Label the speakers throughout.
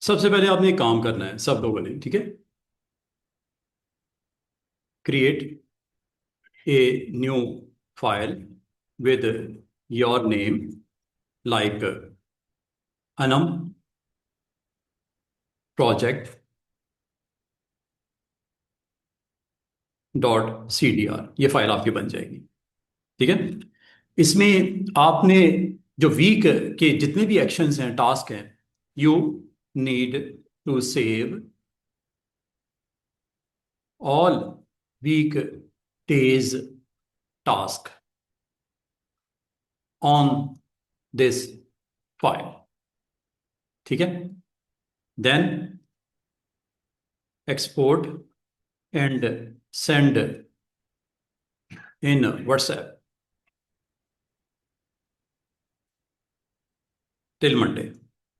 Speaker 1: सबसे पहले आपने एक काम करना है सब लोगों ने, ठीक है। Create a new file with your name, like Anam project .cdr। ये फाइल आपकी बन जाएगी, ठीक है। इसमें आपने जो वीक के जितने भी एक्शंस हैं, टास्क हैं, you need to save all week days task on this file, ठीक है। Then export and send in WhatsApp till Monday,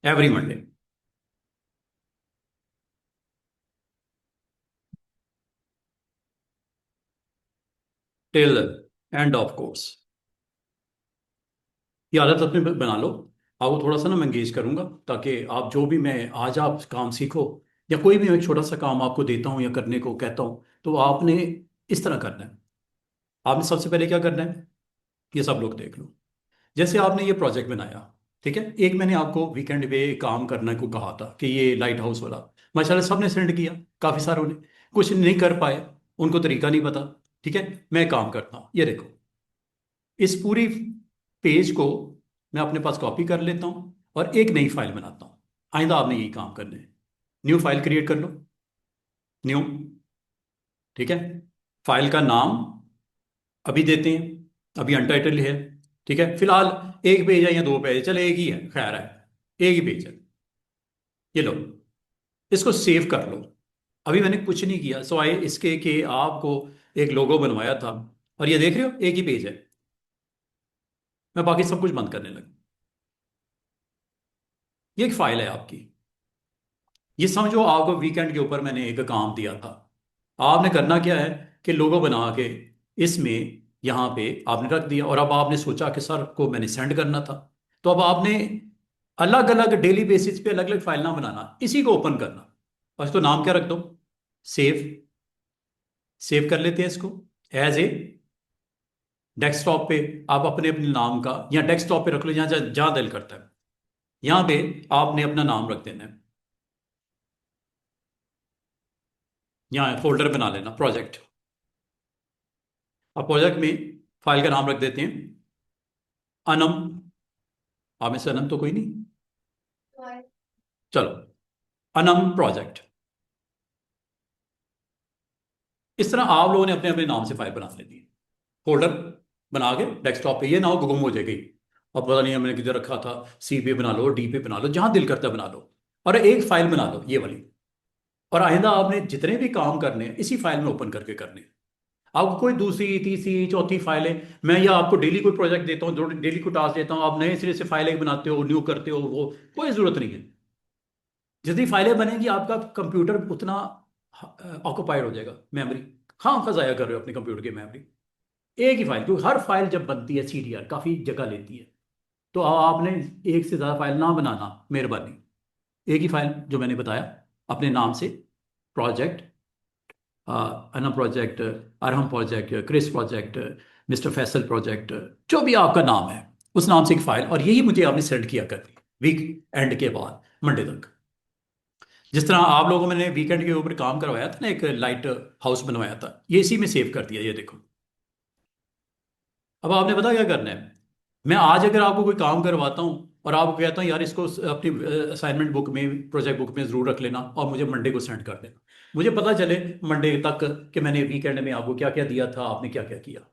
Speaker 1: every Monday. Till end of course. ये आदत अपने बना लो। आपको थोड़ा सा ना मैं एंगेज करूंगा, ताकि आप जो भी मैं आज आप काम सीखो, या कोई भी मैं छोटा सा काम आपको देता हूं या करने को कहता हूं, तो आपने इस तरह करना है। आपने सबसे पहले क्या करना है, ये सब लोग देख लो। जैसे आपने ये प्रोजेक्ट बनाया, ठीक है। एक मैंने आपको वीकेंड पे काम करने को कहा था कि ये लाइट हाउस वाला, माशाल्लाह सबने सेंड किया, काफ़ी सारों ने। कुछ नहीं कर पाए, उनको तरीका नहीं पता, ठीक है। मैं काम करता हूँ, ये देखो, इस पूरी पेज को मैं अपने पास कॉपी कर लेता हूँ और एक नई फाइल बनाता हूँ। आइंदा आपने यही काम करना है। न्यू फाइल क्रिएट कर लो, न्यू, ठीक है। फाइल का नाम अभी देते हैं, अभी अनटाइटल है, ठीक है। फिलहाल एक पेज है या दो पेज है, चले एक ही है, खैर है, एक ही पेज है। ये लो, इसको सेव कर लो। अभी मैंने कुछ नहीं किया सिवाय इसके कि आपको एक लोगो बनवाया था, और ये देख रहे हो एक ही पेज है। मैं बाकी सब कुछ बंद करने लगा। ये एक फाइल है आपकी। ये समझो आपको वीकेंड के ऊपर मैंने एक काम दिया था। आपने करना क्या है कि लोगो बना के इसमें यहाँ पे आपने रख दिया, और अब आपने सोचा कि सर को मैंने सेंड करना था। तो अब आपने अलग अलग डेली बेसिस पे अलग अलग फाइल ना बनाना, इसी को ओपन करना, और इसको नाम क्या रख दो, सेव। सेव कर लेते हैं इसको एज ए डेस्कटॉप पे। आप अपने अपने नाम का, या डेस्कटॉप पे रख लो, जहाँ जहाँ दिल करता है, यहाँ पे आपने अपना नाम रख देना है। यहाँ फोल्डर बना लेना प्रोजेक्ट। अब प्रोजेक्ट में फाइल का नाम रख देते हैं अनम। आप में से अनम तो कोई नहीं, चलो, अनम प्रोजेक्ट। इस तरह आप लोगों ने अपने अपने नाम से फाइल बना लेनी है। फोल्डर बना के डेस्कटॉप पे, ये ना हो गुम हो जाएगी, अब पता नहीं हमने किधर रखा था। सी पे बना लो, डी पे बना लो, जहां दिल करता है बना लो, और एक फाइल बना लो ये वाली। और आइंदा आपने जितने भी काम करने हैं इसी फाइल में ओपन करके करने हैं। आपको कोई दूसरी तीसरी चौथी फाइलें, मैं या आपको डेली कोई प्रोजेक्ट देता हूँ, डेली को टास्क देता हूँ, आप नए सिरे से फाइल एक बनाते हो, न्यू करते हो, वो कोई जरूरत नहीं है। जितनी फाइलें बनेंगी आपका कंप्यूटर उतना ऑक्यूपाइड हो जाएगा, मेमोरी खाम खा जाया कर रहे हो अपने कंप्यूटर की मेमोरी। एक ही फाइल, क्योंकि हर फाइल जब बनती है सीडीआर काफ़ी जगह लेती है, तो आपने एक से ज़्यादा फाइल ना बनाना मेहरबानी। एक ही फाइल जो मैंने बताया अपने नाम से, project, Ana project, Arham project, Chris project, mister Faisal project, जो भी आपका नाम है उस नाम से एक फाइल, और यही मुझे आपने सेंड किया करनी वीक एंड के बाद, मंडे तक। जिस तरह आप लोगों ने वीकेंड के ऊपर काम करवाया था ना, एक लाइट हाउस बनवाया था, ये इसी में सेव कर दिया, ये देखो। अब आपने पता क्या करना है। मैं आज अगर आपको कोई काम करवाता हूँ और आपको कहता हूँ यार इसको अपनी असाइनमेंट बुक में, प्रोजेक्ट बुक में जरूर रख लेना, और मुझे मंडे को सेंड कर देना, मुझे पता चले मंडे तक कि मैंने वीकेंड में आपको क्या क्या दिया था, आपने क्या क्या किया।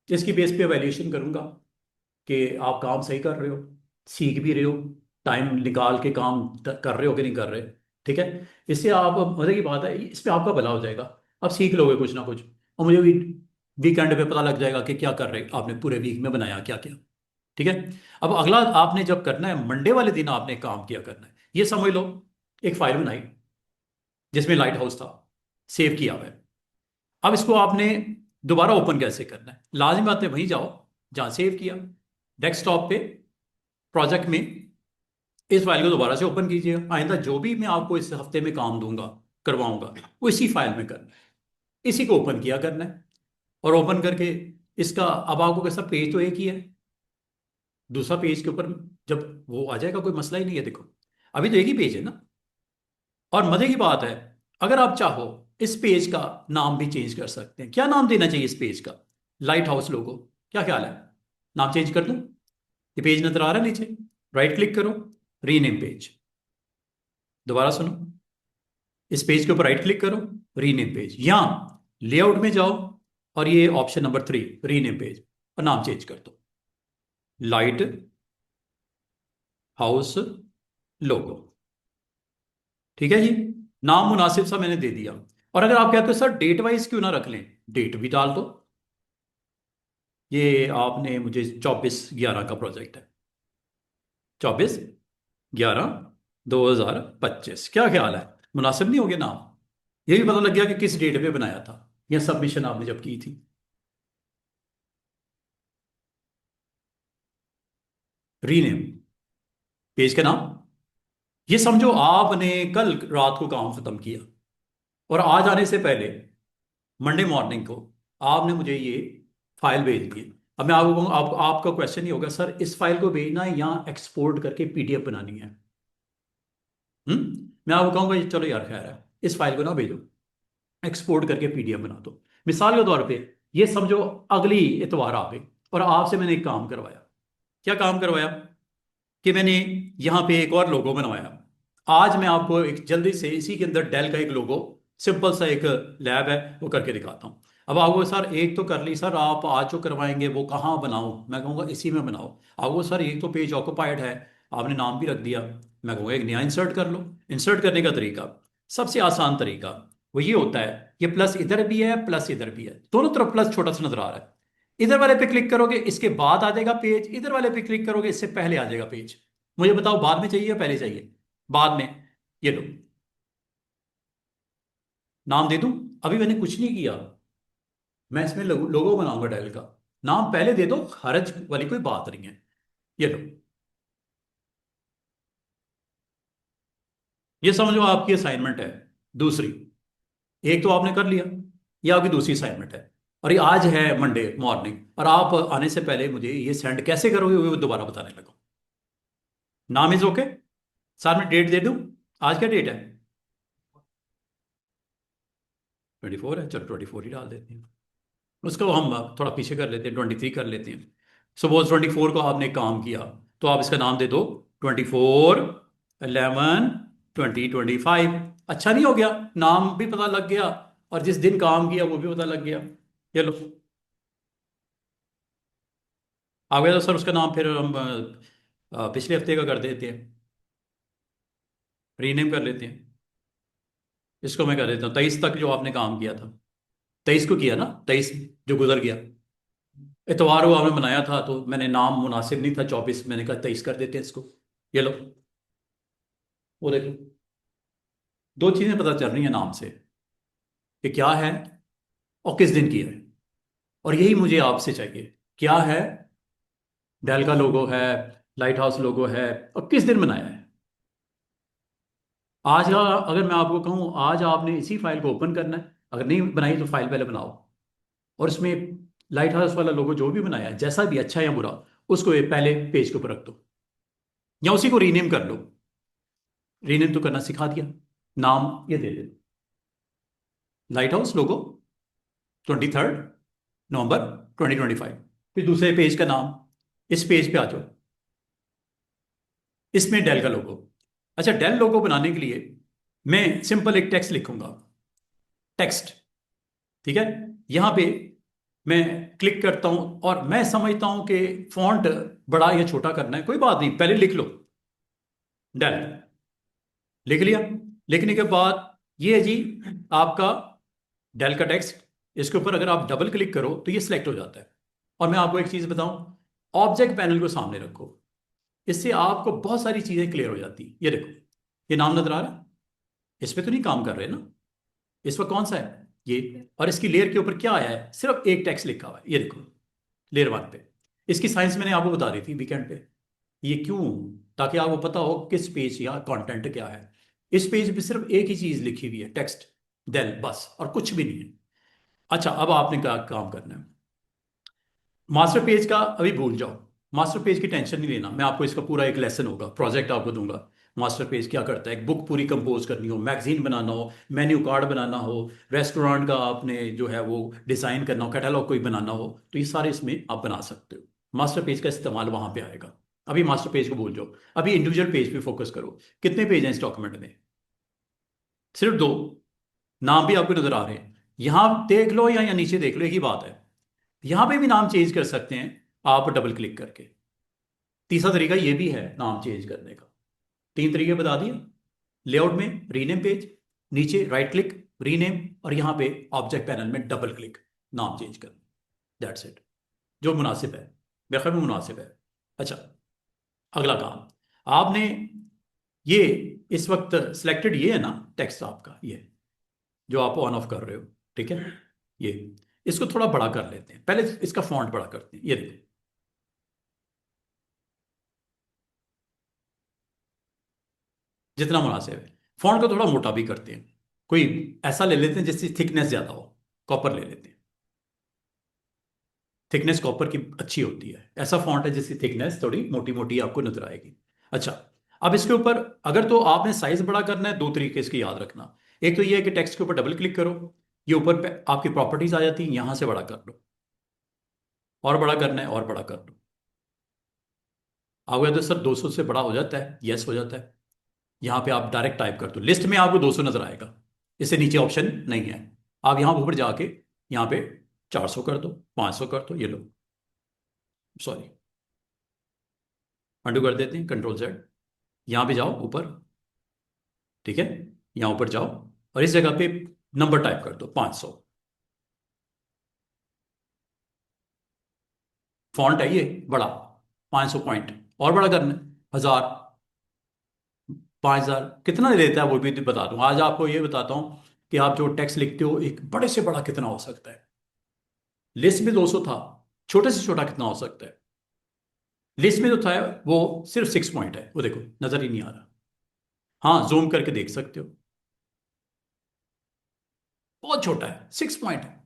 Speaker 1: इसकी बेस पे वैल्यूएशन करूंगा कि आप काम सही कर रहे हो, सीख भी रहे हो, टाइम निकाल के काम कर रहे हो कि नहीं कर रहे, ठीक है। इससे आप, मजे की बात है, इस पे आपका भला हो जाएगा। आप सीख लोगे कुछ ना कुछ, और मुझे भी वीकेंड पे पता लग जाएगा कि क्या कर रहे आपने पूरे वीक में बनाया क्या क्या, ठीक है। अब अगला आपने जब करना है, मंडे वाले दिन आपने काम किया करना है, ये समझ लो। एक फाइल बनाई जिसमें लाइट हाउस था, सेव किया हुआ है। अब इसको आपने दोबारा ओपन कैसे करना है, लाजिम बात है वहीं जाओ जहां सेव किया, डेस्कटॉप पे, प्रोजेक्ट में, इस फाइल को दोबारा से ओपन कीजिएगा। आइंदा जो भी मैं आपको इस हफ्ते में काम दूंगा, करवाऊंगा, वो इसी फाइल में करना है, इसी को ओपन किया करना है। और ओपन करके इसका अब आपको कैसा, पेज तो एक ही है, दूसरा पेज के ऊपर जब वो आ जाएगा कोई मसला ही नहीं है। देखो अभी तो एक ही पेज है ना। और मजे की बात है, अगर आप चाहो इस पेज का नाम भी चेंज कर सकते हैं। क्या नाम देना चाहिए इस पेज का? लाइट हाउस लोगो, क्या ख्याल है? नाम चेंज कर दूं? ये पेज नजर आ रहा है नीचे, राइट क्लिक करो, रीनेम पेज। दोबारा सुनो, इस पेज के ऊपर राइट क्लिक करो, रीनेम पेज, या लेआउट में जाओ और ये ऑप्शन नंबर 3, रीनेम पेज, और नाम चेंज कर दो, लाइट हाउस लोगो। ठीक है जी, नाम मुनासिब सा मैंने दे दिया। और अगर आप कहते हो सर डेट वाइज क्यों ना रख लें, डेट भी डाल दो। ये आपने मुझे 24/11 का प्रोजेक्ट है, 24/11/2025। क्या ख्याल है, मुनासिब नहीं हो गया नाम? ये भी पता लग गया कि किस डेट पे बनाया था, या सबमिशन आपने जब की थी। रीनेम पेज का नाम, ये समझो आपने कल रात को काम खत्म किया और आज आने से पहले मंडे मॉर्निंग को आपने मुझे ये फाइल भेज दी। अब मैं आपको कहूँगा, आपका क्वेश्चन ही होगा सर इस फाइल को भेजना है या एक्सपोर्ट करके पीडीएफ बनानी है? मैं आपको कहूँगा चलो यार खैर है, इस फाइल को ना भेजो, एक्सपोर्ट करके पीडीएफ बना दो। मिसाल के तौर पे ये समझो अगली इतवार आ गई और आपसे मैंने एक काम करवाया। क्या काम करवाया कि मैंने यहाँ पे एक और लोगो बनवाया। आज मैं आपको एक जल्दी से इसी के अंदर डेल का एक लोगो, सिंपल सा एक लैब है, वो करके दिखाता हूँ। अब आपको सर एक तो कर ली सर, आप आज जो करवाएंगे वो कहाँ बनाऊँ? मैं कहूँगा इसी में बनाओ। आपको सर एक तो पेज ऑक्यूपाइड है, आपने नाम भी रख दिया, मैं कहूँगा एक नया इंसर्ट कर लो। इंसर्ट करने का तरीका, सबसे आसान तरीका वो ये होता है, ये प्लस इधर भी है प्लस इधर भी है, दोनों तरफ प्लस छोटा सा नजर आ रहा है। इधर वाले पे क्लिक करोगे इसके बाद आ जाएगा पेज, इधर वाले पे क्लिक करोगे इससे पहले आ जाएगा पेज। मुझे बताओ बाद में चाहिए या पहले चाहिए? बाद में। ये लो, नाम दे दूं? अभी मैंने कुछ नहीं किया, मैं इसमें लोगो बनाऊंगा डेल का। नाम पहले दे दो, हरज वाली कोई बात नहीं है। ये लो, ये समझो आपकी असाइनमेंट है दूसरी। एक तो आपने कर लिया, ये आपकी दूसरी असाइनमेंट है। और ये आज है मंडे मॉर्निंग, और आप आने से पहले मुझे ये सेंड कैसे करोगे वो दोबारा बताने लगो। नाम इज ओके, साथ में डेट दे दूं? आज क्या डेट है? 24 है, चलो 24 ही डाल देते हैं। उसको हम थोड़ा पीछे कर लेते हैं, 23 कर लेते हैं। सपोज 24 को आपने काम किया, तो आप इसका नाम दे दो 24/11/2025। अच्छा नहीं हो गया? नाम भी पता लग गया और जिस दिन काम किया वो भी पता लग गया। चलो आ गया, तो सर उसका नाम फिर हम पिछले हफ्ते का कर देते हैं, रीनेम कर लेते हैं। इसको मैं कर देता हूँ 23 तक जो आपने काम किया था, 23 को किया ना, 23 जो गुजर गया। इतवार को आपने बनाया था तो मैंने नाम मुनासिब नहीं था 24, मैंने कहा 23 कर देते हैं इसको। ये लो, वो देखो, दो चीजें पता चल रही हैं नाम से कि क्या है और किस दिन किया है। और यही मुझे आपसे चाहिए, क्या है, डेल का लोगो है, लाइट हाउस लोगो है, और किस दिन बनाया है। आज का अगर मैं आपको कहूँ, आज आपने इसी फाइल को ओपन करना है, अगर नहीं बनाई तो फाइल पहले बनाओ, और इसमें लाइट हाउस वाला लोगो जो भी बनाया है, जैसा भी अच्छा या बुरा, उसको ये पहले पेज के ऊपर रख दो, या उसी को रीनेम कर लो। रीनेम तो करना सिखा दिया, नाम ये दे दे, लाइट हाउस लोगो 23 नवंबर 2025। फिर दूसरे पेज का नाम, इस पेज पे आ जाओ, इसमें डेल का लोगो। अच्छा, डेल लोगो बनाने के लिए मैं सिंपल एक टेक्स्ट लिखूंगा, टेक्स्ट, ठीक है। यहां पे मैं क्लिक करता हूं और मैं समझता हूं कि फॉन्ट बड़ा या छोटा करना है, कोई बात नहीं, पहले लिख लो डेल। लिख लिया, लिखने के बाद ये है जी आपका डेल का टेक्स्ट। इसके ऊपर अगर आप डबल क्लिक करो तो ये सिलेक्ट हो जाता है। और मैं आपको एक चीज बताऊं, ऑब्जेक्ट पैनल को सामने रखो, इससे आपको बहुत सारी चीजें क्लियर हो जाती ये देखो, ये नाम नजर आ रहा है, इस पे तो नहीं काम कर रहे ना, इस पर कौन सा है ये, और इसकी लेयर के ऊपर क्या आया है, सिर्फ एक टेक्स्ट लिखा हुआ है, ये देखो लेयर 1 पे। इसकी साइंस मैंने आपको बता दी थी वीकेंड पे, ये क्यों? ताकि आपको पता हो किस पेज या कंटेंट क्या है। इस पेज पे सिर्फ एक ही चीज लिखी हुई है, टेक्स्ट, देन बस, और कुछ भी नहीं है। अच्छा, अब आपने क्या काम करना है? मास्टर पेज का अभी भूल जाओ, मास्टर पेज की टेंशन नहीं लेना, मैं आपको इसका पूरा एक लेसन होगा, प्रोजेक्ट आपको दूंगा। मास्टर पेज क्या करता है? एक बुक पूरी कंपोज करनी हो, मैगजीन बनाना हो, मेन्यू कार्ड बनाना हो, रेस्टोरेंट का आपने जो है वो डिज़ाइन करना हो, कैटलॉग कोई बनाना हो, तो ये सारे इसमें आप बना सकते हो। मास्टर पेज का इस्तेमाल वहां पे आएगा। अभी मास्टर पेज को भूल जाओ, अभी इंडिविजुअल पेज पे फोकस करो। कितने पेज हैं इस डॉक्यूमेंट में? सिर्फ दो। नाम भी आपको नजर आ रहे हैं, यहां देख लो या यहाँ नीचे देख लो, एक ही बात है। यहां पे भी नाम चेंज कर सकते हैं आप डबल क्लिक करके। तीसरा तरीका ये भी है नाम चेंज करने का। तीन तरीके बता दिए। लेआउट में रीनेम पेज, नीचे राइट क्लिक रीनेम, और यहां पे ऑब्जेक्ट पैनल में डबल क्लिक, नाम चेंज कर। That's it. जो मुनासिब है, मेरे ख्याल में मुनासिब है। अच्छा, अगला काम आपने, ये इस वक्त सिलेक्टेड ये है ना टेक्स्ट आपका, ये जो आप ऑन ऑफ कर रहे हो, ठीक है? ये, इसको थोड़ा बड़ा कर लेते हैं, पहले इसका फॉन्ट बड़ा करते हैं। ये देखो, जितना मुनासिब है। फॉन्ट को थोड़ा मोटा भी करते हैं, कोई ऐसा ले लेते हैं जिसकी थिकनेस ज्यादा हो, कॉपर ले लेते हैं। थिकनेस कॉपर की अच्छी होती है, ऐसा फॉन्ट है जिसकी थिकनेस थोड़ी मोटी मोटी आपको नजर आएगी। अच्छा, अब इसके ऊपर अगर तो आपने साइज बड़ा करना है, दो तरीके इसके याद रखना। एक तो ये है कि टेक्स्ट के ऊपर डबल क्लिक करो, ये ऊपर पे आपकी प्रॉपर्टीज आ जाती हैं, यहां से बड़ा कर लो, और बड़ा करना है और बड़ा कर लो। आपको तो सर 200 से बड़ा हो जाता है, यस हो जाता है। यहाँ पे आप डायरेक्ट टाइप कर दो, लिस्ट में आपको 200 नजर आएगा, इससे नीचे ऑप्शन नहीं है। आप यहाँ ऊपर जाके यहाँ पे 400 कर दो, 500 कर दो, ये लो, सॉरी, अंडू कर देते हैं, कंट्रोल जेड। यहाँ पे जाओ ऊपर, ठीक है, यहाँ ऊपर जाओ, और इस जगह पे नंबर टाइप कर दो 500। फॉन्ट है ये बड़ा, 500 पॉइंट, और बड़ा करना है 1000, 5000, कितना देता है वो भी बता दूं। आज आपको ये बताता हूँ कि आप जो टेक्स्ट लिखते हो एक बड़े से बड़ा कितना हो सकता है। लिस्ट में 200 था, छोटे से छोटा कितना हो सकता है? लिस्ट में जो था वो सिर्फ 6 पॉइंट है, वो देखो नजर ही नहीं आ रहा। हाँ, जूम करके देख सकते हो, बहुत छोटा है, 6 पॉइंट है।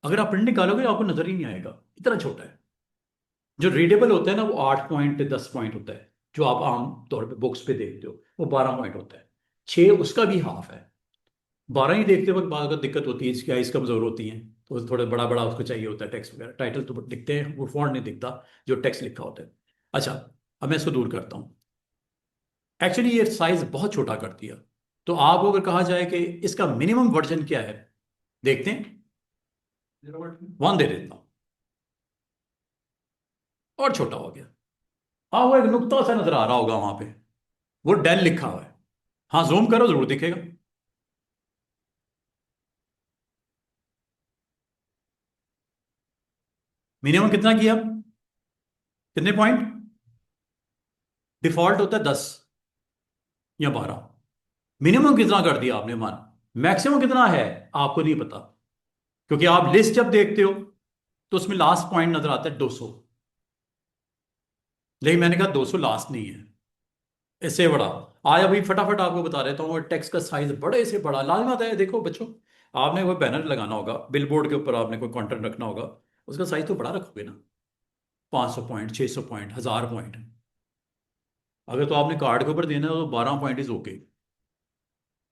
Speaker 1: अगर आप प्रिंट निकालोगे आपको नजर ही नहीं आएगा, इतना छोटा है। जो रीडेबल होता है ना वो 8 पॉइंट 10 पॉइंट होता है, जो आप आम तौर पे बुक्स पे देखते हो वो 12 पॉइंट होता है। 6 उसका भी हाफ है। 12 ही देखते वक्त बाद अगर दिक्कत होती है, इसकी आइज कमजोर होती हैं, तो थोड़ा बड़ा बड़ा उसको चाहिए होता है टेक्स्ट वगैरह, टाइटल तो दिखते हैं, वो फॉन्ट नहीं दिखता जो टेक्स्ट लिखा होता है। अच्छा, अब मैं इसको दूर करता हूँ। एक्चुअली ये साइज बहुत छोटा कर दिया। तो आपको अगर कहा जाए कि इसका मिनिमम वर्जन क्या है, देखते हैं, 1 दे देता हूं, और छोटा हो गया। हाँ, वो एक नुक्ता सा नजर आ रहा होगा वहां पे, वो डेल लिखा हुआ है। हाँ, जूम करो जरूर दिखेगा। मिनिमम कितना किया? कितने पॉइंट? डिफॉल्ट होता है 10 या 12। मिनिमम कितना कर दिया आपने मान? मैक्सिमम कितना है आपको नहीं पता, क्योंकि आप लिस्ट जब देखते हो तो उसमें लास्ट पॉइंट नजर आता है 200, लेकिन मैंने कहा 200 लास्ट नहीं है, इससे बड़ा। आज अभी फटाफट आपको बता देता हूँ, टेक्स्ट का साइज बड़े से बड़ा लाजमी आता है। देखो बच्चों, आपने कोई बैनर लगाना होगा, बिलबोर्ड के ऊपर आपने कोई कंटेंट रखना होगा, उसका साइज तो बड़ा रखोगे ना, 500 पॉइंट, 600 पॉइंट, 1000 पॉइंट। अगर तो आपने कार्ड के ऊपर देना है तो 12 पॉइंट इज ओके,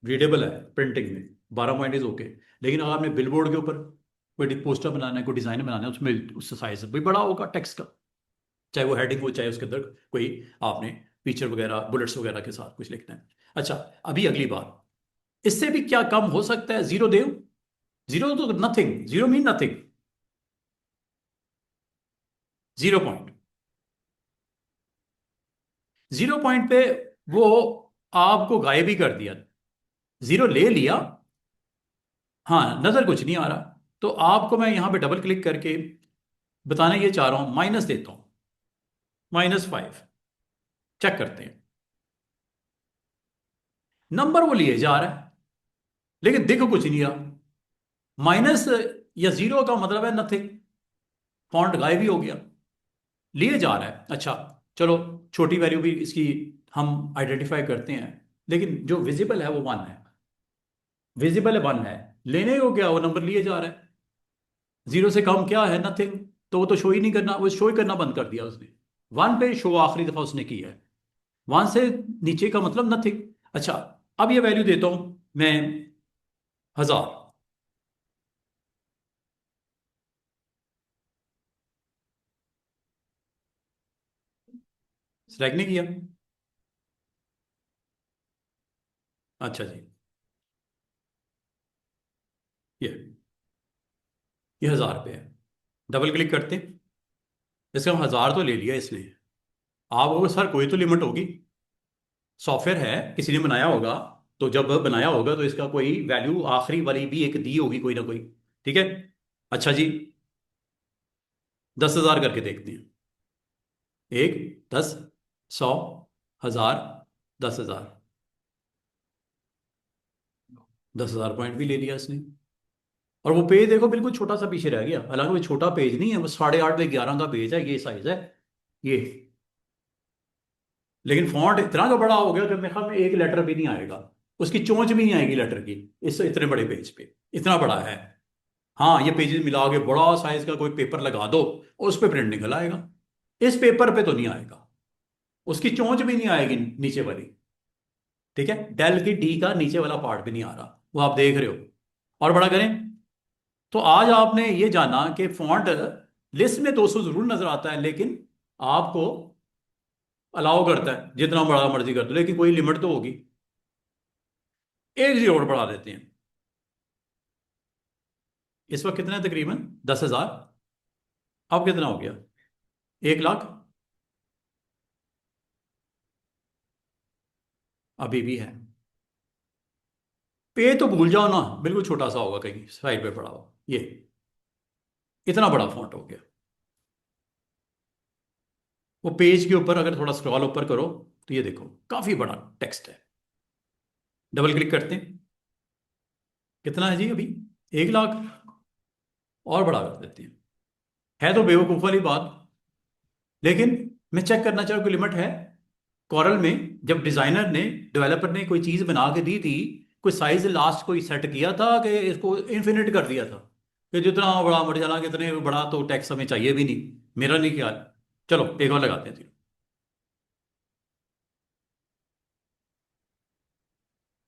Speaker 1: रीडेबल है प्रिंटिंग में, 12 पॉइंट इज ओके। लेकिन अगर आपने बिलबोर्ड के ऊपर कोई पोस्टर बनाना है, कोई डिजाइन बनाना है, उसमें उसका साइज भी बड़ा होगा टेक्स्ट का, चाहे वो हेडिंग हो, चाहे उसके अंदर कोई आपने फीचर वगैरह बुलेट्स वगैरह के साथ कुछ लिखना है। अच्छा, अभी अगली बात, इससे भी क्या कम हो सकता है? जीरो देव, जीरो तो nothing, zero mean nothing, 0 point. 0 point पे वो आपको गायब ही कर दिया, जीरो ले लिया, हाँ नजर कुछ नहीं आ रहा। तो आपको मैं यहां पे डबल क्लिक करके बताना ये चाह रहा हूं, माइनस देता हूं, -5, चेक करते हैं। नंबर वो लिए जा रहा है, लेकिन दिख कुछ नहीं रहा। माइनस या जीरो का मतलब है नथिंग, फॉन्ट गायब ही हो गया, लिए जा रहा है। अच्छा, चलो छोटी वैल्यू भी इसकी हम आइडेंटिफाई करते हैं, लेकिन जो विजिबल है वो 1 है, विजिबल 1 है। लेने को क्या, वो नंबर लिए जा रहा है, 0 से कम क्या है, नथिंग। तो वो तो शो ही नहीं करना, वो शो ही करना बंद कर दिया उसने। 1 पे शो आखिरी दफा उसने की है, 1 से नीचे का मतलब नथिंग। अच्छा, अब ये वैल्यू देता हूं मैं 1000। सिलेक्ट नहीं किया। अच्छा जी, ये ये 1000 पे है। डबल क्लिक करते हैं, इसका हम 1000 तो ले लिया इसने। आप वो सर कोई तो लिमिट होगी, सॉफ्टवेयर है, किसी ने बनाया होगा, तो जब बनाया होगा तो इसका कोई वैल्यू आखिरी वाली भी एक दी होगी, कोई ना कोई। ठीक है। अच्छा जी, 10,000 करके देखते हैं। 1, 10, 100, 1000, 10,000, 10,000 पॉइंट भी ले लिया इसने। और वो पेज देखो बिल्कुल छोटा सा पीछे रह गया, हालांकि वो छोटा पेज नहीं है, वो 8.5 बाई 11 का पेज है, ये साइज है ये। लेकिन फॉन्ट इतना का बड़ा हो गया कि मेरे ख्याल में एक लेटर भी नहीं आएगा, उसकी चोंच भी नहीं आएगी लेटर की, इस इतने बड़े पेज पे, इतना बड़ा है। हाँ, ये पेजेस मिला के बड़ा साइज का कोई पेपर लगा दो, उस पे प्रिंट निकल आएगा। इस पेपर पे तो नहीं आएगा, उसकी चोंच भी नहीं आएगी नीचे वाली। ठीक है, डेल की डी का नीचे वाला पार्ट भी नहीं आ रहा, वो आप देख रहे हो। और बड़ा करें, तो आज आपने ये जाना कि फॉन्ट लिस्ट में 200 जरूर नजर आता है, लेकिन आपको अलाउ करता है जितना बड़ा मर्जी कर दो, लेकिन कोई लिमिट तो होगी। एक जी और बढ़ा देते हैं। इस वक्त कितना है, तकरीबन 10,000। अब कितना हो गया, 1 लाख। अभी भी है। पे तो भूल जाओ ना, बिल्कुल छोटा सा होगा कहीं साइड पे पड़ा हो, ये इतना बड़ा फॉन्ट हो गया। वो पेज के ऊपर अगर थोड़ा स्क्रॉल ऊपर करो तो ये देखो काफी बड़ा टेक्स्ट है। डबल क्लिक करते हैं, कितना है जी अभी, 1 लाख। और बड़ा कर देते हैं। है तो बेवकूफ वाली बात, लेकिन मैं चेक करना चाहूँ कोई लिमिट है। कॉरल में जब डिजाइनर ने, डेवलपर ने कोई चीज बना के दी थी, कोई साइज लास्ट कोई सेट किया था कि इसको इन्फिनिट कर दिया था, कि जितना बड़ा मर जाना, कितने बड़ा तो टैक्स हमें चाहिए भी नहीं, मेरा नहीं ख्याल। चलो एक और लगाते हैं।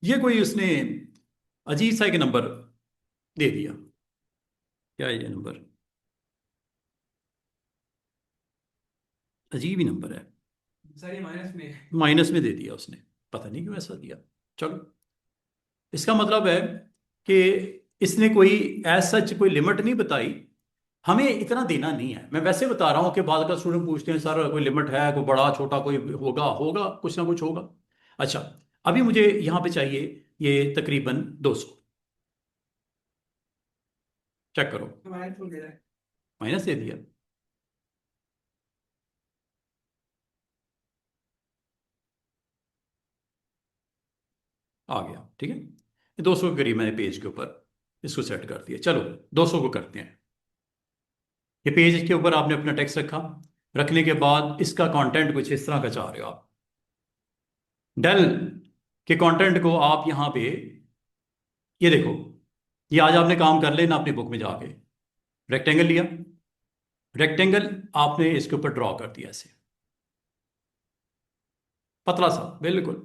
Speaker 1: ये कोई उसने अजीब सा एक नंबर दे दिया, क्या है ये नंबर, अजीब ही नंबर है।
Speaker 2: सर ये माइनस में है।
Speaker 1: माइनस में दे दिया उसने, पता नहीं क्यों ऐसा दिया। चलो, इसका मतलब है कि इसने कोई एज सच कोई लिमिट नहीं बताई, हमें इतना देना नहीं है। मैं वैसे बता रहा हूँ कि बाद का स्टूडेंट पूछते हैं सर कोई लिमिट है, कोई बड़ा छोटा कोई होगा, होगा कुछ ना कुछ होगा। अच्छा, अभी मुझे यहाँ पे चाहिए ये तकरीबन 200। चेक करो,
Speaker 2: माइनस बोल दे रहा है।
Speaker 1: माइनस दे दिया। आ गया, ठीक है। 200 के करीब मैंने पेज के ऊपर इसको सेट कर दिया। चलो 200 को करते हैं। ये पेज के ऊपर आपने अपना टेक्स्ट रखा, रखने के बाद इसका कंटेंट कुछ इस तरह का चाह रहे हो आप। डेल के कंटेंट को आप यहां पे, ये देखो, ये आज आपने काम कर लेना अपनी बुक में जाके। रेक्टेंगल लिया, रेक्टेंगल आपने इसके ऊपर ड्रॉ कर दिया ऐसे, पतला सा बिल्कुल।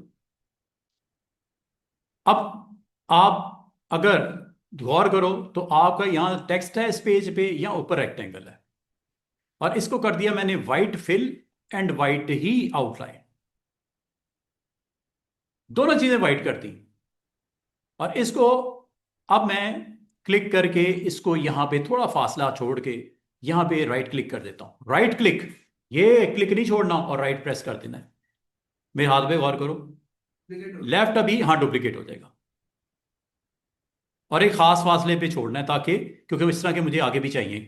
Speaker 1: अब आप अगर गौर करो तो आपका यहां टेक्स्ट है इस पेज पे, या ऊपर रेक्टेंगल है, और इसको कर दिया मैंने वाइट फिल एंड वाइट ही आउटलाइन, दोनों चीजें वाइट कर दी। और इसको अब मैं क्लिक करके इसको यहां पे थोड़ा फासला छोड़ के यहां पे राइट क्लिक कर देता हूं, राइट क्लिक, ये क्लिक नहीं छोड़ना और राइट प्रेस कर देना है। मेरे हाथ पे गौर करो,
Speaker 2: डिलीट हो
Speaker 1: लेफ्ट अभी हाँ डुप्लीकेट हो जाएगा, और एक खास फासले पे छोड़ना है ताकि, क्योंकि इस तरह के मुझे आगे भी चाहिए।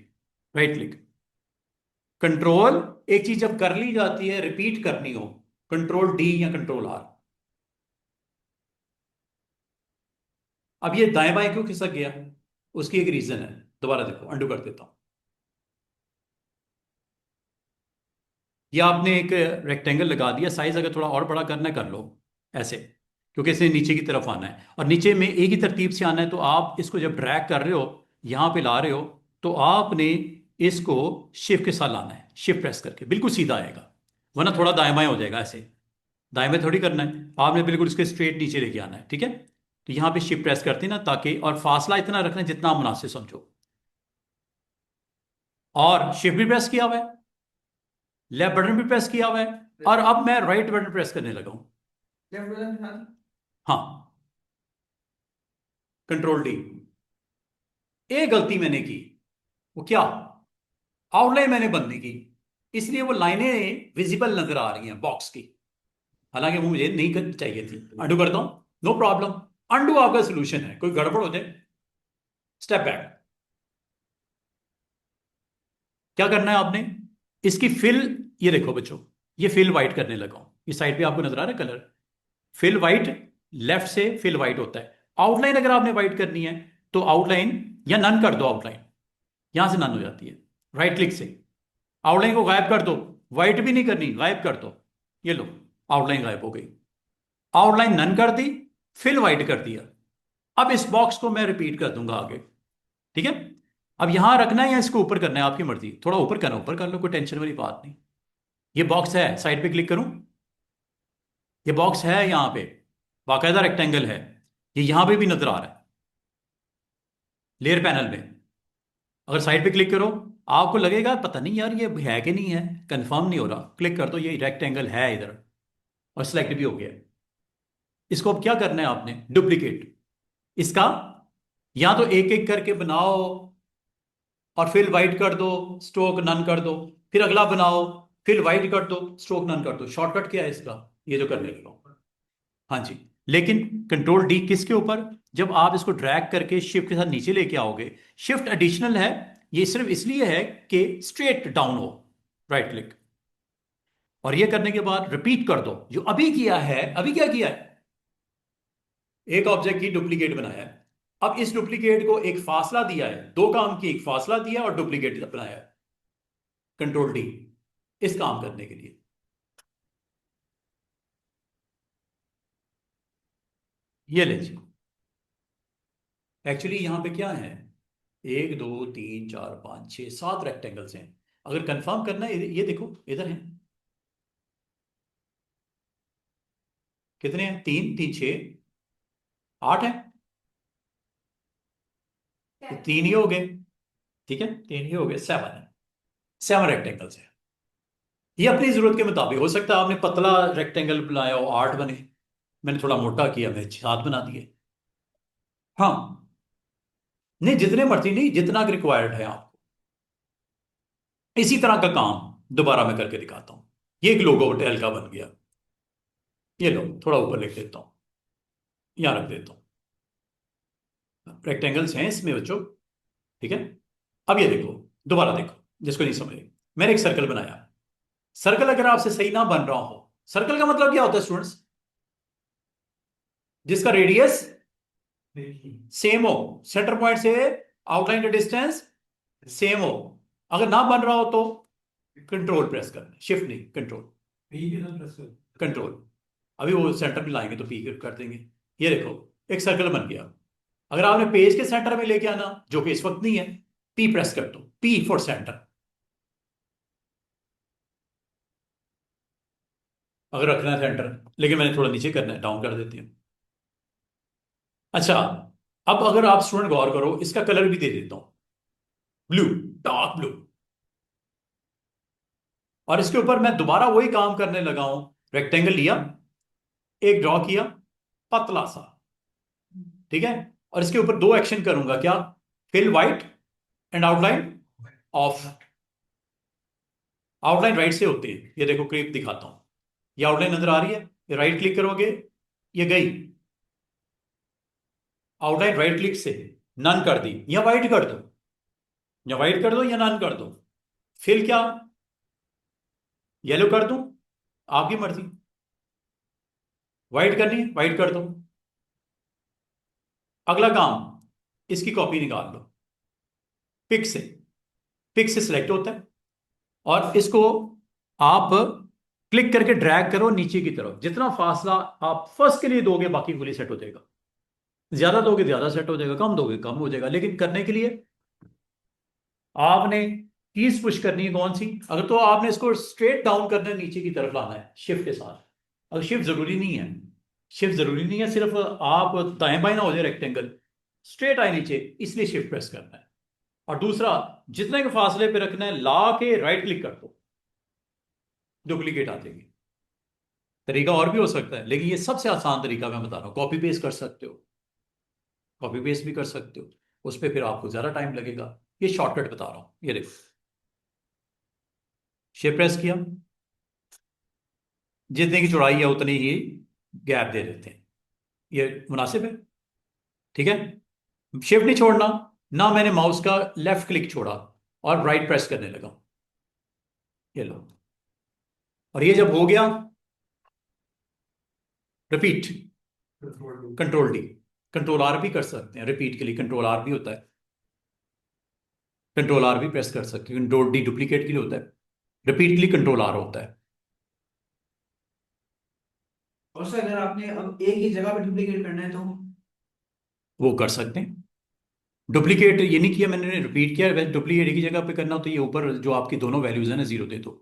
Speaker 1: राइट क्लिक, कंट्रोल, एक चीज जब कर ली जाती है रिपीट करनी हो, कंट्रोल डी या कंट्रोल आर। अब ये दाएं बाएं क्यों खिसक गया, उसकी एक रीजन है, दोबारा देखो अंडू कर देता हूं। ये आपने एक रेक्टेंगल लगा दिया, साइज अगर थोड़ा और बड़ा करना है कर लो ऐसे, क्योंकि इसे नीचे की तरफ आना है और नीचे में एक ही तरतीब से आना है। तो आप इसको जब ड्रैग कर रहे हो, यहाँ पे ला रहे हो, तो आपने इसको शिफ्ट के साथ लाना है, शिफ्ट प्रेस करके बिल्कुल सीधा आएगा, वरना थोड़ा दाएं बाएं हो जाएगा ऐसे। दाएं बाएं थोड़ी करना है, आपने बिल्कुल इसके स्ट्रेट नीचे लेके आना है, ठीक है। तो यहाँ पे शिफ्ट प्रेस करते हैं ना, ताकि, और फासला इतना रखना है जितना आप मुनासिब समझो, और शिफ्ट भी प्रेस किया हुआ है, लेफ्ट बटन भी प्रेस किया हुआ है, और अब मैं राइट बटन प्रेस करने लगा हूं।
Speaker 2: लेफ्ट बटन के साथ
Speaker 1: हाँ, कंट्रोल डी। एक गलती मैंने की, वो क्या, आउटलाइन मैंने बंद नहीं की, इसलिए वो लाइनें विजिबल नजर आ रही हैं बॉक्स की, हालांकि वो मुझे नहीं चाहिए थी। अंडू करता हूं, नो प्रॉब्लम, अंडू आपका सोल्यूशन है। कोई गड़बड़ हो जाए, स्टेप बैक। क्या करना है आपने, इसकी फिल, ये देखो बच्चों, ये फिल वाइट करने लगा हूं, इस साइड पे आपको नजर आ रहा है कलर, फिल वाइट, लेफ्ट से फिल वाइट होता है। आउटलाइन अगर आपने वाइट करनी है तो आउटलाइन या नन कर दो, आउटलाइन यहां से नन हो जाती है, राइट क्लिक से आउटलाइन को गायब कर दो, वाइट भी नहीं करनी, गायब कर दो, ये लो, आउटलाइन गायब हो गई। आउटलाइन नन कर दी, फिल वाइट कर दिया। अब इस बॉक्स को मैं रिपीट कर दूंगा आगे, ठीक है। अब यहां रखना है या इसको ऊपर करना है, आपकी मर्जी, थोड़ा ऊपर करना ऊपर कर लो, कोई टेंशन वाली बात नहीं। ये बॉक्स है, साइड पे क्लिक करूं, ये बॉक्स है यहां पे, बाकायदा रेक्टेंगल है, ये यहां पे भी नजर आ रहा है लेयर पैनल में। अगर साइड पे क्लिक करो, आपको लगेगा पता नहीं यार ये है कि नहीं है, कंफर्म नहीं हो रहा, क्लिक कर दो, ये रेक्टेंगल है इधर, और सिलेक्ट भी हो गया। इसको अब क्या करना है आपने, डुप्लीकेट इसका, या तो एक एक करके बनाओ और फिल वाइट कर दो, स्ट्रोक नन कर दो, फिर अगला बनाओ, फिल वाइट कर दो, स्ट्रोक नन कर दो। शॉर्टकट क्या है इसका, ये जो करने लगा हूं। हाँ जी, लेकिन कंट्रोल डी किसके ऊपर, जब आप इसको ड्रैग करके शिफ्ट के साथ नीचे लेके आओगे, शिफ्ट एडिशनल है, ये सिर्फ इसलिए है कि स्ट्रेट डाउन हो, राइट क्लिक, और ये करने के बाद रिपीट कर दो जो अभी किया है। अभी क्या किया है, एक ऑब्जेक्ट की डुप्लीकेट बनाया है, अब इस डुप्लीकेट को एक फासला दिया है, दो काम की, एक फासला दिया और डुप्लीकेट बनाया है, कंट्रोल डी इस काम करने के लिए। ये ले जी, एक्चुअली यहां पे क्या है, एक दो तीन चार पांच छह सात रेक्टेंगल्स हैं। अगर कंफर्म करना है, ये देखो इधर है, कितने हैं, तीन तीन छह आठ है, तो तीन ही हो गए, ठीक है, तीन ही हो गए, सेवन है, सेवन रेक्टेंगल्स है। ये अपनी जरूरत के मुताबिक हो सकता है, आपने पतला रेक्टेंगल बनाया हो आठ बने, मैंने थोड़ा मोटा किया, मैंने सात बना दिए। हाँ, नहीं जितने मर्जी नहीं, जितना रिक्वायर्ड है आपको। इसी तरह का काम दोबारा मैं करके दिखाता हूं। ये एक लोगो होटल का बन गया, ये लो थोड़ा ऊपर लिख देता हूं, यहां रख देता हूं, रेक्टेंगल्स हैं इसमें बच्चों, ठीक है। अब ये देखो, दोबारा देखो, जिसको नहीं समझे, मैंने एक सर्कल बनाया। सर्कल अगर आपसे सही ना बन रहा हो, सर्कल का मतलब क्या होता है स्टूडेंट्स, जिसका रेडियस सेम हो, सेंटर पॉइंट से आउटलाइन का डिस्टेंस सेम हो। अगर ना बन रहा हो तो कंट्रोल प्रेस करना, शिफ्ट नहीं, कंट्रोल,
Speaker 2: पी के साथ प्रेस करो।
Speaker 1: कंट्रोल। अभी वो सेंटर में लाएंगे तो पी कर देंगे। ये देखो, एक सर्कल बन गया। अगर आपने पेज के सेंटर में लेके आना, जो कि इस वक्त नहीं है, पी प्रेस कर दो, पी फॉर सेंटर। अगर रखना है सेंटर, लेकिन मैंने थोड़ा नीचे करना है, डाउन कर देती हूँ। अच्छा, अब अगर आप स्टूडेंट गौर करो, इसका कलर भी दे देता हूं, ब्लू, डार्क ब्लू, और इसके ऊपर मैं दोबारा वही काम करने लगा हूं। रेक्टेंगल लिया, एक ड्रॉ किया, पतला सा, ठीक है, और इसके ऊपर दो एक्शन करूंगा, क्या, fill white and outline off. Outline right से होती है, ये देखो क्लिप दिखाता हूं, ये आउटलाइन नजर आ रही है, ये राइट क्लिक करोगे, ये गई आउटलाइन, राइट क्लिक से नन कर दी, या वाइट कर दो, या वाइट कर दो या नन कर दो। फिल क्या, येलो कर दूं, आपकी मर्जी, वाइट करनी है वाइट कर दो। अगला काम, इसकी कॉपी निकाल लो, पिक से, पिक से सिलेक्ट होता है, और इसको आप क्लिक करके ड्रैग करो नीचे की तरफ, जितना फासला आप फर्स्ट के लिए दोगे बाकी फुली सेट हो जाएगा, ज्यादा दोगे ज्यादा सेट हो जाएगा, कम दोगे कम हो जाएगा। लेकिन करने के लिए आपने कीज पुश करनी है कौन सी, अगर तो आपने इसको स्ट्रेट डाउन करना है, नीचे की तरफ लाना है शिफ्ट के साथ। अगर शिफ्ट जरूरी नहीं है, शिफ्ट जरूरी नहीं है, सिर्फ आप दाएं बाएं ना हो जाए रेक्टेंगल, स्ट्रेट आए नीचे, इसलिए शिफ्ट प्रेस करना है। और दूसरा, जितने के फासले पे रखना है ला के राइट क्लिक कर दो, डुप्लीकेट आ जाएगी। तरीका और भी हो सकता है, लेकिन ये सबसे आसान तरीका मैं बता रहा हूँ। कॉपी पेस्ट कर सकते हो, कॉपी पेस्ट भी कर सकते हो, उस पर फिर आपको ज्यादा टाइम लगेगा। ये शॉर्टकट बता रहा हूँ, ये देखो, शिफ्ट प्रेस किया, जितने की चौड़ाई है उतनी ही गैप दे देते हैं, ये मुनासिब है। ठीक है, शिफ्ट नहीं छोड़ना ना, मैंने माउस का लेफ्ट क्लिक छोड़ा और राइट प्रेस करने लगा, ये लो। और ये जब हो गया, repeat,
Speaker 2: control
Speaker 1: control D, control R भी कर सकते हैं, रिपीट के लिए कंट्रोल आर भी होता है, कंट्रोल आर भी प्रेस कर सकते हैं। कंट्रोल डी डुप्लीकेट के लिए होता है, रिपीट के लिए कंट्रोल आर होता है।
Speaker 2: और सर अगर आपने अब एक ही जगह पे डुप्लीकेट करना है तो
Speaker 1: वो कर सकते हैं। डुप्लीकेट ये नहीं किया मैंने, रिपीट किया, वैसे डुप्लीकेट एक ही जगह पे करना हो तो ये ऊपर जो आपकी दोनों वैल्यूज है ना, जीरो दे दो।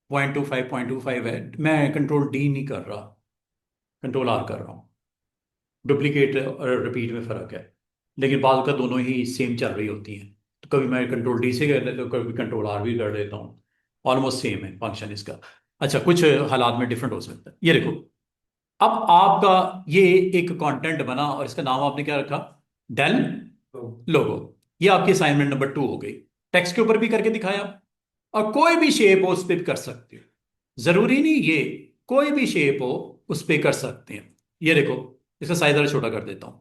Speaker 1: 0.25 0.25 है, मैं कंट्रोल डी नहीं कर रहा, कंट्रोल आर कर रहा हूँ। डुप्लीकेट और रिपीट में फ़र्क है, लेकिन बाद का दोनों ही सेम चल रही होती हैं। तो कभी मैं कंट्रोल डी से कर लेता हूँ, कभी कंट्रोल आर भी कर लेता हूँ, ऑलमोस्ट सेम है फंक्शन इसका। अच्छा, कुछ हालात में डिफरेंट हो सकता है। ये देखो, अब आपका ये एक कंटेंट बना और इसका नाम आपने क्या रखा, डेल
Speaker 2: तो
Speaker 1: लोगो। ये आपकी असाइनमेंट नंबर 2 हो गई। टेक्स्ट के ऊपर भी करके दिखाया, और कोई भी शेप हो उस पर भी कर सकते हो, जरूरी नहीं ये, कोई भी शेप हो उस पर कर सकते हैं। ये देखो, इसका साइज जरा छोटा कर देता हूं।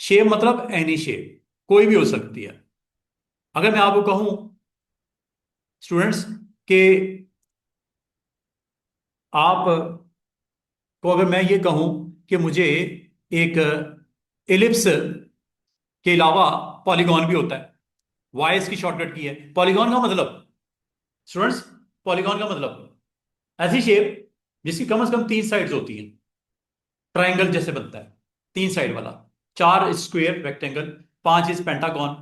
Speaker 1: शेप मतलब एनी शेप, कोई भी हो सकती है। अगर मैं आपको कहूं स्टूडेंट्स कि आप को, अगर मैं ये कहूं कि मुझे एक एलिप्स के अलावा पॉलीगॉन भी होता है, वाई इसकी शॉर्टकट की है। पॉलीगॉन का मतलब स्टूडेंट्स, पॉलीगॉन का मतलब ऐसी शेप जिसकी कम से कम 3 साइड्स होती हैं, ट्राइंगल जैसे बनता है 3 साइड वाला, 4 square rectangle, 5 is pentagon,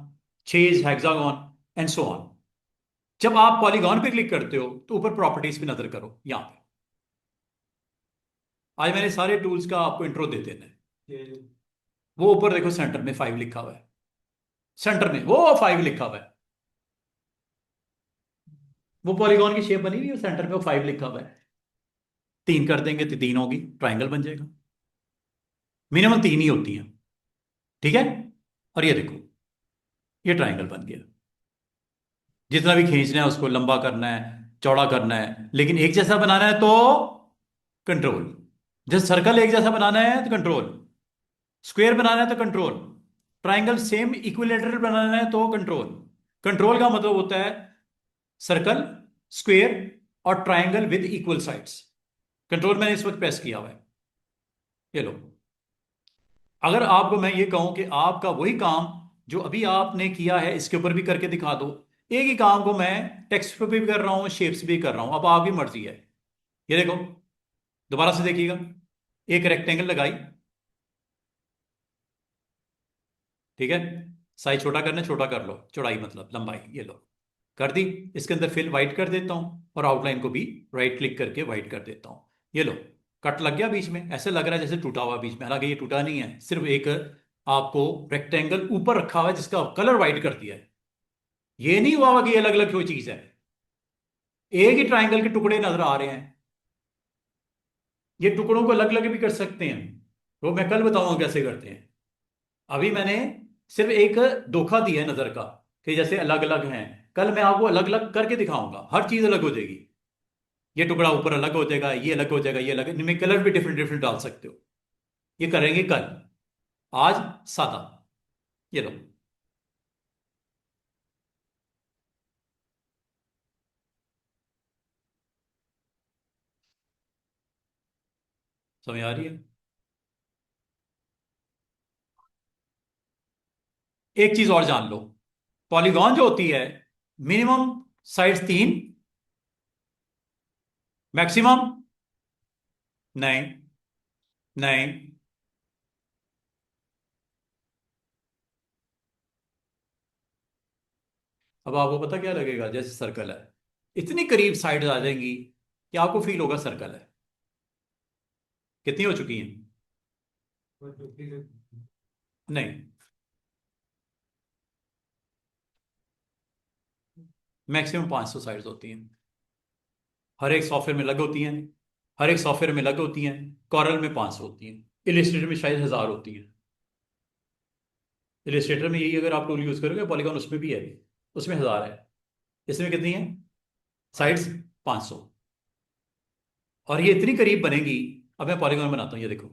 Speaker 1: 6 is hexagon, and so on. जब आप पॉलीगॉन पे क्लिक करते हो तो ऊपर प्रॉपर्टीज पे नजर करो, यहां पे आज मैंने सारे टूल्स का आपको इंट्रो दे देना है।
Speaker 2: ये
Speaker 1: वो ऊपर देखो सेंटर में 5 लिखा हुआ है, सेंटर में वो 5 लिखा हुआ है, वो पॉलीगॉन की शेप बनी हुई है, सेंटर में वो 5 लिखा हुआ है। 3 कर देंगे तो 3 होगी, ट्राइंगल बन जाएगा। मिनिमम 3 ही होती हैं, ठीक है। और ये देखो, ये ट्राइंगल बन गया। जितना भी खींचना है उसको लंबा करना है, चौड़ा करना है, लेकिन एक जैसा बनाना है तो कंट्रोल। जैसे सर्कल एक जैसा बनाना है तो कंट्रोल, स्क्वायर बनाना है तो कंट्रोल, ट्राइंगल सेम इक्विलेटरल बनाना है तो कंट्रोल। कंट्रोल का मतलब होता है सर्कल, स्क्वायर और triangle with equal sides. Control मैंने इस वक्त प्रेस किया हुआ है, ये लो। अगर आपको मैं ये कहूं कि आपका वही काम जो अभी आपने किया है इसके ऊपर भी करके दिखा दो, एक ही काम को मैं टेक्स्ट पे भी कर रहा हूं, शेप्स भी कर रहा हूं, अब आपकी मर्जी है। ये देखो, दोबारा से देखिएगा, एक रेक्टेंगल लगाई, ठीक है, साइज छोटा करना है, छोटा कर लो, चौड़ाई मतलब लंबाई, ये लो, कर दी। इसके अंदर फिल वाइट कर देता हूं और आउटलाइन को भी राइट क्लिक करके वाइट कर देता हूं, ये लो। कट लग गया बीच में, ऐसे लग रहा है जैसे टूटा हुआ बीच में, हालांकि ये टूटा नहीं है, सिर्फ एक आपको रेक्टेंगल ऊपर रखा हुआ है जिसका कलर वाइट कर दिया है। ये नहीं हुआ कि ये अलग अलग कोई चीज है, एक ही ट्राइंगल के टुकड़े नजर आ रहे हैं। ये टुकड़ों को अलग अलग भी कर सकते हैं, वो मैं कल बताऊंगा कैसे करते हैं। अभी मैंने सिर्फ एक धोखा दिया है नजर का, कि जैसे अलग अलग हैं, कल मैं आपको अलग अलग करके दिखाऊंगा, हर चीज अलग हो जाएगी। ये टुकड़ा ऊपर अलग हो जाएगा, ये अलग हो जाएगा, ये अलग, इनमें कलर भी डिफरेंट डिफरेंट डाल सकते हो। ये करेंगे कल, आज सादा, ये लो। समझ आ रही है। एक चीज और जान लो, पॉलीगॉन जो होती है मिनिमम साइड्स 3, मैक्सिमम नहीं, नहीं, अब आपको पता क्या लगेगा, जैसे सर्कल है, इतनी करीब साइड्स आ जाएंगी कि आपको फील होगा सर्कल है। कितनी हो चुकी हैं? नहीं, मैक्सिमम 500 साइड्स होती हैं। हर एक सॉफ्टवेयर में अलग होती हैं, हर एक सॉफ्टवेयर में अलग होती हैं। कॉरल में 500 होती हैं, इलिस्ट्रेटर में शायद 1000 होती हैं। इलिस्ट्रेटर में यही अगर आप टूल यूज करोगे, पॉलीगॉन उसमें भी है, उसमें 1000 है। इसमें कितनी है साइड्स? 500। और ये इतनी करीब बनेगी। अब मैं पॉलीगॉन बनाता हूँ, ये देखो,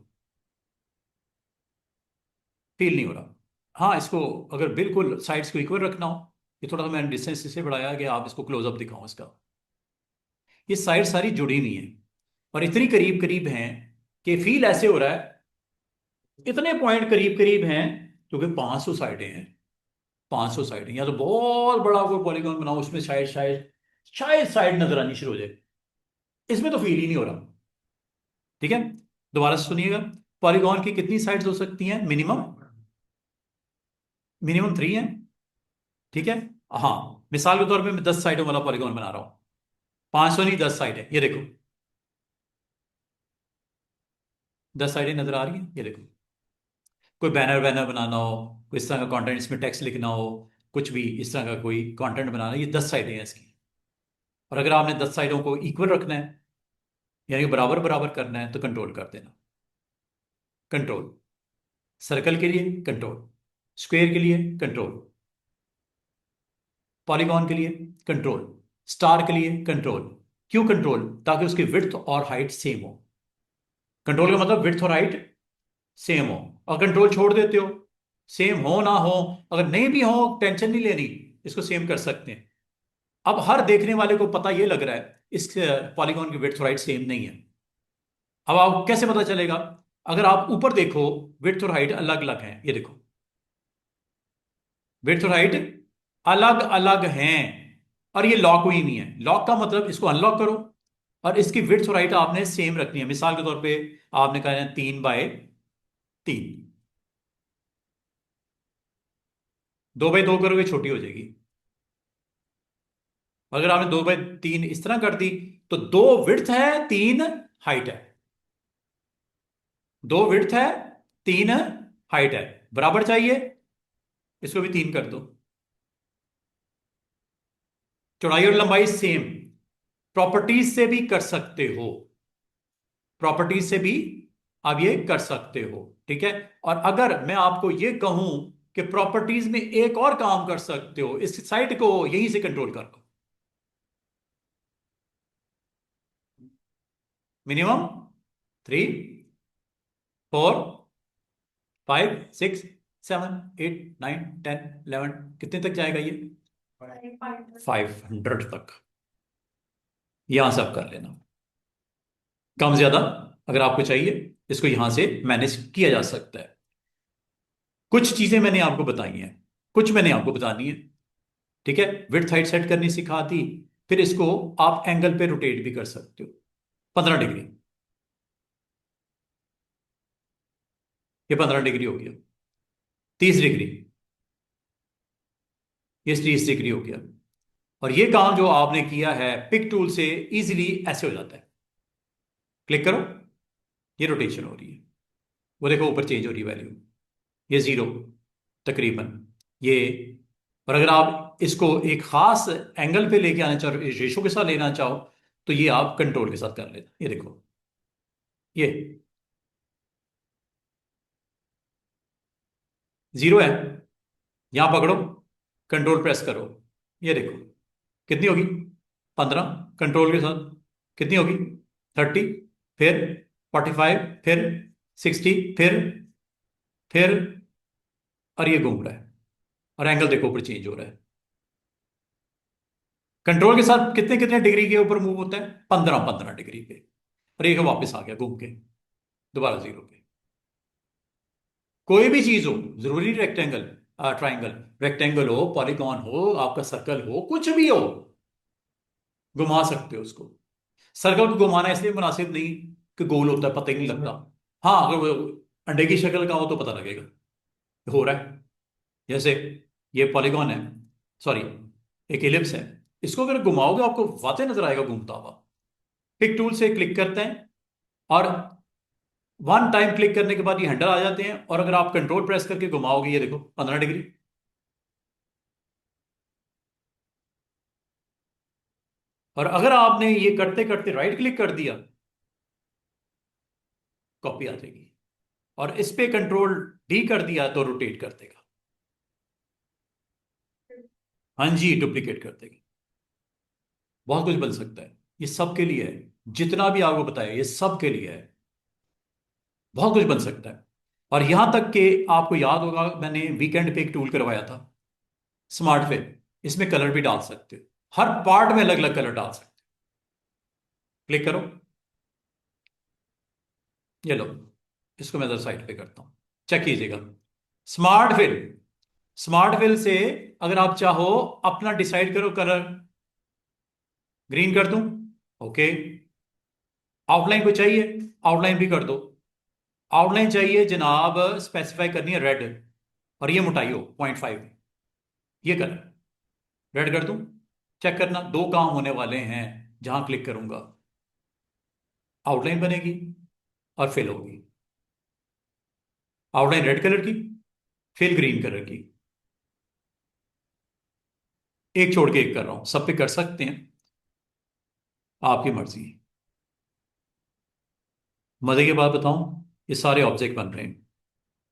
Speaker 1: फील नहीं हो रहा। हाँ, इसको अगर बिल्कुल साइड्स को इक्वल रखना हो, ये थोड़ा सा मैंने डिस्टेंस इससे बढ़ाया कि आप इसको क्लोजअप दिखाओ इसका। ये साइड सारी जुड़ी हुई हैं और इतनी करीब करीब हैं कि फील ऐसे हो रहा है इतने पॉइंट करीब करीब हैं, क्योंकि 500 साइडें हैं। 500 साइडें, या तो बहुत बड़ा कोई पॉलीगॉन बनाओ, उसमें शायद शायद शायद साइड नजर आनी शुरू हो जाए। इसमें तो फील ही नहीं हो रहा। ठीक है, दोबारा से सुनिएगा। पॉलीगॉन की कितनी साइड्स हो सकती हैं? मिनिमम, मिनिमम 3 है। ठीक है। हाँ, मिसाल के तौर पे मैं 10 साइडों वाला पॉलीगॉन बना रहा हूं। 500 नहीं, 10 साइड है, ये देखो। 10 साइडें नजर आ रही है, ये देखो। कोई बैनर वैनर बनाना हो, कोई इस तरह का कंटेंट, इसमें टेक्स्ट लिखना हो, कुछ भी इस तरह का कोई कंटेंट बनाना है, ये 10 साइडें हैं इसकी। और अगर आपने 10 साइडों को इक्वल रखना है, यानी बराबर बराबर करना है, तो कंट्रोल कर देना। कंट्रोल, सर्कल के लिए कंट्रोल, स्क्वायर के लिए कंट्रोल, पॉलीगॉन के लिए कंट्रोल, स्टार के लिए कंट्रोल। क्यों कंट्रोल? ताकि उसकी विड्थ और हाइट सेम हो। कंट्रोल का मतलब विड्थ और हाइट सेम हो। और कंट्रोल छोड़ देते हो, सेम हो ना हो, अगर नहीं भी हो टेंशन नहीं लेनी, इसको सेम कर सकते हैं। अब हर देखने वाले को पता ये लग रहा है इस पॉलीगॉन की विड्थ और हाइट सेम नहीं है। अब आपको कैसे पता चलेगा? अगर आप ऊपर देखो, विड्थ और हाइट अलग अलग हैं, ये देखो, विड्थ और हाइट अलग अलग हैं। और ये लॉक हुई नहीं है। लॉक का मतलब इसको अनलॉक करो और इसकी विड्थ और हाइट आपने सेम रखनी है। मिसाल के तौर पे आपने कहा है 3 बाय 3, 2 बाय 2 करोगे छोटी हो जाएगी। अगर आपने 2 बाय 3 इस तरह कर दी, तो 2 विड्थ है, 3 हाइट है। 2 विड्थ है, 3 हाइट है। बराबर चाहिए, इसको भी 3 कर दो। चौड़ाई और लंबाई सेम। प्रॉपर्टीज से भी कर सकते हो, प्रॉपर्टीज से भी आप ये कर सकते हो। ठीक है। और अगर मैं आपको ये कहूं कि प्रॉपर्टीज में एक और काम कर सकते हो, इस साइट को यहीं से कंट्रोल कर लो। मिनिमम 3, 4, 5, 6, 7, 8, 9, 10, 11, कितने तक जाएगा ये? 500 तक। यहां से आप कर लेना, कम ज्यादा अगर आपको चाहिए, इसको यहां से मैनेज किया जा सकता है। कुछ चीजें मैंने आपको बताई हैं, कुछ मैंने आपको बतानी है। ठीक है, विड्थ हाइट सेट करनी सिखा दी। फिर इसको आप एंगल पे रोटेट भी कर सकते हो, 15 डिग्री। ये 15 डिग्री हो गया। 30 डिग्री, ये 30 डिग्री हो गया। और ये काम जो आपने किया है पिक टूल से, इजीली ऐसे हो जाता है। क्लिक करो, ये रोटेशन हो रही है, वो देखो ऊपर चेंज हो रही है वैल्यू, ये 0 तकरीबन ये। और अगर आप इसको एक खास एंगल पे लेके आना चाहो, रेशो के साथ लेना चाहो, तो ये आप कंट्रोल के साथ कर लेना। ये देखो, ये 0 है, यहां पकड़ो, कंट्रोल प्रेस करो, ये देखो कितनी होगी? 15, कंट्रोल के साथ कितनी होगी? 30, फिर 45, फिर 60, फिर और ये घूम रहा है। और एंगल देखो ऊपर चेंज हो रहा है। कंट्रोल के साथ कितने कितने डिग्री के ऊपर मूव होता है? 15 15 डिग्री पे। और एक वापस आ गया घूम के, दोबारा 0 पे। कोई भी चीज हो, जरूरी रेक्टेंगल, ट्राइंगल, रेक्टेंगल हो, पॉलीगॉन हो, आपका सर्कल हो, कुछ भी हो, घुमा सकते हो उसको। सर्कल को घुमाना इसलिए मुनासिब नहीं कि गोल होता है, पता ही नहीं लगता। हाँ, अगर वो अंडे की शक्ल का हो तो पता लगेगा हो रहा है। जैसे ये पॉलीगॉन है, सॉरी, एक एलिप्स है, इसको अगर घुमाओगे आपको वाते नजर आएगा घूमता हुआ। पिक टूल से क्लिक करते हैं और वन टाइम क्लिक करने के बाद ये हैंडल आ जाते हैं, और अगर आप कंट्रोल प्रेस करके घुमाओगे, ये देखो 15 डिग्री। और अगर आपने ये करते करते राइट क्लिक कर दिया, कॉपी आ जाएगी। और इस पे कंट्रोल डी कर दिया तो रोटेट कर देगा। हाँ जी, डुप्लीकेट कर देगी। बहुत कुछ बन सकता है, ये सब के लिए है। जितना भी आपको बताया ये सब के लिए है, बहुत कुछ बन सकता है। और यहां तक कि आपको याद होगा मैंने वीकेंड पे एक टूल करवाया था, स्मार्ट फिल। इसमें कलर भी डाल सकते हो, हर पार्ट में अलग अलग कलर डाल सकते हो। क्लिक करो, ये लो, इसको मैं इधर साइड पे करता हूं, चेक कीजिएगा। स्मार्ट फिल, स्मार्ट फिल से अगर आप चाहो अपना डिसाइड करो कलर, ग्रीन कर दूं, ओके। आउटलाइन को चाहिए, आउटलाइन भी कर दो। आउटलाइन चाहिए जनाब, स्पेसिफाई करनी है रेड, और ये मोटाई हो 0.5, ये कलर रेड कर दूं। चेक करना, दो काम होने वाले हैं। जहां क्लिक करूंगा आउटलाइन बनेगी और फिल होगी। आउटलाइन रेड कलर की, फिल ग्रीन कलर की। एक छोड़ के एक कर रहा हूं, सब पे कर सकते हैं, आपकी मर्जी है। मजे की बात बताऊं, ये सारे ऑब्जेक्ट बन रहे हैं।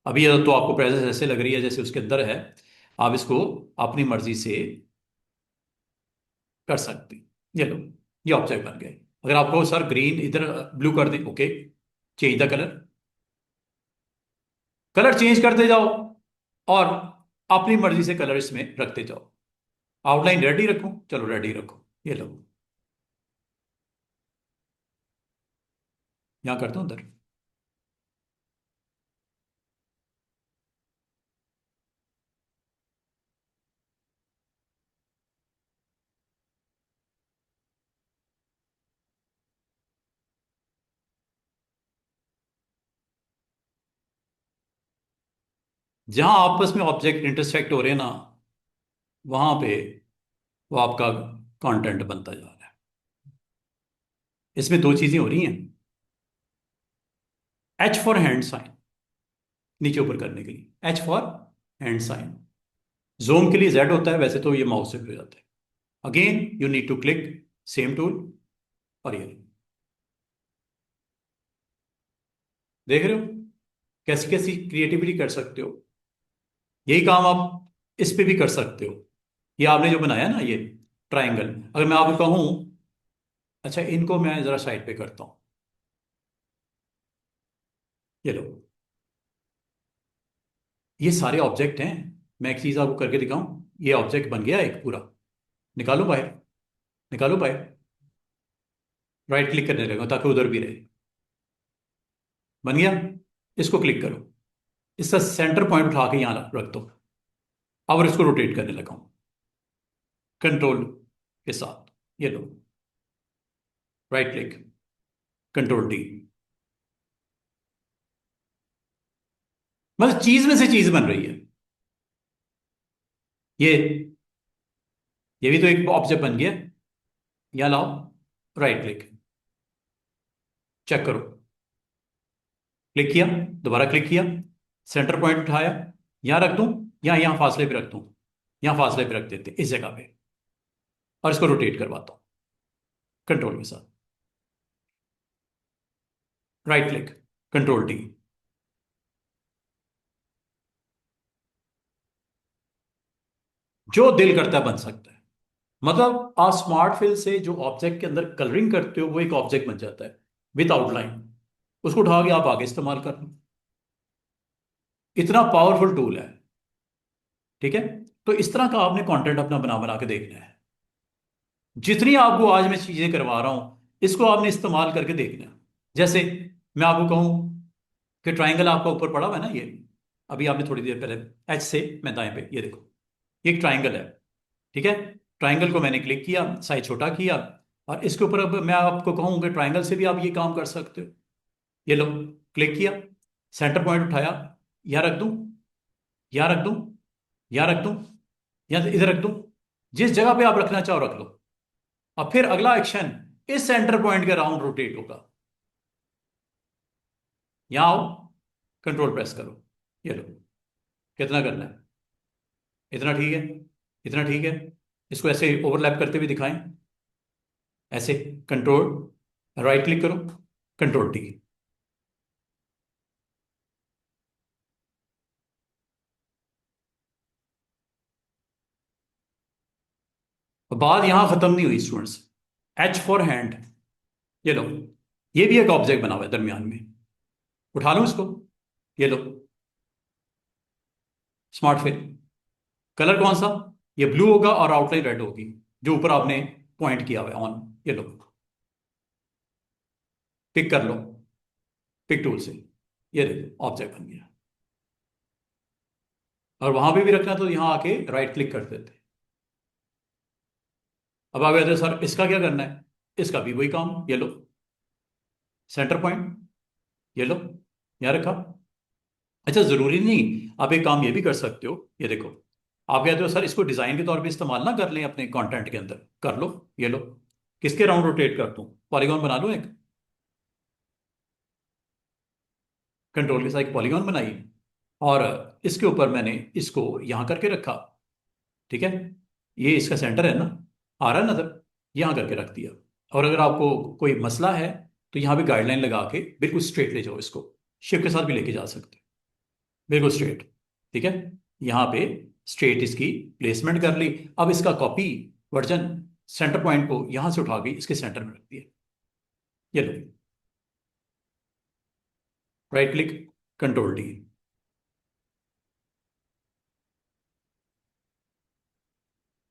Speaker 1: अभी ये तो आपको प्रेजेंस ऐसे लग रही है जैसे उसके अंदर है। आप इसको अपनी मर्जी से कर सकते हैं। ये लो, ये ऑब्जेक्ट बन गए। अगर आपको सर ग्रीन इधर ब्लू कर दें, okay, change the colour, colour change करते जाओ और अपनी मर्जी से कलर इसमें रखते जाओ। आउटलाइन रेड ही रखो, चलो रेड ही रखो, ये लो, यहां करता हूं उधर। जहां आपस में ऑब्जेक्ट इंटरसेक्ट हो रहे हैं ना, वहां पे वो आपका कंटेंट बनता जा रहा है। इसमें दो चीजें हो रही हैं। एच फॉर हैंड साइन, नीचे ऊपर करने के लिए H for hand sign. Zoom के लिए जेड होता है, वैसे तो ये माउस से भी हो जाता है। Again you need to click same tool, और ये देख रहे हो कैसी कैसी क्रिएटिविटी कर सकते हो। यही काम आप इस पे भी कर सकते हो। ये आपने जो बनाया ना ये ट्राइंगल, अगर मैं आपको कहूं, अच्छा इनको मैं जरा साइड पे करता हूं, ये लो, ये सारे ऑब्जेक्ट हैं। मैं एक चीज आपको करके दिखाऊं, ये ऑब्जेक्ट बन गया एक पूरा। निकालो बाहर, निकालो बाहर, राइट क्लिक करने लगा ताकि उधर भी रहे। बन गया, इसको क्लिक करो, इसका सेंटर पॉइंट उठा के यहां रख दो। अब इसको रोटेट करने लगा हूं कंट्रोल के साथ, ये लो, राइट क्लिक, कंट्रोल डी। मतलब चीज में से चीज बन रही है। ये ये भी तो एक ऑब्जेक्ट बन गया। यहां लाओ, राइट क्लिक, चेक करो, क्लिक किया, दोबारा क्लिक किया, सेंटर पॉइंट उठाया, यहां रख दूं या यहां फासले पे रख दूं, यहां फासले पे रख देते इस जगह पे, और इसको रोटेट करवाता हूं कंट्रोल के साथ, राइट क्लिक, कंट्रोल डी। जो दिल करता है बन सकता है। मतलब आप स्मार्ट फिल से जो ऑब्जेक्ट के अंदर कलरिंग करते हो वो एक ऑब्जेक्ट बन जाता है विथ आउटलाइन। उसको उठा के आप आगे इस्तेमाल कर लो। इतना पावरफुल टूल है, ठीक है। तो इस तरह का आपने कंटेंट अपना बना बना के देखना है। जितनी आपको आज मैं चीजें करवा रहा हूं, इसको आपने इस्तेमाल करके देखना है। जैसे मैं आपको कहूं कि ट्राइंगल आपका ऊपर पड़ा हुआ है ना, ये अभी आपने थोड़ी देर पहले एच से मैं दाएं पे, ये देखो ये एक ट्राइंगल है, ठीक है। ट्राइंगल को मैंने क्लिक किया, साइज छोटा किया, और इसके ऊपर अब मैं आपको कहूँ कि ट्राइंगल से भी आप ये काम कर सकते हो। ये लो, क्लिक किया, सेंटर पॉइंट उठाया, यहाँ रख दूं, यहाँ रख दूं, यहाँ रख दूं, यहाँ इधर रख दूं, जिस जगह पे आप रखना चाहो रख लो। अब फिर अगला एक्शन, इस सेंटर पॉइंट के राउंड रोटेट होगा। यहां आओ, कंट्रोल प्रेस करो, ये लो। कितना करना है? इतना ठीक है, इतना ठीक है। इसको ऐसे ओवरलैप करते हुए दिखाएं, ऐसे। कंट्रोल राइट क्लिक करो, कंट्रोल टी। बात यहां खत्म नहीं हुई स्टूडेंट्स। एच फॉर हैंड, ये लो, ये भी एक ऑब्जेक्ट बना हुआ है दरमियान में। उठा लो इसको, ये लो, स्मार्ट फिल। कलर कौन सा? ये ब्लू होगा और आउटलाइन रेड होगी, जो ऊपर आपने पॉइंट किया हुआ है ऑन। ये लो, पिक कर लो, पिक टूल से, ये देखो ऑब्जेक्ट बन गया। और वहां पे भी रखना तो यहां आके राइट क्लिक कर देते। अब आ गए थे सर, इसका क्या करना है? इसका भी वही काम, ये लो, सेंटर पॉइंट, ये लो, यहां रखा। अच्छा, जरूरी नहीं, आप एक काम ये भी कर सकते हो, ये देखो। आप कहते हो सर इसको डिजाइन के तौर पे इस्तेमाल ना कर लें अपने कंटेंट के अंदर, कर लो, ये लो। किसके राउंड रोटेट कर दूं? पॉलीगॉन बना लो एक, कंट्रोल के साथ एक पॉलीगॉन बनाई, और इसके ऊपर मैंने इसको यहां करके रखा, ठीक है। ये इसका सेंटर है ना, आ रहा है नजर, यहां करके रख दिया। और अगर आपको कोई मसला है तो यहां पे गाइडलाइन लगा के बिल्कुल स्ट्रेट ले जाओ इसको, शिप के साथ भी लेके जा सकते हो, बिल्कुल स्ट्रेट, ठीक है। यहाँ पे स्ट्रेट इसकी प्लेसमेंट कर ली। अब इसका कॉपी वर्जन, सेंटर पॉइंट को यहां से उठा के इसके सेंटर में रख दिया, ये लो, राइट क्लिक, कंट्रोल डी।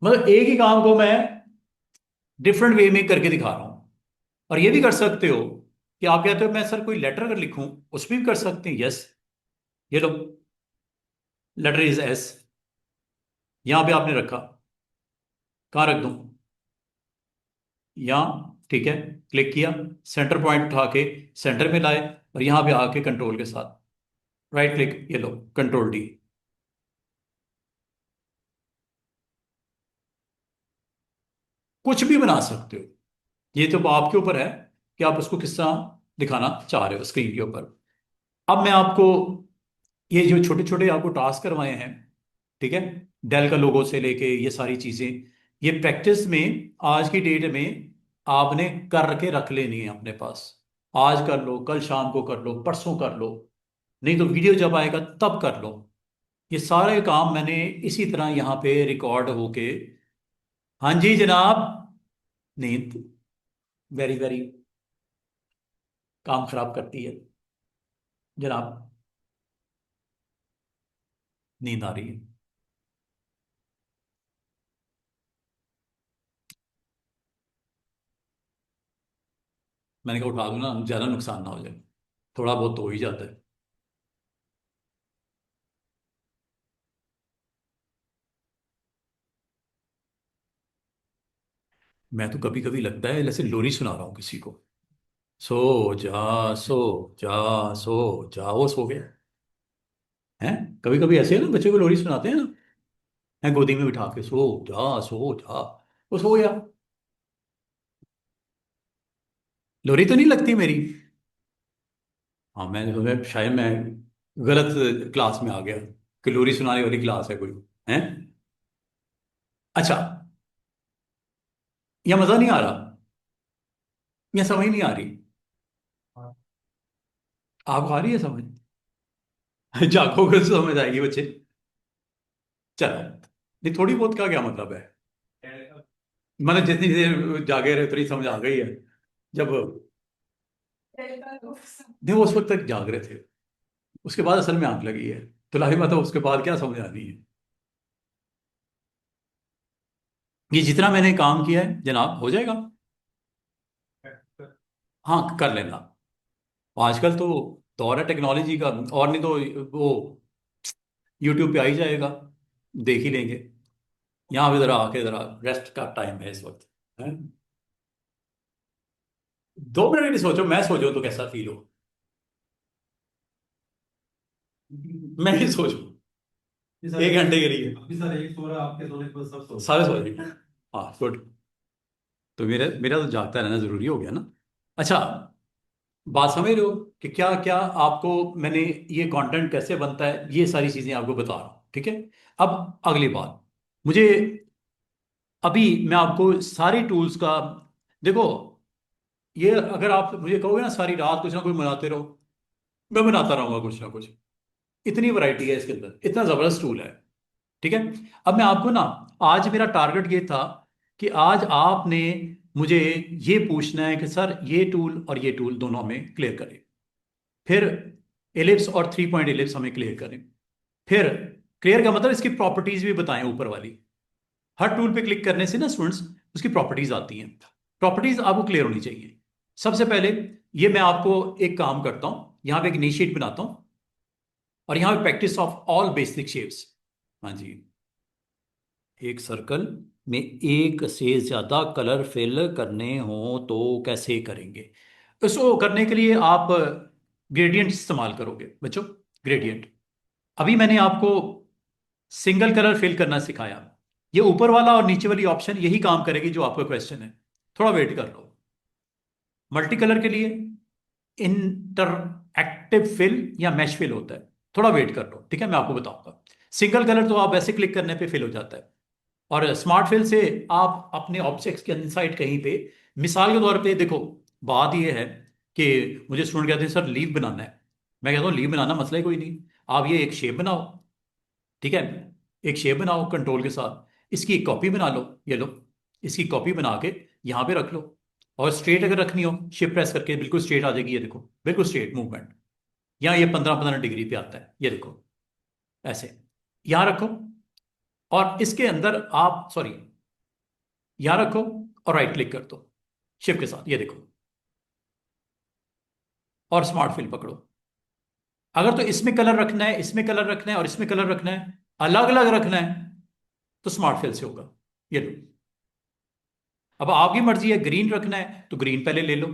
Speaker 1: मतलब एक ही काम को मैं डिफरेंट वे में करके दिखा रहा हूं। और ये भी कर सकते हो कि आप कहते हो मैं सर कोई लेटर अगर लिखूं, उस पर भी कर सकते हैं, यस। ये लो, लेटर इज एस, यहां पे आपने रखा, कहां रख दूं? यहां, ठीक है। क्लिक किया, सेंटर पॉइंट उठा के सेंटर में लाए, और यहां पे आके कंट्रोल के साथ राइट क्लिक, ये लो, कंट्रोल डी। कुछ भी बना सकते हो, ये तो आपके ऊपर है कि आप उसको किस तरह दिखाना चाह रहे हो स्क्रीन के ऊपर। अब मैं आपको ये जो छोटे छोटे आपको टास्क करवाए हैं, ठीक है, डेल का लोगो से लेके ये सारी चीजें, ये प्रैक्टिस में आज की डेट में आपने करके रख लेनी है अपने पास। आज कर लो, कल शाम को कर लो, परसों कर लो, नहीं तो वीडियो जब आएगा तब कर लो। ये सारे काम मैंने इसी तरह यहाँ पे रिकॉर्ड होके। हाँ जी जनाब। नींद वेरी वेरी काम खराब करती है जनाब, नींद आ रही है। मैंने कहा उठा दूं ना, ज्यादा नुकसान ना हो जाए, थोड़ा बहुत तो हो ही जाता है। मैं तो कभी कभी लगता है जैसे लोरी सुना रहा हूँ किसी को। सो जा, सो जा, सो जा, वो सो गया है। कभी कभी ऐसे है ना, बच्चे को लोरी सुनाते हैं ना, है गोदी में बिठा के, सो जा, वो सो गया। लोरी तो नहीं लगती मेरी। हाँ, शायद मैं गलत क्लास में आ गया कि लोरी सुनाने वाली क्लास है कोई, है। अच्छा, या मजा नहीं आ रहा, या समझ नहीं आ रही? आपको आ रही है समझ? जागोगे तो समझ आएगी बच्चे। चलो, नहीं थोड़ी बहुत का क्या मतलब है? मतलब जितनी देर जागे रहे उतनी समझ आ गई है। जब नहीं, वो उस वक्त तक जाग रहे थे, उसके बाद असल में आंख लगी है, तो लाहिर मतलब उसके बाद क्या समझ आनी है। ये जितना मैंने काम किया है जनाब, हो जाएगा। हाँ, कर लेना। आजकल तो दौर है टेक्नोलॉजी का, और नहीं तो वो यूट्यूब पे आ ही जाएगा, देख ही लेंगे। यहाँ पे ज़रा आके ज़रा रेस्ट का टाइम है इस वक्त, है? 2 मिनट के लिए सोचो, मैं सोचो तो कैसा फील हो, मैं ही सोचू
Speaker 3: ये सर
Speaker 1: 1 घंटे के लिए।
Speaker 3: अभी सर एक सो रहा है, आपके सोने पर सब सो रहे
Speaker 1: सारे सो जाएंगे। हाँ गुड। तो मेरा मेरा तो जागता रहना जरूरी हो गया ना। अच्छा, बात समझ रहे हो कि क्या क्या आपको मैंने ये कंटेंट कैसे बनता है, ये सारी चीजें आपको बता रहा हूँ, ठीक है? अब अगली बात, मुझे अभी मैं आपको सारी टूल्स का, देखो, ये अगर आप मुझे कहोगे ना सारी रात कुछ ना कुछ बनाते रहो, मैं बनाता रहूंगा कुछ ना कुछ। इतनी वैरायटी है इसके अंदर, इतना जबरदस्त टूल है, ठीक है? अब मैं आपको ना, आज मेरा टारगेट ये था कि आज आपने मुझे ये पूछना है कि सर ये टूल और ये टूल दोनों हमें क्लियर करें, फिर एलिप्स और 3 पॉइंट एलिप्स हमें क्लियर करें, फिर क्लियर का मतलब इसकी प्रॉपर्टीज भी बताएं ऊपर वाली। हर टूल पे क्लिक करने से ना स्टूडेंट्स उसकी प्रॉपर्टीज आती हैं, प्रॉपर्टीज आपको क्लियर होनी चाहिए। सबसे पहले ये मैं आपको एक काम करता हूं, यहां पे एक नी शीट बनाता हूं और यहां पे practice of all basic shapes. हाँ जी, एक सर्कल में एक से ज्यादा कलर फिल करने हो तो कैसे करेंगे? इसको करने के लिए आप ग्रेडियंट इस्तेमाल करोगे बच्चों, ग्रेडियंट। अभी मैंने आपको सिंगल कलर फिल करना सिखाया, ये ऊपर वाला और नीचे वाली ऑप्शन यही काम करेगी जो आपका क्वेश्चन है। थोड़ा वेट कर लो। मल्टी कलर के लिए इंटरएक्टिव फिल या मैश फिल होता है, थोड़ा वेट कर लो, ठीक है? मैं आपको बताऊंगा। सिंगल कलर तो आप वैसे क्लिक करने पे फिल हो जाता है, और स्मार्ट फिल से आप अपने ऑब्जेक्ट्स के इनसाइड कहीं पे, मिसाल के तौर पे देखो, बात ये है कि मुझे स्टूडेंट कहते हैं सर लीव बनाना है, मैं कहता हूँ लीव बनाना मसला ही कोई नहीं, आप ये एक शेप बनाओ, ठीक है? एक शेप बनाओ कंट्रोल के साथ, इसकी एक कॉपी बना लो, ये लो, इसकी कॉपी बना के यहाँ पे रख लो, और स्ट्रेट अगर रखनी हो शिफ्ट प्रेस करके बिल्कुल स्ट्रेट आ जाएगी, ये देखो बिल्कुल स्ट्रेट मूवमेंट। यहाँ ये 15-15 डिग्री पे आता है, ये देखो ऐसे, यहाँ रखो, और इसके अंदर आप सॉरी यहां रखो और राइट क्लिक कर दो शिफ्ट के साथ, ये देखो, और स्मार्ट फिल पकड़ो। अगर तो इसमें कलर रखना है, इसमें कलर रखना है और इसमें कलर रखना है, अलग अलग रखना है, तो स्मार्ट फिल से होगा, ये लो। अब आपकी मर्जी है, ग्रीन रखना है तो ग्रीन पहले ले लो,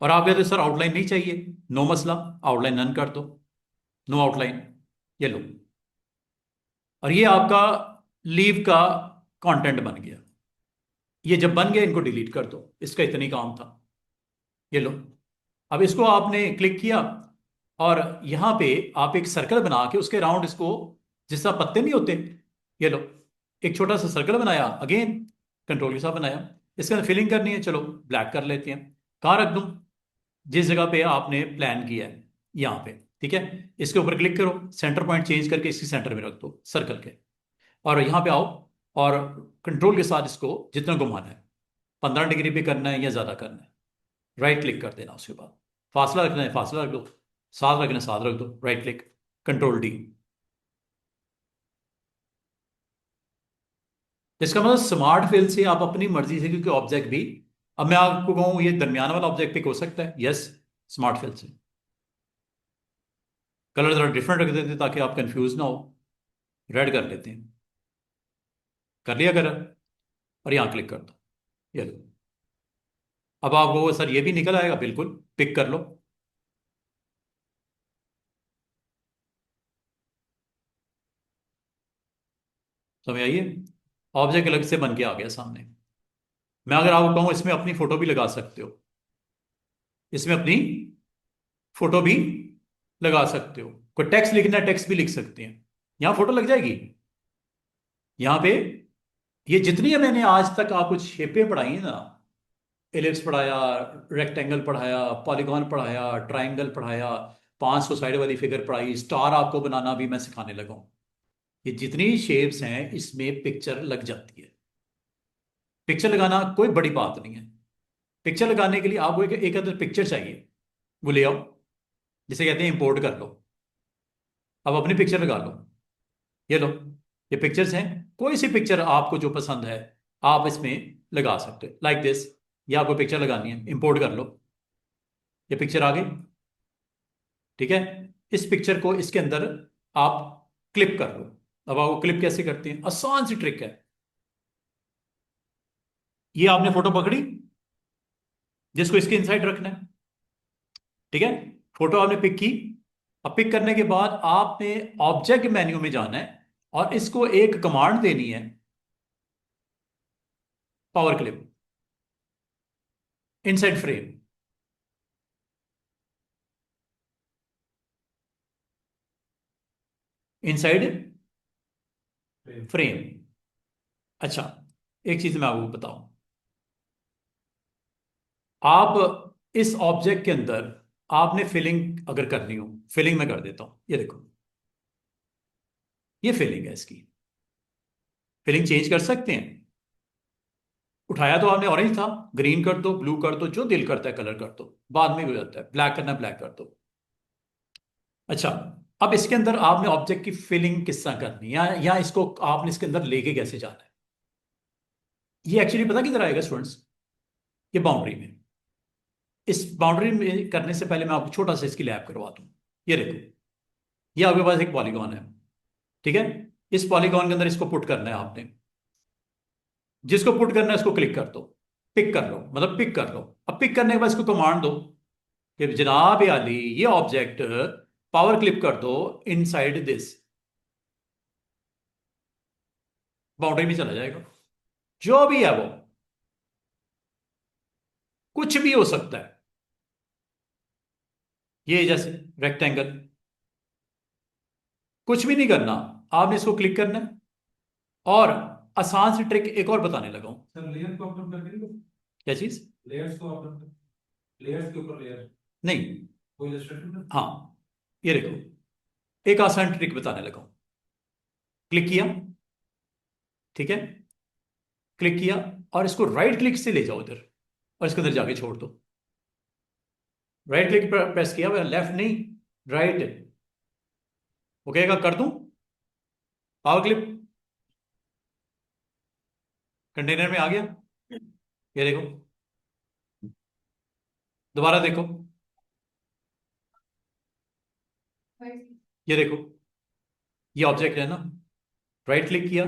Speaker 1: और आप कहते सर आउटलाइन नहीं चाहिए, नो मसला, आउटलाइन नन कर दो, नो आउटलाइन, ये लो। और ये आपका लीव का कंटेंट बन गया। ये जब बन गया इनको डिलीट कर दो, इसका इतनी काम था, ये लो। अब इसको आपने क्लिक किया और यहां पे आप एक सर्कल बना के उसके राउंड इसको, जिस तरह पत्ते नहीं होते, ये लो, एक छोटा सा सर्कल बनाया, अगेन कंट्रोल के साथ बनाया। इसके अंदर फिलिंग करनी है, चलो ब्लैक कर लेते हैं। कहाँ रख दूं? जिस जगह पे आपने प्लान किया है, यहाँ पे, ठीक है? इसके ऊपर क्लिक करो, सेंटर पॉइंट चेंज करके इसकी सेंटर में रख दो सर्कल के, और यहाँ पे आओ और कंट्रोल के साथ इसको जितना घुमाना है, 15 डिग्री पे करना है या ज्यादा करना है, राइट क्लिक कर देना। उसके बाद फासला रखना है, फासला रख दो, साथ रखना है, साथ रख दो, राइट क्लिक, कंट्रोल डी। इसका मतलब स्मार्ट फिल से आप अपनी मर्जी से, क्योंकि ऑब्जेक्ट भी, अब मैं आपको कहूं ये दरमियान वाला ऑब्जेक्ट पिक हो सकता है, यस, स्मार्ट फिल से। कलर जरा डिफरेंट रख देते हैं ताकि आप कंफ्यूज ना हो, रेड कर लेते हैं, कर लिया कलर, और यहां क्लिक कर दो, ये लो। अब आपको सर ये भी निकल आएगा, बिल्कुल पिक कर लो, समझ आइए, ऑब्जेक्ट अलग से बन के आ गया सामने। मैं अगर आपको कहूं इसमें अपनी फोटो भी लगा सकते हो, इसमें अपनी फोटो भी लगा सकते हो, कोई टेक्स्ट लिखना है टेक्स्ट भी लिख सकते हैं, यहां फोटो लग जाएगी। यहां पे ये जितनी है मैंने आज तक आपको शेपें पढ़ाई है ना, एलिप्स पढ़ाया, रेक्टेंगल पढ़ाया, पॉलीगॉन पढ़ाया, ट्राइंगल पढ़ाया, 500 साइड वाली फिगर पढ़ाई, स्टार आपको बनाना भी मैं सिखाने लगा हूं। ये जितनी शेप्स हैं इसमें पिक्चर लग जाती है। पिक्चर लगाना कोई बड़ी बात नहीं है। पिक्चर लगाने के लिए आपको एक अदर पिक्चर चाहिए, वो ले आओ, जिसे कहते हैं इंपोर्ट कर लो। अब अपनी पिक्चर लगा लो, ये लो, ये पिक्चर्स हैं, कोई सी पिक्चर आपको जो पसंद है आप इसमें लगा सकते हो, लाइक दिस। ये आपको पिक्चर लगानी है, इंपोर्ट कर लो, ये पिक्चर आ गई, ठीक है, इस पिक्चर को इसके अंदर आप क्लिप कर लो। अब आपको क्लिप कैसे करते हैं, आसान सी ट्रिक है। ये आपने फोटो पकड़ी जिसको इसके इनसाइड रखना है, ठीक है, फोटो आपने पिक की। अब पिक करने के बाद आपने ऑब्जेक्ट मेन्यू में जाना है और इसको एक कमांड देनी है, power clip inside frame. Inside frame. अच्छा, एक चीज मैं आपको बताऊं, आप इस ऑब्जेक्ट के अंदर आपने फिलिंग अगर करनी हो, फिलिंग में कर देता हूं, ये देखो, ये फिलिंग है इसकी। फिलिंग चेंज कर सकते हैं, उठाया तो आपने ऑरेंज था, ग्रीन कर दो, ब्लू कर दो, जो दिल करता है कलर कर दो, बाद में हो जाता है, ब्लैक करना ब्लैक कर दो। अच्छा, अब इसके अंदर आपने ऑब्जेक्ट की फिलिंग किस तरह करनी है, या इसको आपने इसके अंदर लेके कैसे जाना है। ये एक्चुअली पता किधर आएगा स्टूडेंट्स, ये बाउंड्री में। इस बाउंड्री में करने से पहले मैं आपको छोटा सा इसकी लैब करवा दूं। ये देखो, ये आपके पास एक पॉलीगॉन है, ठीक है, इस पॉलीगॉन के अंदर इसको पुट करना है आपने। जिसको पुट करना है उसको क्लिक कर दो, पिक कर लो, मतलब पिक कर लो। अब पिक करने के बाद इसको कमांड दो कि जनाब आली ये ऑब्जेक्ट पावर क्लिप कर दो इनसाइड दिस, बाउंड्री में चला जाएगा। जो भी है वो कुछ भी हो सकता है, ये जैसे रेक्टेंगल, कुछ भी नहीं करना, आपने इसको क्लिक करना है। और आसान सी ट्रिक एक और बताने लगा हूं।
Speaker 3: सर लेयर को अपलोड करके नहीं,
Speaker 1: क्या चीज?
Speaker 3: लेयर्स को अपलोड कर, लेयर्स के ऊपर लेयर,
Speaker 1: नहीं,
Speaker 3: कोई इलस्ट्रेशन में।
Speaker 1: हाँ, ये देखो, एक आसान ट्रिक बताने लगा हूं। क्लिक किया, ठीक है, क्लिक किया, और इसको राइट क्लिक से ले जाओ इधर, और इसके अंदर जाके छोड़ दो। राइट क्लिक प्रेस किया, लेफ्ट नहीं, राइट। वो कहेगा कर दूं पावर क्लिप, कंटेनर में आ गया। ये देखो, दोबारा देखो, ये देखो, ये ऑब्जेक्ट है ना, राइट क्लिक किया,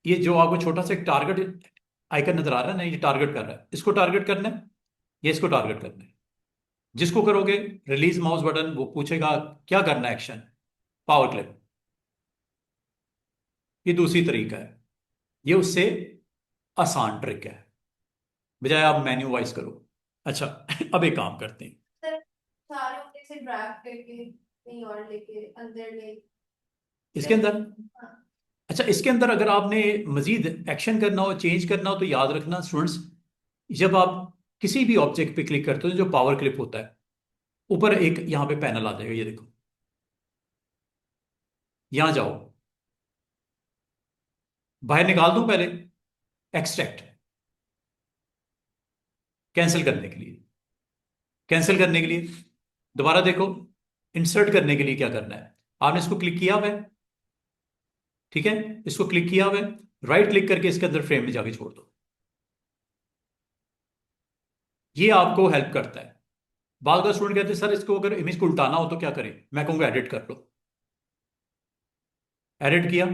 Speaker 1: ये जो आपको छोटा सा एक टारगेट आइकन नजर आ रहा है ना, ये टारगेट कर रहा है, इसको टारगेट करना है, ये इसको टारगेट करना है। जिसको करोगे रिलीज माउस बटन, वो पूछेगा क्या करना है एक्शन, पावर क्लिप। ये दूसरी तरीका है, ये उससे आसान ट्रिक है, बजाय आप मेन्यू वाइज करो। अच्छा, अब एक काम करते हैं,
Speaker 4: सर सारे ऊपर से ड्रैग करके कहीं और लेके अंदर ले।
Speaker 1: इसके अंदर।
Speaker 4: हाँ।
Speaker 1: अच्छा, इसके अंदर अगर आपने मजीद एक्शन करना हो, चेंज करना हो, तो याद रखना स्टूडेंट्स, जब आप किसी भी ऑब्जेक्ट पे क्लिक करते हो जो पावर क्लिप होता है, ऊपर एक यहां पे पैनल आ जाएगा, ये देखो, यहां जाओ, बाहर निकाल दूं पहले, एक्सट्रैक्ट, कैंसिल करने के लिए, कैंसिल करने के लिए दोबारा देखो, इंसर्ट करने के लिए क्या करना है, आपने इसको क्लिक किया हुआ है, ठीक है, इसको क्लिक किया हुआ है, राइट क्लिक करके इसके अंदर फ्रेम में जाके छोड़ दो। ये आपको हेल्प करता है। बाद का स्टूडेंट कहते हैं सर इसको अगर इमेज को उल्टाना हो तो क्या करें, मैं कहूंगा एडिट कर लो। एडिट किया,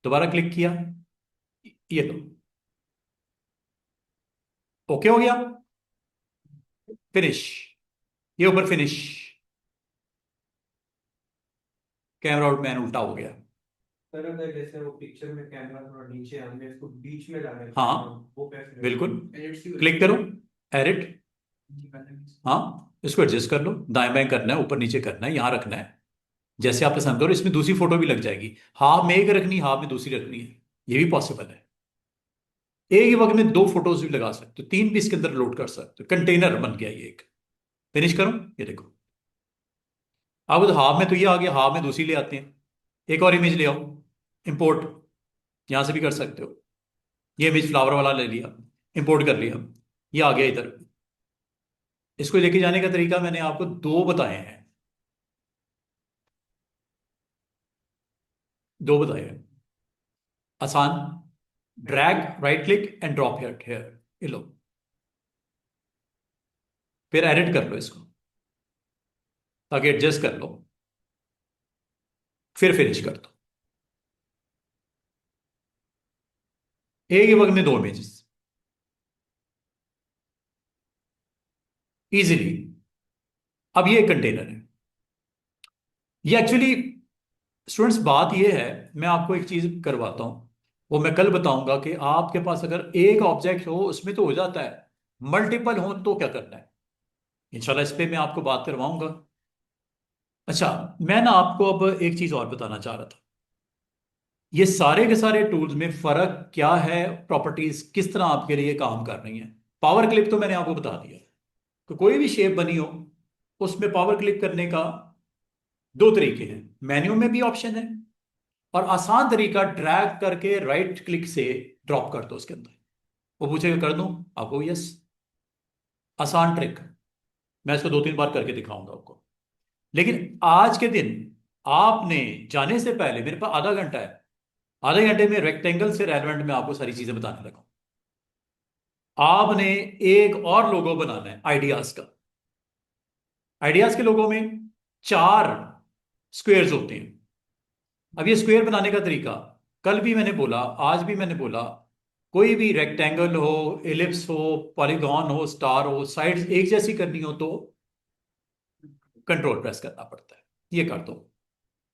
Speaker 1: दोबारा क्लिक किया, ये लो, ओके हो गया, फिनिश, ये ऊपर फिनिश, कैमरा आउट मैन उल्टा हो गया।
Speaker 3: सर अगर जैसे वो पिक्चर में कैमरा थोड़ा नीचे है, हमें इसको बीच में लाना है,
Speaker 1: हाँ,
Speaker 3: वो कैसे?
Speaker 1: बिल्कुल, क्लिक करो, एडिट, हाँ, इसको एडजस्ट कर लो, दाएं बाएं करना है, ऊपर नीचे करना है, यहां रखना है, जैसे आप पसंद करो। इसमें दूसरी फोटो भी लग जाएगी, हाफ में एक रखनी, हाफ में दूसरी रखनी है, ये भी पॉसिबल है। एक ही वक्त में दो फोटोज भी लगा सकते हो, तीन भी इसके अंदर लोड कर सकते हो, कंटेनर बन गया ये एक। फिनिश करो, ये देखो, अब तो हाफ में तो ये आ गया, हाफ में दूसरी ले आते हैं, एक और इमेज ले आओ, इंपोर्ट, यहां से भी कर सकते हो। ये इमेज फ्लावर वाला ले लिया, इंपोर्ट कर लिया, ये आ गया इधर। इसको लेके जाने का तरीका मैंने आपको दो बताए हैं, दो बताए हैं आसान, drag, right click and drop here, ये लो, फिर एडिट कर लो इसको, ताकि एडजस्ट कर लो, फिर फिनिश कर दो। एक ही वक्त में दो इमेजेस इजीली। अब ये कंटेनर है, ये एक्चुअली स्टूडेंट्स बात ये है, मैं आपको एक चीज करवाता हूं, वो मैं कल बताऊंगा कि आपके पास अगर एक ऑब्जेक्ट हो उसमें तो हो जाता है, मल्टीपल हो तो क्या करना है। इंशाल्लाह इस पे मैं आपको बात करवाऊंगा। अच्छा, मैं ना आपको अब एक चीज और बताना चाह रहा था। ये सारे के सारे टूल्स में फर्क क्या है, प्रॉपर्टीज किस तरह आपके लिए काम कर रही हैं। पावर क्लिप तो मैंने आपको बता दिया कि कोई भी शेप बनी हो उसमें पावर क्लिक करने का दो तरीके हैं, मेन्यू में भी ऑप्शन है, और आसान तरीका ड्रैग करके राइट क्लिक से ड्रॉप कर दो उसके अंदर। वो पूछेगा कर दूं, आपको यस, आसान ट्रिक। मैं इसको दो तीन बार करके दिखाऊंगा आपको। लेकिन आज के दिन आपने जाने से पहले, मेरे पास आधा घंटा है, आधे घंटे में रेक्टेंगल से रेलेवेंट में आपको सारी चीजें बताने लगा। आपने एक और लोगो बनाना है आइडियाज का। आइडियाज के लोगो में चार स्क्वेयर्स होते हैं। अब ये स्क्वेयर बनाने का तरीका कल भी मैंने बोला, आज भी मैंने बोला, कोई भी रेक्टेंगल हो, एलिप्स हो, पॉलीगॉन हो, स्टार हो, साइड्स एक जैसी करनी हो तो कंट्रोल प्रेस करना पड़ता है। ये कर दो।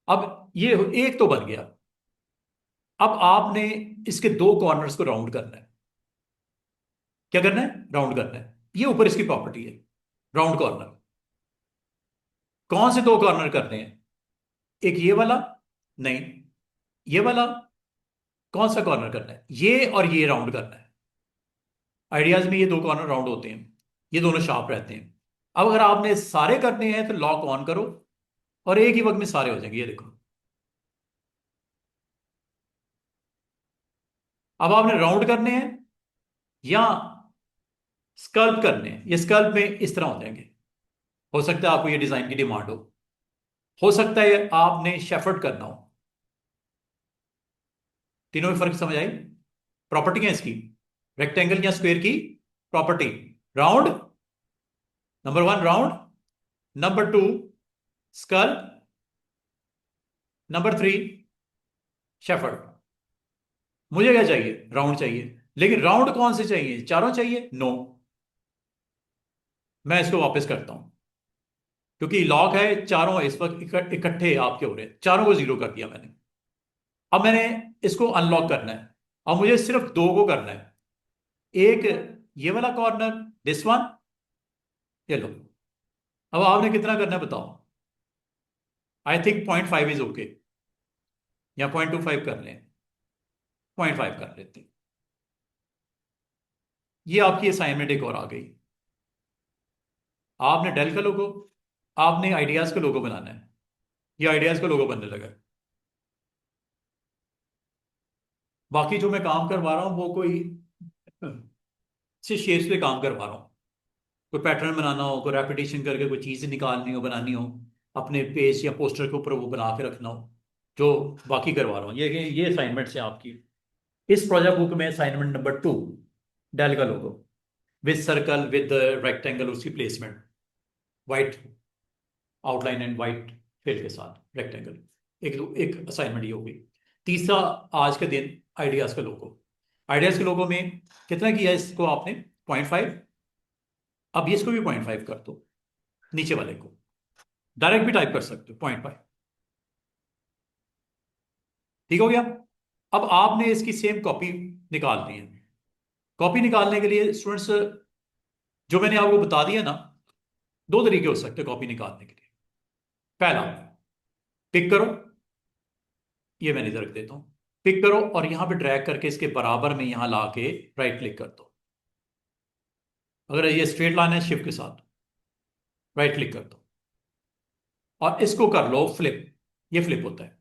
Speaker 1: अब ये एक तो बन गया। अब आपने इसके दो कॉर्नर्स को राउंड करना है। क्या करना है? राउंड करना है। ये ऊपर इसकी प्रॉपर्टी है, राउंड कॉर्नर। कौन से दो कॉर्नर करने हैं? एक ये वाला, नहीं, ये वाला। कौन सा कॉर्नर करना है? ये और ये राउंड करना है। आइडियाज में ये दो कॉर्नर राउंड होते हैं, ये दोनों शार्प रहते हैं। अब अगर आपने सारे करने हैं तो लॉक ऑन करो और एक ही वक्त में सारे हो जाएंगे। ये देखो, अब आपने राउंड करने हैं या स्कल्प करने हैं, ये स्कल्प में इस तरह हो जाएंगे। हो सकता है आपको ये डिजाइन की डिमांड हो सकता है आपने शेफर्ड करना हो। तीनों में फर्क समझ आई? प्रॉपर्टी है इसकी, रेक्टेंगल या स्क्वायर की property. Round, number one round, number two skull, number three shepherd. मुझे क्या चाहिए? राउंड चाहिए। लेकिन राउंड कौन से चाहिए? चारों चाहिए? नो। मैं इसको वापस करता हूं क्योंकि लॉक है, चारों इस वक्त इकट्ठे आपके हो रहे हैं, चारों को जीरो कर दिया मैंने। अब मैंने इसको अनलॉक करना है। अब मुझे सिर्फ दो को करना है। एक ये वाला कॉर्नर, दिस वन, ये लो। अब आपने कितना करना है बताओ? आई थिंक 0.5 इज ओके, या 0.25 कर लें, 0.5 कर लेते हैं। ये आपकी असाइनमेंट एक और आ गई। आपने डेल का लोगो, आपने आइडियाज का लोगो बनाना है। ये आइडियाज का लोगो बनने लगा है। बाकी जो मैं काम करवा रहा हूं वो कोई से शेप्स पे काम करवा रहा हूँ। कोई पैटर्न बनाना हो, कोई रेपिटेशन करके कोई चीज़ निकालनी हो, बनानी हो, अपने पेज या पोस्टर के ऊपर वो बना के रखना हो, जो बाकी करवा रहा हूँ। ये असाइनमेंट्स है आपकी। इस प्रोजेक्ट बुक में असाइनमेंट नंबर 2, डेल का logo with circle with rectangle, उसकी placement white outline and white fill के साथ रेक्टेंगल। एक असाइनमेंट ये होगी। तीसरा आज के दिन आइडियाज का लोगो। आइडियाज के लोगो में कितना किया इसको आपने? 0.5। अब इसको भी 0.5 कर दो, नीचे वाले को डायरेक्ट भी टाइप कर सकते हो 0.5। ठीक हो गया? अब आपने इसकी सेम कॉपी निकालनी है। कॉपी निकालने के लिए स्टूडेंट्स, जो मैंने आपको बता दिया ना, दो तरीके हो सकते हैं कॉपी निकालने के लिए। पहला, पिक करो, ये मैंने इधर रख देता हूं। पिक करो और यहां पे ड्रैग करके इसके बराबर में यहां ला के राइट क्लिक कर दो। अगर ये स्ट्रेट लाइन है, शिफ्ट के साथ राइट क्लिक कर दो और इसको कर लो फ्लिप। ये फ्लिप होता है,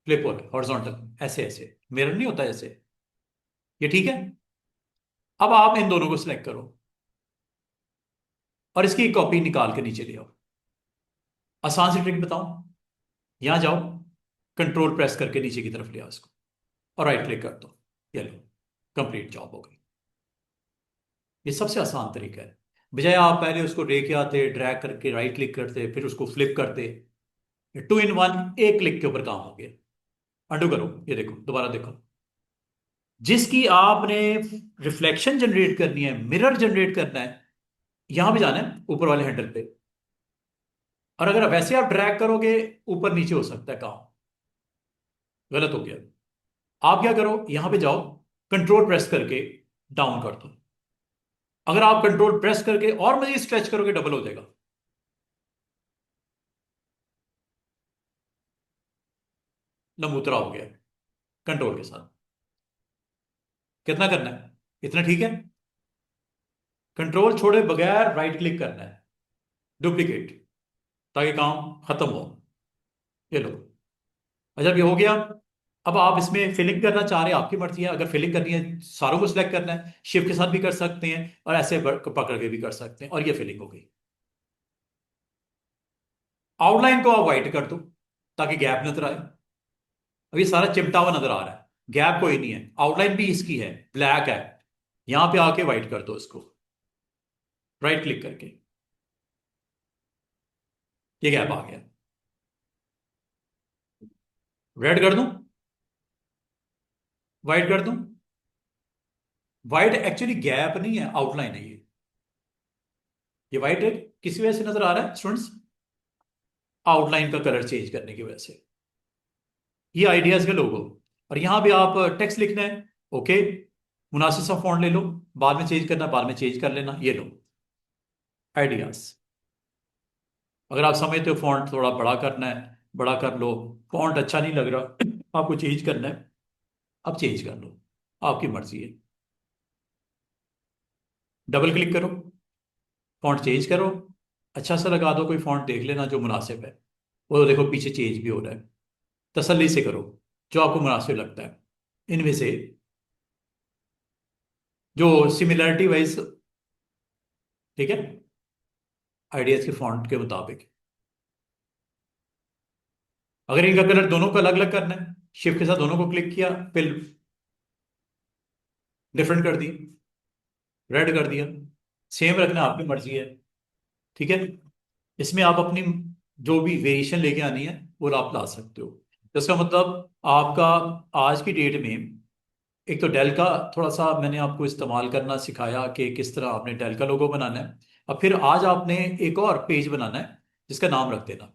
Speaker 1: फ्लिप हो रहा है हॉरिजॉन्टल, ऐसे ऐसे मिरर नहीं होता ऐसे। ये ठीक है? अब आप इन दोनों को सिलेक्ट करो और इसकी कॉपी निकाल के नीचे ले आओ। आसान सी ट्रिक बताऊं, यहां जाओ, कंट्रोल प्रेस करके नीचे की तरफ ले आओ इसको और राइट क्लिक कर दो। ये लो, कंप्लीट जॉब हो गई। ये सबसे आसान तरीका है। बजाय आप पहले उसको लेके आते, ड्रैग करके राइट क्लिक करते, फिर उसको फ्लिप करते, 2 in 1 एक क्लिक के ऊपर काम हो गया। अंडू करो, ये देखो, दोबारा देखो। जिसकी आपने रिफ्लेक्शन जनरेट करनी है, मिरर जनरेट करना है, यहां पे जाना है ऊपर वाले हैंडल पे। और अगर वैसे आप ड्रैग करोगे, ऊपर नीचे हो सकता है काम, गलत हो गया। आप क्या करो, यहां पे जाओ, कंट्रोल प्रेस करके डाउन कर दो। अगर आप कंट्रोल प्रेस करके और मजीद स्ट्रेच करोगे, डबल हो जाएगा। लंबूतरा हो गया कंट्रोल के साथ। कितना करना है, इतना ठीक है। कंट्रोल छोड़े बगैर राइट क्लिक करना है, डुप्लीकेट, ताकि काम खत्म हो। ये लो। अच्छा, अब ये हो गया। अब आप इसमें फिलिंग करना चाह रहे हैं, आपकी मर्जी है। अगर फिलिंग करनी है, सारों को सिलेक्ट करना है, शिफ्ट के साथ भी कर सकते हैं, और ऐसे पकड़ के भी कर सकते हैं, और ये फिलिंग हो गई। आउटलाइन को आप व्हाइट कर दो, ताकि गैप नजर आए। अब ये सारा चिमटा हुआ नजर आ रहा है, गैप कोई नहीं है, आउटलाइन भी इसकी है, ब्लैक है। यहां पे आके व्हाइट कर दो इसको, राइट क्लिक करके, ये गैप आ गया। रेड कर दूं, व्हाइट कर दूं। व्हाइट एक्चुअली गैप नहीं है, आउटलाइन है ये व्हाइट है किस वजह से नजर आ रहा है स्टूडेंट्स? आउटलाइन का कलर चेंज करने की वजह से। ये आइडियाज के लोगो। और यहां भी आप टेक्स्ट लिखना है, ओके, मुनासिब सा फॉन्ट ले लो, बाद में चेंज करना, बाद में चेंज कर लेना, ये लो आइडियाज। अगर आप समझते हो फॉन्ट थोड़ा बड़ा करना है, बड़ा कर लो। फॉन्ट अच्छा नहीं लग रहा, आपको चेंज करना है, अब चेंज कर लो, आपकी मर्जी है। डबल क्लिक करो, फॉन्ट चेंज करो, अच्छा सा लगा दो, कोई फॉन्ट देख लेना जो मुनासिब है। वो तो देखो पीछे चेंज भी हो रहा है। तसल्ली से करो जो आपको मुनासिब लगता है इनमें से, जो सिमिलरिटी वाइज, ठीक है, आइडियाज के फॉन्ट के मुताबिक। अगर इनका कलर दोनों को अलग अलग करना है, शिफ्ट के साथ दोनों को क्लिक किया, फिर डिफरेंट कर दिया, रेड कर दिया, सेम रखना आपकी मर्जी है, ठीक है। इसमें आप अपनी जो भी वेरिएशन लेके आनी है वो आप ला सकते हो। तो इसका मतलब आपका आज की डेट में, एक तो डेल का थोड़ा सा मैंने आपको इस्तेमाल करना सिखाया कि किस तरह आपने डेल का लोगो बनाना है। अब फिर आज आपने एक और पेज बनाना है, जिसका नाम रख देना।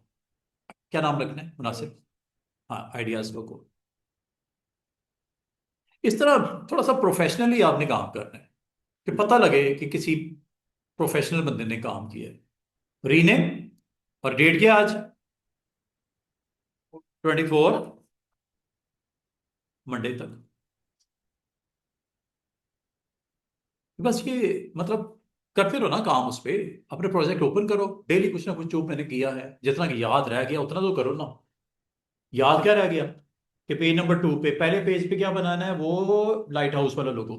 Speaker 1: क्या नाम रखना है मुनासिब? हाँ, आइडियाज लोगो। इस तरह थोड़ा सा प्रोफेशनली आपने काम करना है, कि पता लगे कि किसी प्रोफेशनल बंदे ने काम किया है। रीनेम, और डेट क्या आज? 24 मंडे तक। बस ये मतलब करते रहो ना काम उस पे। अपने प्रोजेक्ट ओपन करो, डेली कुछ ना कुछ जो मैंने किया है, जितना कि याद रह गया उतना तो करो ना। याद क्या रह गया कि पेज नंबर 2 पे, पहले पेज पे क्या बनाना है, वो लाइट हाउस वाला लोगो,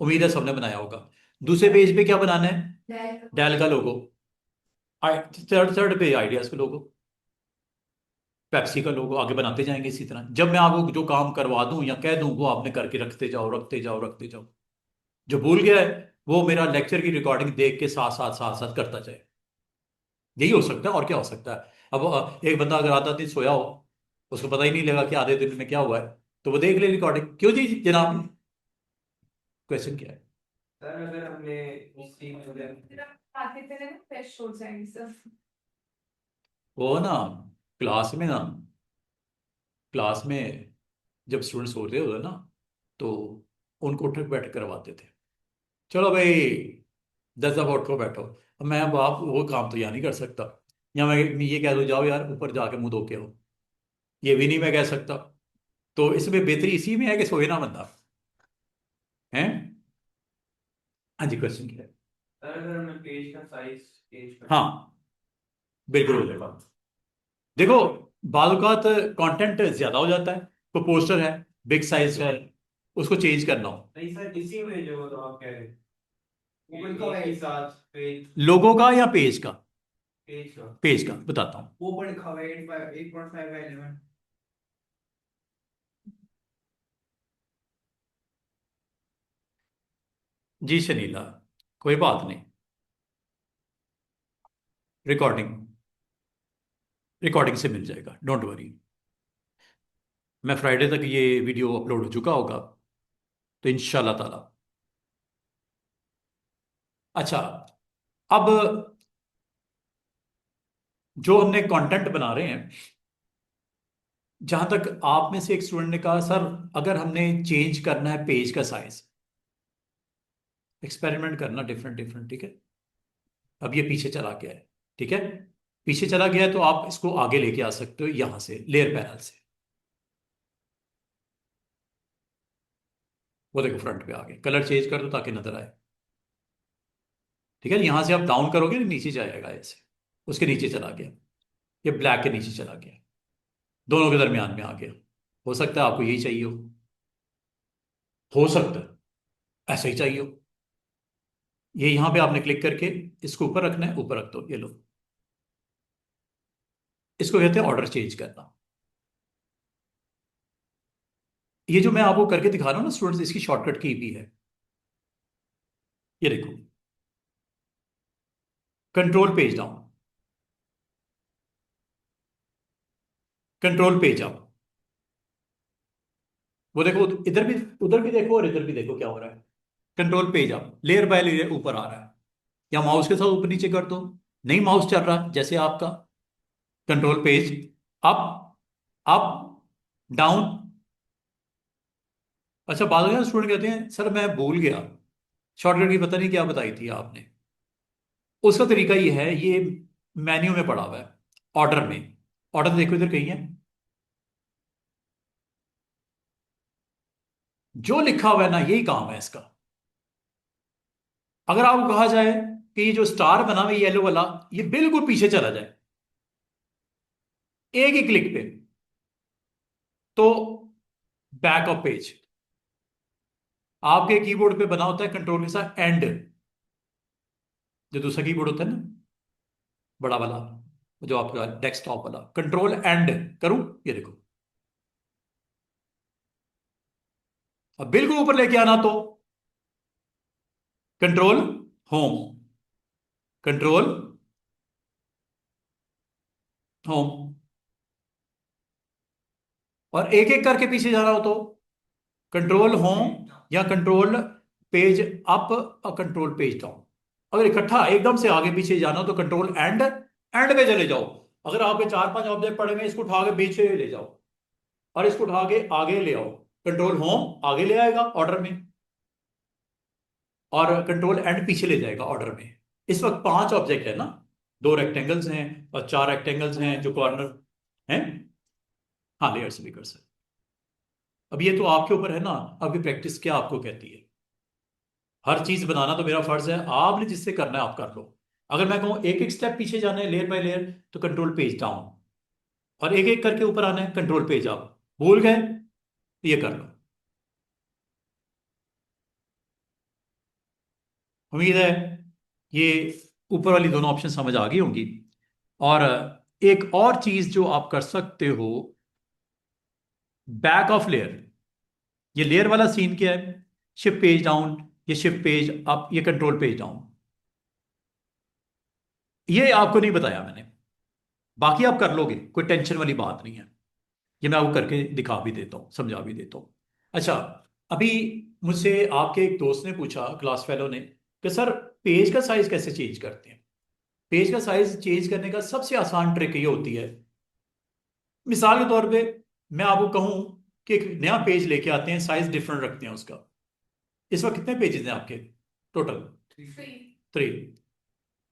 Speaker 1: उम्मीद है सबने बनाया होगा। दूसरे पेज पे क्या बनाना है? डेल का लोगो। थर्ड थर्ड पे आइडियाज का लोगो, पेप्सी का लोगो, आगे बनाते जाएंगे इसी तरह। जब मैं आपको जो काम करवा दूं या कह दूं, वो आपने करके रखते जाओ, रखते जाओ, रखते जाओ। जो भूल गया है, वो मेरा लेक्चर की रिकॉर्डिंग देख के साथ साथ साथ साथ करता जाए। यही हो सकता है, और क्या हो सकता है? अब एक बंदा अगर आधा दिन सोया हो, उसको पता ही नहीं लगा कि आधे दिन में क्या हुआ है, तो वो देख ले रिकॉर्डिंग। क्यों जी जनाब, क्वेश्चन क्या है?
Speaker 3: सर अगर हमने उसी
Speaker 4: आते थे ना फ्रेश हो जाएंगे सब।
Speaker 1: वो ना, क्लास में ना, क्लास में जब स्टूडेंट्स होते होते ना, तो उनको उठक बैठ करवाते थे। चलो भाई, 10 दफा उठो बैठो। अब मैं, अब आप वो काम तो यहाँ नहीं कर सकता। या मैं ये कह दूँ जाओ यार ऊपर जाके मुंह धो के आओ, ये भी नहीं मैं कह सकता। तो इसमें बेहतरी इसी में है कि सोए ना बंदा है। हाँ जी, क्वेश्चन क्या है?
Speaker 3: सर अगर हमें पेज का साइज पेज का
Speaker 1: हाँ, बिल्कुल हो जाएगा। देखो, बालूकात कंटेंट ज्यादा हो जाता है, तो पोस्टर है, बिग साइज है, उसको चेंज करना हो।
Speaker 3: नहीं सर, इसी में जो तो आप कह रहे हैं
Speaker 2: ऊपर का
Speaker 3: एक ही
Speaker 2: है,
Speaker 3: साथ पेज
Speaker 1: लोगों का या पेज का?
Speaker 3: पेज का
Speaker 1: पेज का बताता हूँ।
Speaker 2: ऊपर लिखा हुआ है 8.5 बाय 11।
Speaker 1: जी शनीला, कोई बात नहीं, रिकॉर्डिंग रिकॉर्डिंग से मिल जाएगा, डोंट वरी। मैं फ्राइडे तक ये वीडियो अपलोड हो चुका होगा, तो इंशाल्लाह ताला। अच्छा, अब जो हमने कंटेंट बना रहे हैं, जहां तक आप में से एक स्टूडेंट ने कहा सर अगर हमने चेंज करना है पेज का साइज, एक्सपेरिमेंट करना डिफरेंट डिफरेंट, ठीक है। अब ये पीछे चला गया है, ठीक है, पीछे चला गया है, तो आप इसको आगे लेके आ सकते हो यहां से लेयर पैनल से। वो देखो फ्रंट पे आ गए, कलर चेंज कर दो ताकि नजर आए, ठीक है। यहां से आप डाउन करोगे ना, नीचे जाएगा ऐसे, उसके नीचे चला गया, ये ब्लैक के नीचे चला गया, दोनों के दरमियान में आ गया। हो सकता है आपको यही चाहिए हो सकता है ऐसा ही चाहिए हो। ये यहां पे आपने क्लिक करके इसको ऊपर रखना है, ऊपर रख दो, ये लो। इसको कहते हैं ऑर्डर चेंज करना। ये जो मैं आपको करके दिखा रहा हूं ना स्टूडेंट्स, इसकी शॉर्टकट की भी है, ये देखो, control page down, control page up. वो देखो इधर भी, उधर भी देखो और इधर भी देखो क्या हो रहा है। Control page up, layer by layer ऊपर आ रहा है, या माउस के साथ ऊपर नीचे कर दो। नहीं माउस चल रहा जैसे आपका, control page up, up, down. अच्छा, बाद में स्टूडेंट कहते हैं सर मैं भूल गया शॉर्टकट की, पता नहीं क्या बताई थी आपने। उसका तरीका ये है, ये मेन्यू में पड़ा हुआ है, ऑर्डर में। ऑर्डर देखो इधर कहीं है, जो लिखा हुआ है ना यही काम है इसका। अगर आपको कहा जाए कि ये जो स्टार बना हुआ है येलो वाला, ये बिल्कुल पीछे चला जाए एक ही क्लिक पे, तो बैक ऑफ पेज। आपके कीबोर्ड पे बना होता है कंट्रोल के साथ एंड, जो दूसरा कीबोर्ड होता है ना बड़ा वाला, जो आपका डेस्कटॉप वाला, कंट्रोल एंड करूं, ये देखो। अब बिल्कुल ऊपर लेके आना तो कंट्रोल होम, कंट्रोल होम। और एक एक करके पीछे जाना हो तो कंट्रोल होम, या कंट्रोल पेज अप और कंट्रोल पेज डाउन। अगर इकट्ठा एकदम से आगे पीछे जाना हो तो कंट्रोल एंड, एंड पे चले जाओ। अगर आपके 4-5 ऑब्जेक्ट पड़े हुए, इसको उठा के पीछे ले जाओ और इसको उठा के आगे ले आओ। कंट्रोल होम आगे ले आएगा ऑर्डर में, और कंट्रोल एंड पीछे ले जाएगा ऑर्डर में। इस वक्त 5 ऑब्जेक्ट है ना, 2 रेक्टेंगल्स हैं और 4 रेक्टेंगल्स हैं जो कॉर्नर हैं। हाँ, लेयर से भी कर सकते। अब ये तो आपके ऊपर है ना, आपकी प्रैक्टिस क्या आपको कहती है। हर चीज बनाना तो मेरा फर्ज है, आपने जिससे करना है आप कर लो। अगर मैं कहूं एक एक स्टेप पीछे जाना है लेयर बाय लेयर, तो कंट्रोल पेज डाउन, और एक एक करके ऊपर आना है कंट्रोल पेज अप। भूल गए तो ये कर लो। उम्मीद है ये ऊपर वाली दोनों ऑप्शन समझ आ गई होंगी। और एक और चीज जो आप कर सकते हो, बैक ऑफ लेयर। ये लेयर वाला सीन क्या है, शिफ्ट पेज डाउन, ये शिफ्ट पेज अप, ये कंट्रोल पेज डाउन। ये आपको नहीं बताया मैंने, बाकी आप कर लोगे, कोई टेंशन वाली बात नहीं है। ये मैं आपको करके दिखा भी देता हूँ, समझा भी देता हूँ। अच्छा, अभी मुझसे आपके एक दोस्त ने पूछा, क्लास फेलो ने, कि सर पेज का साइज कैसे चेंज करते हैं। पेज का साइज चेंज करने का सबसे आसान ट्रिक ये होती है, मिसाल के तौर पे मैं आपको कहूं कि एक नया पेज लेके आते हैं, साइज डिफरेंट रखते हैं उसका। इस वक्त कितने पेजेस हैं आपके टोटल?
Speaker 4: 3।
Speaker 1: 3।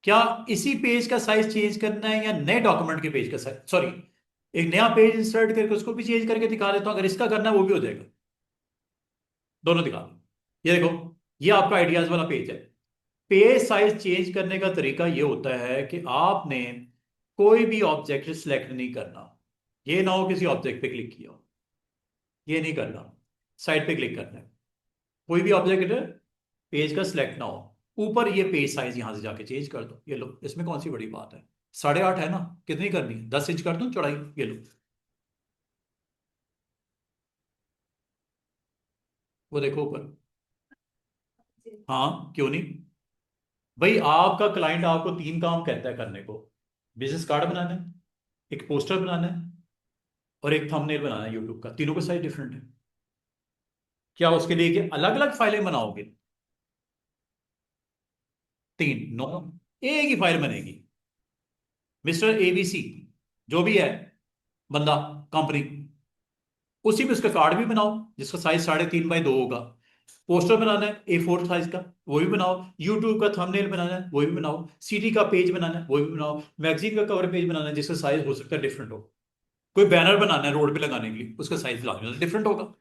Speaker 1: क्या इसी पेज का साइज चेंज करना है, या नए डॉक्यूमेंट के पेज का साइज, सॉरी, एक नया पेज इंसर्ट करके उसको भी चेंज करके दिखा देता हूं, अगर इसका करना है वो भी हो जाएगा, दोनों दिखा दो। ये देखो, ये आपका आइडियाज वाला पेज है। पेज साइज चेंज करने का तरीका ये होता है कि आपने कोई भी ऑब्जेक्ट सिलेक्ट नहीं करना। ये ना हो किसी ऑब्जेक्ट पे क्लिक किया हो, ये नहीं करना, साइड पे क्लिक करना है। कोई भी ऑब्जेक्ट पेज का सिलेक्ट ना हो, ऊपर ये पेज साइज यहां से जाके चेंज कर दो, ये लो। इसमें कौन सी बड़ी बात है, 8.5 है ना, कितनी करनी है, 10 इंच कर दूं चौड़ाई, ये लो। वो देखो ऊपर, हाँ क्यों नहीं। भाई आपका क्लाइंट आपको 3 काम कहता है करने को, बिजनेस कार्ड बनाना है, एक पोस्टर बनाना है, और एक थंबनेल बनाना है यूट्यूब का। तीनों का साइज डिफरेंट है। क्या उसके लिए अलग अलग फाइलें बनाओगे? 3 नो, एक ही फाइल बनेगी। मिस्टर एबीसी जो भी है बंदा, कंपनी, उसी में उसका कार्ड भी बनाओ जिसका साइज 3.5x2 होगा। पोस्टर बनाना है A4 साइज का, वो भी बनाओ। यूट्यूब का थंबनेल बनाना है, वो भी बनाओ। सीटी का पेज बनाना है, वो भी बनाओ। मैगजीन का कवर पेज बनाना है जिसका साइज हो सकता है डिफरेंट हो। कोई बैनर बनाना है रोड पे लगाने के लिए, उसका साइज डिफरेंट होगा।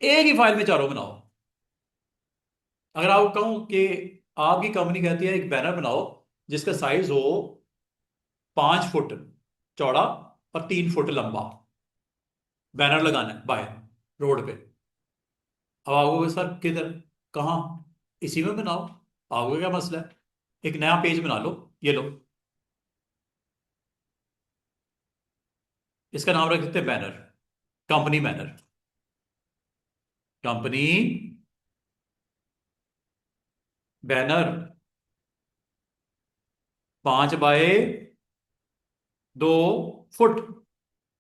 Speaker 1: एक ही फाइल में चारों बनाओ। अगर आप कहूं कि आपकी कंपनी कहती है एक बैनर बनाओ जिसका साइज हो 5 फुट चौड़ा और 3 फुट लंबा, बैनर लगाना है बाहर रोड पे। अब आओगे सर किधर, कहाँ? इसी में बनाओ। आओगे क्या मसला है? एक नया पेज बना लो, ये लो, इसका नाम रख देते हैं banner, company banner, company banner 5x2 foot.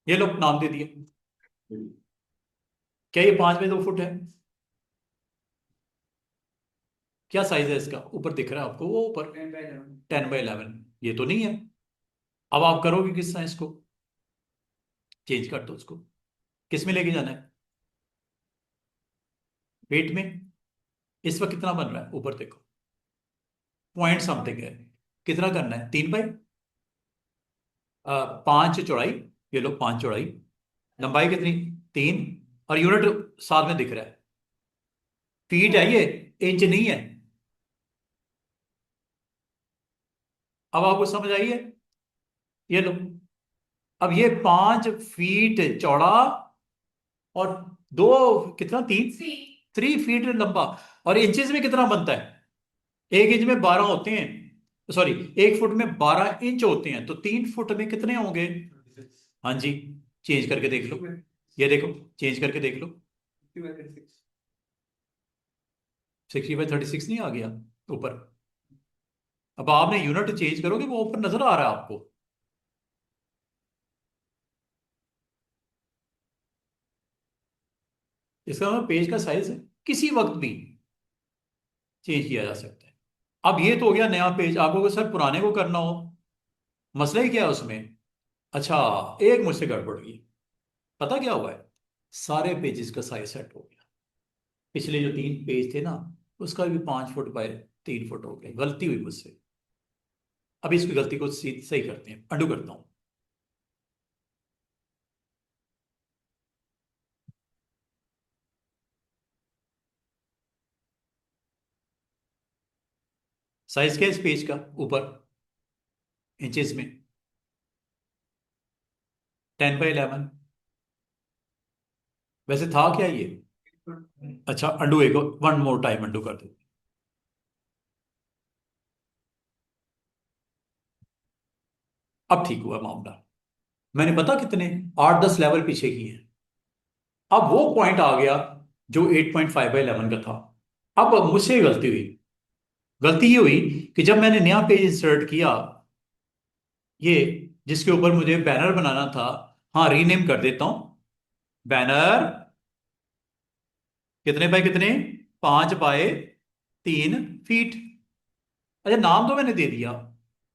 Speaker 1: ये लो, नाम दे दिए। क्या ये 5x2 फुट है? क्या साइज है इसका? ऊपर दिख रहा है आपको वो ऊपर
Speaker 2: 10x11।
Speaker 1: 10x11, ये तो नहीं है। अब आप करोगे किस साइज को? चेंज कर दो उसको। किस में लेके जाना है? वेट में। इस वक्त कितना बन रहा है ऊपर देखो, पॉइंट समथिंग है। कितना करना है? 3 बाई 5 चौड़ाई। ये लो 5 चौड़ाई। लंबाई कितनी? 3। और यूनिट साथ में दिख रहा है, फीट है ये, इंच नहीं है। अब आपको समझ आई है? ये लो, अब ये 5 फीट चौड़ा और 2, कितना, 3, 3 फीट लंबा। और इंचेस में कितना बनता है? 1 इंच में 12 होते हैं, सॉरी, 1 फुट में 12 इंच होते हैं, तो 3 फुट में कितने होंगे? हाँ जी, चेंज करके देख लो। ये देखो, चेंज करके देख लो। 60/36 नहीं आ गया ऊपर? अब आपने यूनिट चेंज करोगे वो ऊपर नजर आ रहा है आपको। इसका मतलब पेज का साइज किसी वक्त भी चेंज किया जा सकता है। अब ये तो हो गया नया पेज। आपको अगर सर पुराने को करना हो, मसला ही क्या है उसमें? अच्छा, एक मुझसे गड़बड़ हुई। पता क्या हुआ है? सारे पेजेस का साइज सेट हो गया। पिछले जो 3 पेज थे ना, उसका भी 5 फुट बाय 3 फुट हो गया। गलती हुई मुझसे। अब इसकी गलती को सही करते हैं, अंडू करता हूं। साइज क्या है इस पेज का ऊपर इंचेस में? 10/11। वैसे था क्या ये? अच्छा, अंडू, एक 1 मोर टाइम अंडू कर दो। अब ठीक हुआ मामला। मैंने पता कितने, 8-10 लेवल पीछे किए हैं। अब वो पॉइंट आ गया जो 8.5/11 का था। अब मुझसे गलती हुई। गलती ये हुई कि जब मैंने नया पेज इंसर्ट किया, ये जिसके ऊपर मुझे बैनर बनाना था, हाँ रीनेम कर देता हूं, बैनर कितने बाय कितने, 5x3 फीट। अच्छा, नाम तो मैंने दे दिया।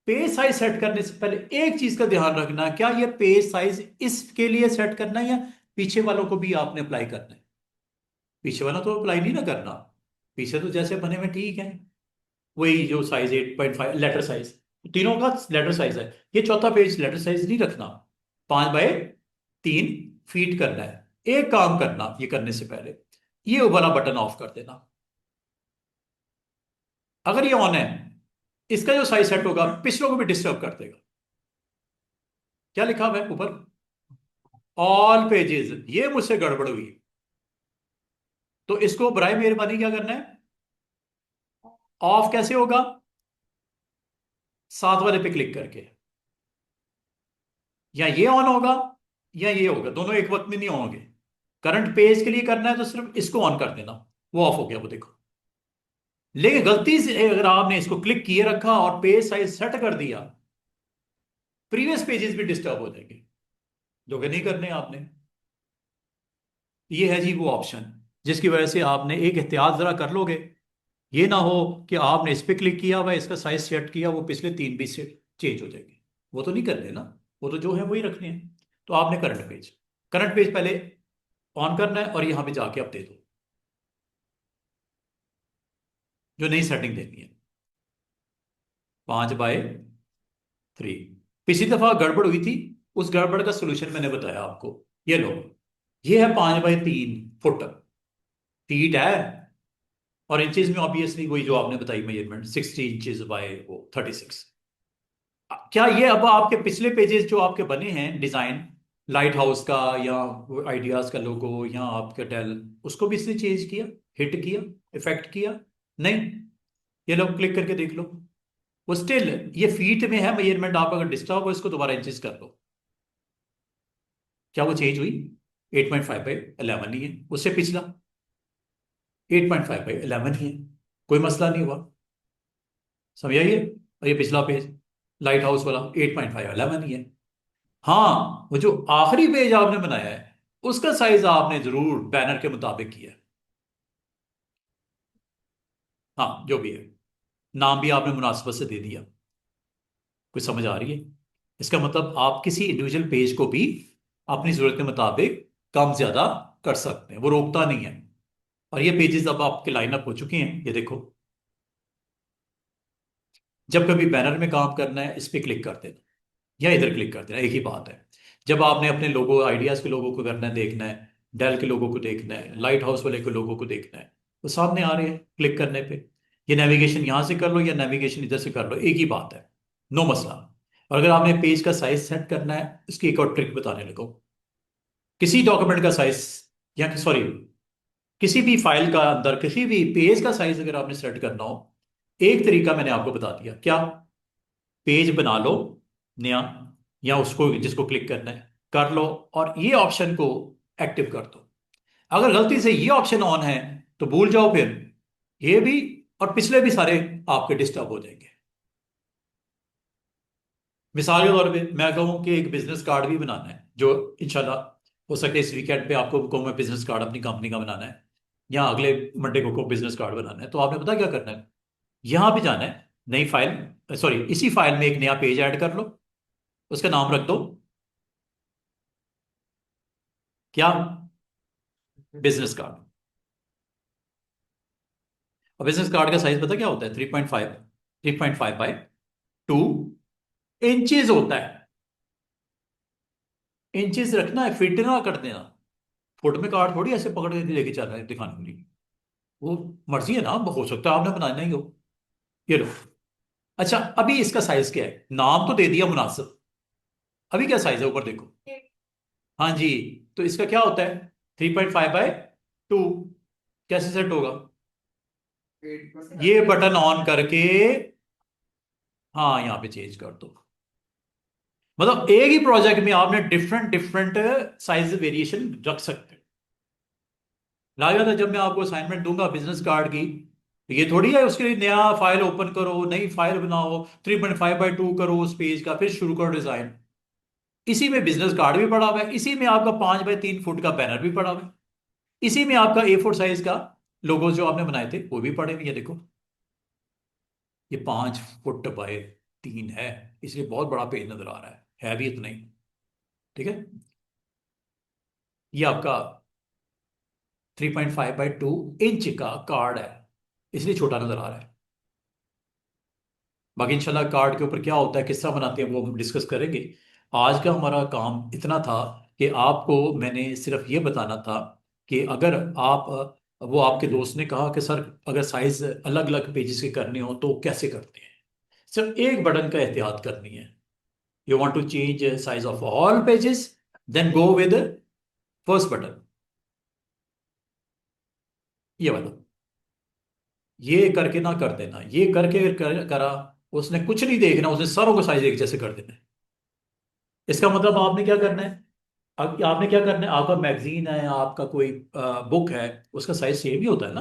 Speaker 1: पेज साइज सेट करने से पहले एक चीज का ध्यान रखना, क्या ये पेज साइज इसके लिए सेट करना है या पीछे वालों को भी आपने अप्लाई करना है? पीछे वाला तो अप्लाई नहीं ना करना। पीछे तो जैसे बने हुए ठीक है, वही जो साइज 8.5 लेटर साइज, तीनों का लेटर साइज है। ये चौथा पेज लेटर साइज नहीं रखना। 5x3 फीट करना है। एक काम करना ये करने से पहले, ये वाला बटन ऑफ कर देना। अगर ये ऑन है, इसका जो साइज सेट होगा पिछलों को भी डिस्टर्ब कर देगा। क्या लिखा हुआ है ऊपर? All pages. ये मुझसे गड़बड़ हुई, तो इसको बराए मेहरबानी क्या करना है? ऑफ कैसे होगा? साथ वाले पे क्लिक करके। या ये ऑन होगा या ये होगा, दोनों एक वक्त में नहीं होंगे। करंट पेज के लिए करना है तो सिर्फ इसको ऑन कर देना, वो ऑफ हो गया, वो देखो। लेकिन गलती से अगर आपने इसको क्लिक किए रखा और पेज साइज सेट कर दिया, प्रीवियस पेजेस भी डिस्टर्ब हो जाएंगे, जो कि नहीं करने आपने। ये है जी वो ऑप्शन जिसकी वजह से आपने एक एहतियात जरा कर लोगे, ये ना हो कि आपने इस पे क्लिक किया हुआ, इसका साइज सेट किया, वो पिछले 3 भी से चेंज हो जाएंगे। वो तो नहीं करने ना, वो तो जो है वही रखने हैं। तो आपने करंट पेज पहले ऑन करना है और यहां पे जाके आप दे दो जो नई सेटिंग देनी है, 5x3। पिछली दफा गड़बड़ हुई थी, उस गड़बड़ का सोल्यूशन मैंने बताया आपको। ये लो, ये है 5x3 फुट, फीट है, और इंचेस में ऑब्वियसली वही जो आपने बताई मेजरमेंट 60 इंचेस बाय वो 36। क्या ये अब आपके पिछले पेजेस जो आपके बने हैं डिजाइन, लाइट हाउस का या आइडियाज का लोगो या आपका डेल, उसको भी इसने चेंज किया, हिट किया, इफेक्ट किया? नहीं। ये लोग क्लिक करके देख लो, वो स्टिल ये फीट में है मेजरमेंट। आप अगर डिस्टर्ब हो इसको दोबारा इंचेस कर लो, क्या वो चेंज हुई? 8.5/11 ही है, उससे पिछला 8.5/11 ही है, कोई मसला नहीं हुआ। समझ आइए? और ये पिछला पेज लाइट हाउस वाला 8.5/11 ही है। हाँ, वो जो आखिरी पेज आपने बनाया है उसका साइज आपने जरूर बैनर के मुताबिक किया है। हाँ, जो भी है, नाम भी आपने मुनासिबत से दे दिया। कुछ समझ आ रही है? इसका मतलब आप किसी इंडिविजुअल पेज को भी अपनी जरूरत के मुताबिक कम ज्यादा कर सकते हैं, वो रोकता नहीं है। और ये पेजेस अब आपके लाइनअप हो चुके हैं, ये देखो। जब कभी बैनर में काम करना है इस पे क्लिक कर देना या इधर क्लिक कर देना, एक ही बात है। जब आपने अपने लोगो आइडियाज के लोगों को करना है, देखना है, डेल के लोगों को देखना है, लाइट हाउस वाले के लोगों को देखना है, वो सामने आ रहे हैं क्लिक करने पे। ये नेविगेशन यहां से कर लो या नेविगेशन इधर से कर लो, एक ही बात है, नो मसला। और अगर आपने पेज का साइज सेट करना है, इसकी एक और ट्रिक बताने लगो। किसी डॉक्यूमेंट का साइज या सॉरी किसी भी फाइल का अंदर किसी भी पेज का साइज अगर आपने सेट करना हो, एक तरीका मैंने आपको बता दिया। क्या? पेज बना लो नया, या उसको जिसको क्लिक करना है कर लो, और ये ऑप्शन को एक्टिव कर दो। अगर गलती से ये ऑप्शन ऑन है तो भूल जाओ, फिर ये भी और पिछले भी सारे आपके डिस्टर्ब हो जाएंगे। मिसाल के तौर पे मैं कहूँ कि एक बिजनेस कार्ड भी बनाना है, जो इंशाल्लाह हो सके इस वीकेंड पे आपको को मैं बिजनेस कार्ड अपनी कंपनी का बनाना है, या अगले मंडे को बिजनेस कार्ड बनाना है, तो आपने पता क्या करना है? यहां पे जाना है, नई फाइल, सॉरी इसी फाइल में एक नया पेज ऐड कर लो, उसका नाम रख दो क्या? Business card. और बिजनेस कार्ड का साइज पता क्या होता है? 3.5 होता है। इंचेस रखना है, फिट ना कर देना। फुट में कार्ड थोड़ी ऐसे पकड़ के लेके चल रहे हैं दिखाने के लिए, वो मर्जी है ना, हो सकता है आपने बनाना ही हो। ये लो। अच्छा, अभी इसका साइज क्या है? नाम तो दे दिया मुनासिब, अभी क्या साइज है ऊपर देखो। हाँ जी, तो इसका क्या होता है? 3.5/2। कैसे सेट होगा? ये बटन ऑन करके, हाँ यहाँ पे चेंज कर दो। मतलब एक ही प्रोजेक्ट में आपने डिफरेंट डिफरेंट साइज वेरिएशन रख सकते हैं। लागत है जब मैं आपको असाइनमेंट दूंगा बिजनेस कार्ड की, तो ये थोड़ी है उसके लिए नया फाइल ओपन करो, नई फाइल बनाओ, 3.5/2 करो उस पेज का, फिर शुरू करो डिजाइन। इसी में बिजनेस कार्ड भी पड़ा हुआ है, इसी में आपका 5x3 फुट का बैनर भी पड़ा हुआ है, इसी में आपका A4 साइज का लोगो जो आपने बनाए थे वो भी पड़े हुए हैं। देखो, ये 5 फुट बाय 3 है, इसलिए बहुत बड़ा पेज नजर आ रहा है भी इतना ही। ठीक है, ये आपका 3.5/2 इंच का कार्ड है, इसलिए छोटा नजर आ रहा है। बाकी इंशाल्लाह कार्ड के ऊपर क्या होता है, किस्सा बनाते हैं, वो हम डिस्कस करेंगे। आज का हमारा काम इतना था कि आपको मैंने सिर्फ ये बताना था कि अगर आप वो आपके दोस्त ने कहा कि सर अगर साइज अलग अलग पेजेस के करने हो तो कैसे करते हैं, सिर्फ एक बटन का एहतियात करनी है। You want to change size of all pages, then go with first button, ये वाला। ये करके ना कर देना, ये करके करा उसने कुछ नहीं देखना, उसने सारों को साइज एक जैसे कर देना है। इसका मतलब आपने क्या करना है? आपने क्या करना है, आपका मैगजीन है, आपका कोई बुक है, उसका साइज सेम ही होता है ना।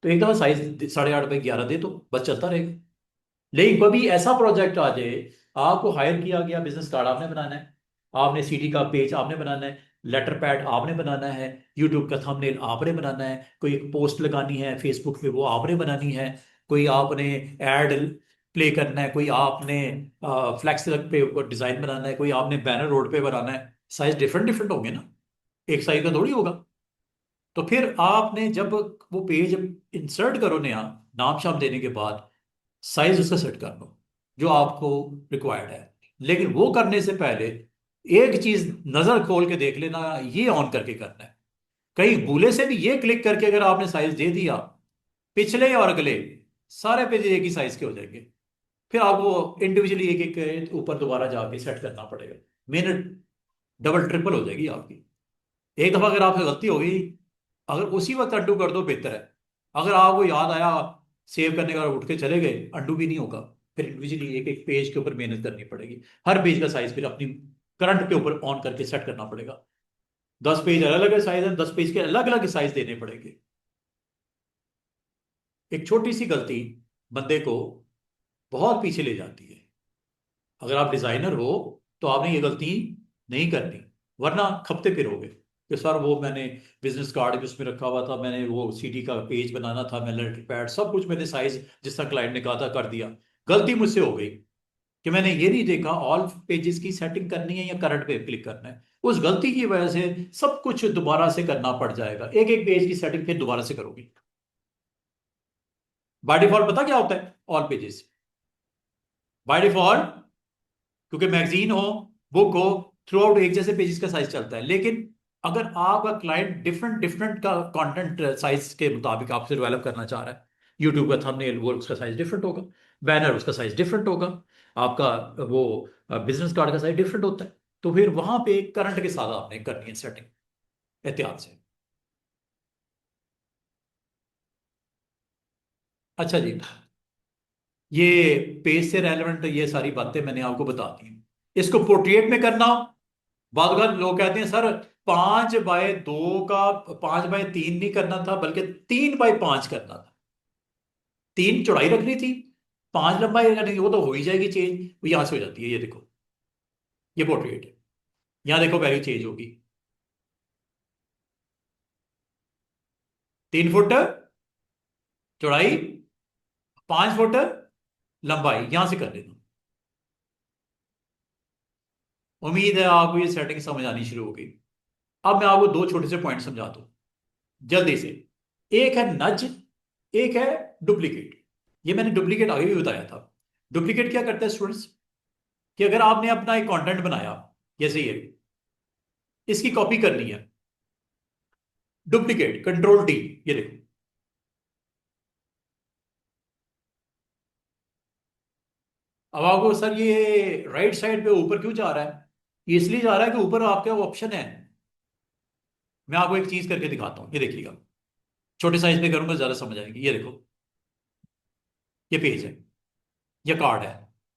Speaker 1: तो एक दफ़ा साइज 8.5 बाई 11 दे तो बस चलता रहेगा। लेकिन कभी ऐसा प्रोजेक्ट आ जाए, आपको हायर किया गया, बिजनेस कार्ड आपने बनाना है, आपने सीडी का पेज आपने बनाना है, लेटर पैड आपने बनाना है, यूट्यूब का थंबनेल आपने बनाना है, कोई एक पोस्ट लगानी है फेसबुक पे वो आपने बनानी है, कोई आपने ऐड प्ले करना है, कोई आपने फ्लैक्स पे डिजाइन बनाना है, कोई आपने बैनर रोड पे बनाना है। साइज डिफरेंट डिफरेंट होंगे ना, एक साइज का थोड़ी होगा। तो फिर आपने जब वो पेज इंसर्ट करो नया, नाम शाम देने के बाद साइज उसका सेट कर लो जो आपको रिक्वायर्ड है। लेकिन वो करने से पहले एक चीज नजर खोल के देख लेना, ये ऑन करके करना है। कहीं भूले से भी ये क्लिक करके अगर आपने साइज दे दिया, पिछले और अगले सारे पेज एक ही साइज के हो जाएंगे। फिर आपको इंडिविजुअली एक एक ऊपर दोबारा जाके सेट करना पड़ेगा, मिनट डबल ट्रिपल हो जाएगी आपकी। एक दफा अगर आपसे गलती हो गई, अगर उसी वक्त अंडू कर दो बेहतर है। अगर आपको याद आया सेव करने का, उठ के चले गए, अंडू भी नहीं होगा। फिर इंडिविजुअली एक एक पेज के ऊपर मेहनत करनी पड़ेगी, हर पेज का साइज फिर अपनी करंट के ऊपर ऑन करके सेट करना पड़ेगा। 10 पेज अलग अलग साइज है, 10 पेज के अलग अलग साइज देने पड़ेंगे। एक छोटी सी गलती बंदे को बहुत पीछे ले जाती है। अगर आप डिजाइनर हो तो आपने ये गलती नहीं करनी, वरना खपते फिरोगे कि सर वो मैंने बिजनेस कार्ड भी उसमें रखा हुआ था, मैंने वो सीडी का पेज बनाना था, मैं लेटर पैड सब कुछ मैंने साइज जिस तरह क्लाइंट ने कहा था कर दिया। गलती मुझसे हो गई कि मैंने ये नहीं देखा ऑल पेजेस की सेटिंग करनी है या करंट पे क्लिक करना है। उस गलती की वजह से सब कुछ दोबारा से करना पड़ जाएगा, एक एक पेज की सेटिंग फिर दोबारा से करोगे। बाय डिफॉल्ट पता क्या होता है ऑल पेजेस? बाय डिफॉल्ट, क्योंकि मैगजीन हो, बुक हो, थ्रू आउट एक जैसे पेजेस का साइज चलता है। लेकिन अगर आपका क्लाइंट डिफरेंट डिफरेंट का कंटेंट साइज के मुताबिक आपसे डेवलप करना चाह रहा है, यूट्यूब का थंबनेल वो उसका साइज डिफरेंट होगा, बैनर उसका साइज डिफरेंट होगा, आपका वो बिजनेस कार्ड का साइज डिफरेंट होता है। तो फिर वहां पे करंट के साथ आपने करनी है सेटिंग एहतियात से। अच्छा जी, ये पेज से रेलेवेंट ये सारी बातें मैंने आपको बता दी। इसको पोर्ट्रेट में करना, बाद बार लोग कहते हैं सर 5 बाय 2 का 5 बाय 3 नहीं करना था बल्कि 3 बाय 5 करना था। 3 चौड़ाई रखनी थी, 5 लंबाई रखनी थी, वो तो हो ही जाएगी चेंज, वो यहां से हो जाती है। ये देखो, ये पोर्ट्रेट है, यहां देखो वैल्यू चेंज होगी। 3 फुट चौड़ाई, 5 फुट लंबाई, यहां से कर देना। उम्मीद है आपको ये सेटिंग समझ आनी शुरू हो गई। अब मैं आपको दो छोटे से पॉइंट समझा दूं जल्दी से। एक है नज, एक है डुप्लीकेट। ये मैंने डुप्लीकेट आगे भी बताया था। डुप्लीकेट क्या करता है स्टूडेंट्स, कि अगर आपने अपना एक कंटेंट बनाया, जैसे ये, इसकी कॉपी करनी है, डुप्लीकेट कंट्रोल डी, ये देखो। अब आपको सर ये राइट साइड पे ऊपर क्यों जा रहा है? ये इसलिए जा रहा है कि ऊपर आपके ऑप्शन है। मैं आपको एक चीज करके दिखाता हूं, ये देखिएगा, छोटे साइज पे करूंगा ज्यादा समझ आएगी। ये देखो, ये पेज है, ये कार्ड है।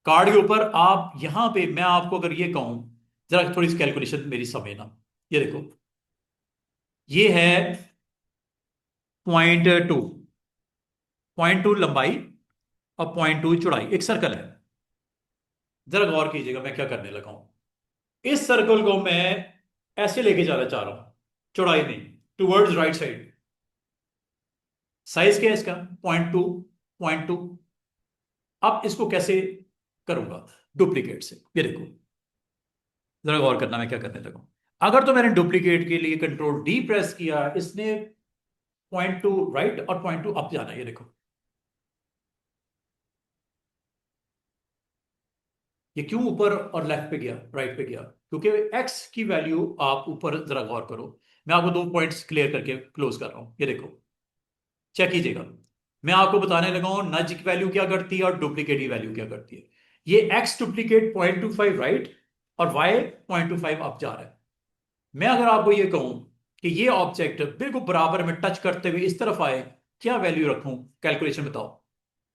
Speaker 1: कार्ड के ऊपर आप यहां पे, मैं आपको अगर ये कहूं, जरा थोड़ी सी कैलकुलेशन मेरी समझना। ये देखो, ये है 0.2, 0.2 लंबाई और 0.2 चौड़ाई, एक सर्कल है। जरा गौर कीजिएगा मैं क्या करने लगा हूं। इस सर्कल को मैं ऐसे लेके जाना चाह रहा हूं, चौड़ाई में, टूवर्ड्स राइट साइड। साइज क्या है इसका? 0.2, 0.2। अब इसको कैसे करूंगा? डुप्लीकेट से। ये देखो, जरा गौर करना मैं क्या करने लगा हूं। अगर तो मैंने डुप्लीकेट के लिए कंट्रोल डी प्रेस किया, इसने 0.2 राइट और 0.2 अप जाना है। ये देखो, ये क्यों ऊपर और लेफ्ट पे गया, राइट पे गया? क्योंकि एक्स की वैल्यू, आप ऊपर जरा गौर करो, मैं आपको दो पॉइंट्स क्लियर करके क्लोज कर रहा हूं। ये देखो, चेक कीजिएगा, मैं आपको बताने लगा हूं नज की वैल्यू क्या करती है और डुप्लीकेट की वैल्यू क्या करती है। ये एक्स डुप्लीकेट 0.25 राइट और वाई 0.25 अप जा रहा है। मैं अगर आपको ये कहूं कि ये ऑब्जेक्ट बिल्कुल बराबर में टच करते हुए इस तरफ आए, क्या वैल्यू रखूं? कैलकुलेशन बताओ।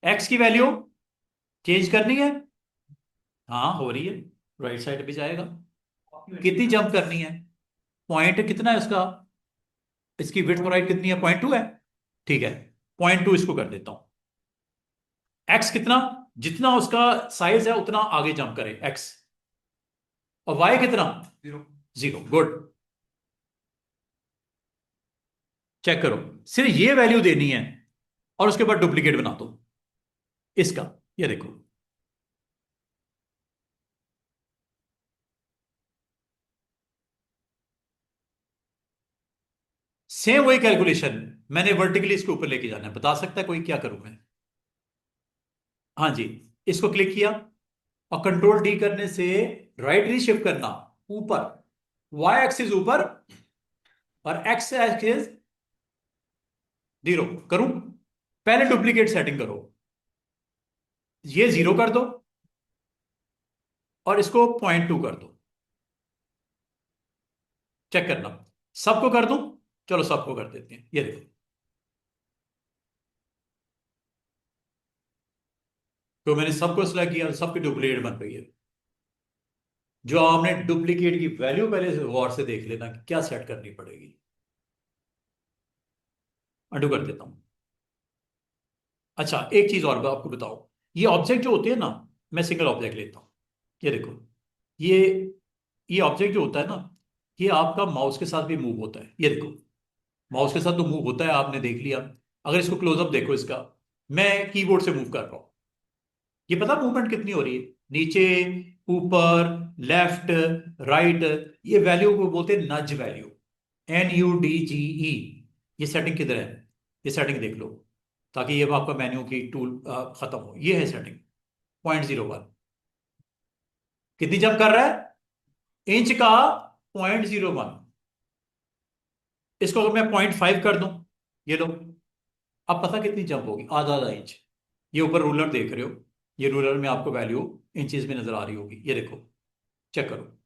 Speaker 1: एक्स की वैल्यू चेंज करनी है, हाँ हो रही है, राइट साइड पे जाएगा। कितनी जंप करनी है? पॉइंट कितना है उसका, इसकी विड्थ और हाइट कितनी है? 0.2 है, ठीक है। 0.2 इसको कर देता हूं। एक्स कितना, जितना उसका साइज है उतना आगे जंप करे एक्स, और वाई कितना,
Speaker 2: 0।
Speaker 1: 0। गुड, चेक करो, सिर्फ ये वैल्यू देनी है और उसके बाद डुप्लीकेट बना दो इसका। ये देखो, सेम वही कैलकुलेशन मैंने वर्टिकली इसके ऊपर लेके जाना है। बता सकता है कोई क्या करूं मैं? हाँ जी, इसको क्लिक किया और कंट्रोल डी करने से राइट री शिफ्ट करना ऊपर, वाई एक्सिस ऊपर और एक्स एक्सिस 0 करूं। पहले डुप्लीकेट सेटिंग करो, ये 0 कर दो और इसको 0.2 कर दो। चेक करना, सबको कर दूं? चलो सबको कर देते हैं। ये देखो, तो मैंने सबको सिलेक्ट किया, सबकी डुप्लीकेट बन रही है। जो आपने डुप्लीकेट की वैल्यू पहले से गौर से देख लेना कि क्या सेट करनी पड़ेगी। अंडू कर देता हूं। अच्छा, एक चीज और आपको बताओ, ये ऑब्जेक्ट जो होते हैं ना, मैं सिंगल ऑब्जेक्ट लेता हूं। ये देखो, ये ये ऑब्जेक्ट जो होता है ना, ये आपका माउस के साथ भी मूव होता है। ये देखो, माउस के साथ तो मूव होता है, आपने देख लिया। अगर इसको क्लोजअप देखो इसका, मैं कीबोर्ड से मूव कर रहा हूं, ये पता मूवमेंट कितनी हो रही है, नीचे, ऊपर, लेफ्ट, राइट। ये वैल्यू को बोलते हैं नज वैल्यू, NUDGE। ये सेटिंग किधर है? ये सेटिंग देख लो, ताकि ये आपका मेन्यू की टूल खत्म हो। ये है सेटिंग 0.01। कितनी जंप कर रहा है? इंच का 0.01। इसको अगर मैं 0.5 कर दूं, ये लो, अब पता कितनी जंप होगी? आधा आधा इंच। ये ऊपर रूलर देख रहे हो, ये रूलर में आपको वैल्यू इंचेस में नजर आ रही होगी। ये देखो, चेक करो,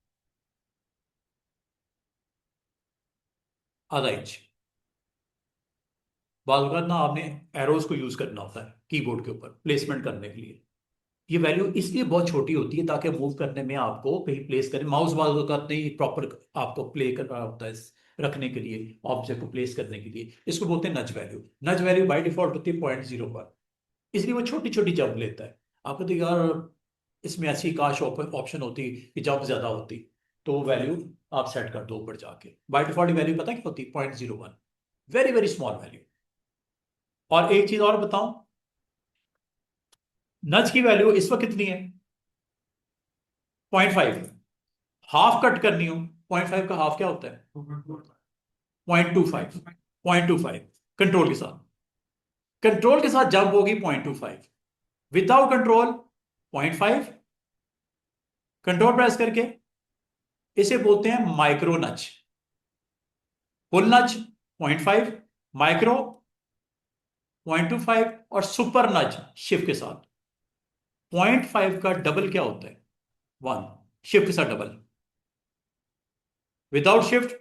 Speaker 1: आधा इंच। बाल का ना आपने एरोज को यूज करना होता है कीबोर्ड के ऊपर प्लेसमेंट करने के लिए। ये वैल्यू इसलिए बहुत छोटी होती है ताकि मूव करने में आपको कहीं प्लेस करने, माउस बाल का नहीं प्रॉपर आपको प्ले करना होता है रखने के लिए, ऑब्जेक्ट को प्लेस करने के लिए। इसको बोलते हैं नज वैल्यू। नज वैल्यू बाय डिफॉल्ट होती है 0.01, इसलिए वो छोटी छोटी जंप लेता है। आपको तो यार इसमें ऐसी काश ऑप्शन होती कि जंप ज्यादा होती, तो वो वैल्यू आप सेट कर दो ऊपर जाके। बाय डिफॉल्ट वैल्यू पता क्या होती है? 0.01, वेरी वेरी स्मॉल वैल्यू। और एक चीज और बताऊं, नज की वैल्यू इस वक्त कितनी है? 0.5। हाफ कट करनी हो, 0.5 का हाफ क्या होता है? 0.25। 0.25 कंट्रोल के साथ, कंट्रोल के साथ जंप होगी 0.25, विदाउट कंट्रोल 0.5। कंट्रोल प्रेस करके इसे बोलते हैं माइक्रो नच। फुल नच 0.5, माइक्रो 0.25 और सुपर नच शिफ्ट के साथ। 0.5 का डबल क्या होता है? 1। शिफ्ट के साथ double. Without shift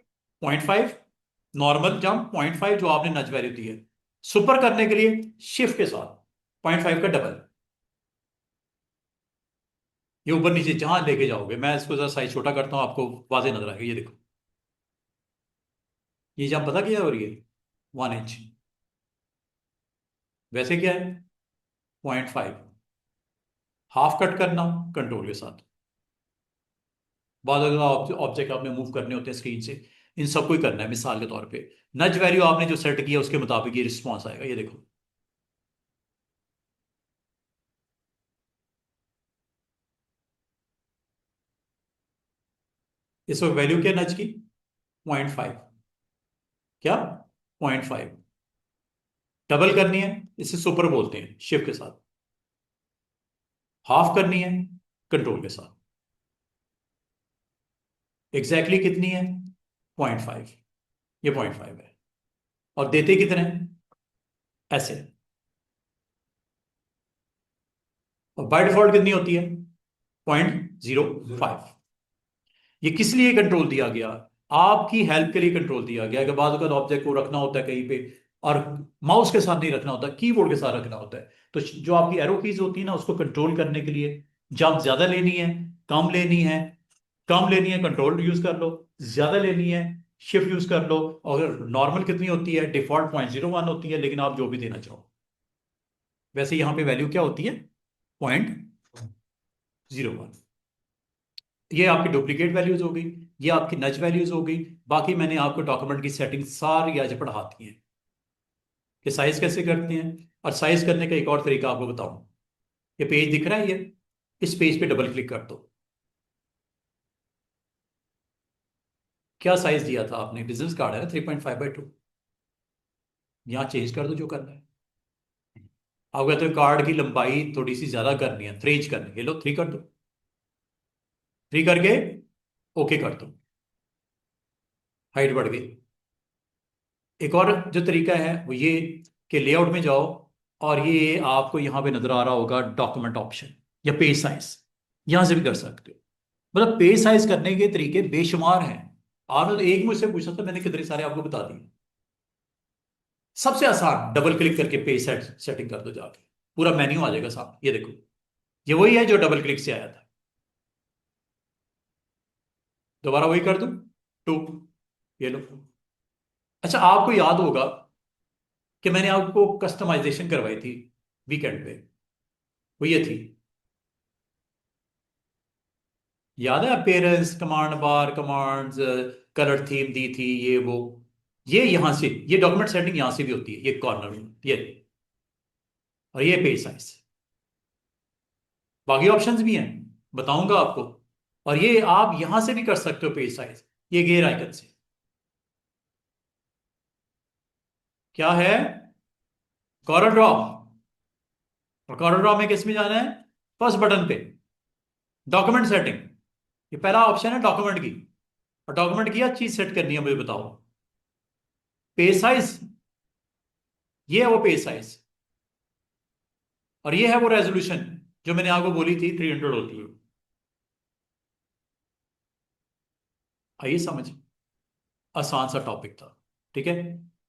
Speaker 1: 0.5, normal jump 0.5 जो आपने नच वैल्यू दी है। सुपर करने के लिए शिफ्ट के साथ 0.5 का डबल। ये ऊपर नीचे जहां लेके जाओगे, मैं इसको जरा साइज छोटा करता हूं, आपको वाजे नजर आएगा। ये देखो, ये जंप पता क्या हो रही है? 1 इंच। वैसे क्या है? 0.5। हाफ कट करना हो कंट्रोल के साथ। बाद अगर ऑब्जेक्ट आपने मूव करने होते हैं स्क्रीन से, इन सबको ही करना है। मिसाल के तौर पे नज वैल्यू आपने जो सेट किया उसके मुताबिक ये रिस्पॉन्स आएगा। ये देखो, इस वक्त वैल्यू क्या नज की? 0.5। क्या? 0.5। डबल करनी है, इसे सुपर बोलते हैं शिफ्ट के साथ। हाफ करनी है कंट्रोल के साथ। एग्जैक्टली कितनी है? 0.5। ये 0.5 है। और देते कितने हैं? ऐसे। और बाय डिफॉल्ट कितनी होती है? 0.05। ये किस लिए कंट्रोल दिया गया? आपकी हेल्प के लिए कंट्रोल दिया गया कि बाद अगर ऑब्जेक्ट को रखना होता है कहीं पे, और माउस के साथ नहीं रखना होता, कीबोर्ड के साथ रखना होता है, तो जो आपकी एरो कीज होती है ना, उसको कंट्रोल करने के लिए जंप ज्यादा लेनी है, कम लेनी है, कम लेनी है कंट्रोल यूज कर लो, ज्यादा लेनी है शिफ्ट यूज कर लो, और नॉर्मल कितनी होती है, डिफॉल्ट 0.01 होती है, लेकिन आप जो भी देना चाहो। वैसे यहाँ पे वैल्यू क्या होती है, 0.01। ये आपकी डुप्लीकेट वैल्यूज हो गई, ये आपकी नच वैल्यूज हो गई। बाकी मैंने आपको डॉक्यूमेंट की सेटिंग सारी आज पढ़ाती है कि साइज कैसे करते हैं। और साइज करने का एक और तरीका आपको बताऊं, ये पेज दिख रहा है, ये इस पेज पे डबल क्लिक कर दो। क्या साइज दिया था आपने, बिजनेस कार्ड है ना 3.5/2, यहाँ चेंज कर दो जो करना है। आप कहते हो कार्ड की लंबाई थोड़ी सी ज्यादा करनी है, 3 इंच करनी है, ये लो 3 कर दो, 3 करके ओके कर दो, हाइट बढ़ गई। एक और जो तरीका है वो ये कि लेआउट में जाओ, और ये आपको यहाँ पे नजर आ रहा होगा डॉक्यूमेंट ऑप्शन या पेज साइज, यहां से भी कर सकते हो। मतलब पेज साइज करने के तरीके बेशुमार हैं। आपने तो एक मुझसे पूछा था, मैंने कितने सारे आपको बता दिए। सबसे आसान, डबल क्लिक करके पेज सेटिंग कर दो जाके, पूरा मेन्यू आ जाएगा सामने। ये देखो, ये वही है जो डबल क्लिक से आया था। दोबारा वही कर दूं, 2, ये लो। अच्छा, आपको याद होगा कि मैंने आपको कस्टमाइजेशन करवाई थी वीकेंड पे, वो ये थी, याद है, appearance, command bar, commands, colour theme दी थी, ये वो। ये यहां से, ये डॉक्यूमेंट सेटिंग यहां से भी होती है, ये कॉर्नर में, ये। और ये पेज साइज, बाकी ऑप्शंस भी हैं, बताऊंगा आपको। और ये आप यहां से भी कर सकते हो पेज साइज, ये गेयर आइकन से। क्या है, कॉर्नर ड्रॉ। और कॉर्नर ड्रॉ में किस में जाना है, फर्स्ट बटन पे, डॉक्यूमेंट सेटिंग। ये पहला ऑप्शन है डॉक्यूमेंट की। और डॉक्यूमेंट की क्या चीज सेट करनी है मुझे बताओ, पेज साइज। ये है वो पेज साइज, और ये है वो रेजोल्यूशन जो मैंने आपको बोली थी 300 होती है। आइए समझ, आसान सा टॉपिक था, ठीक है।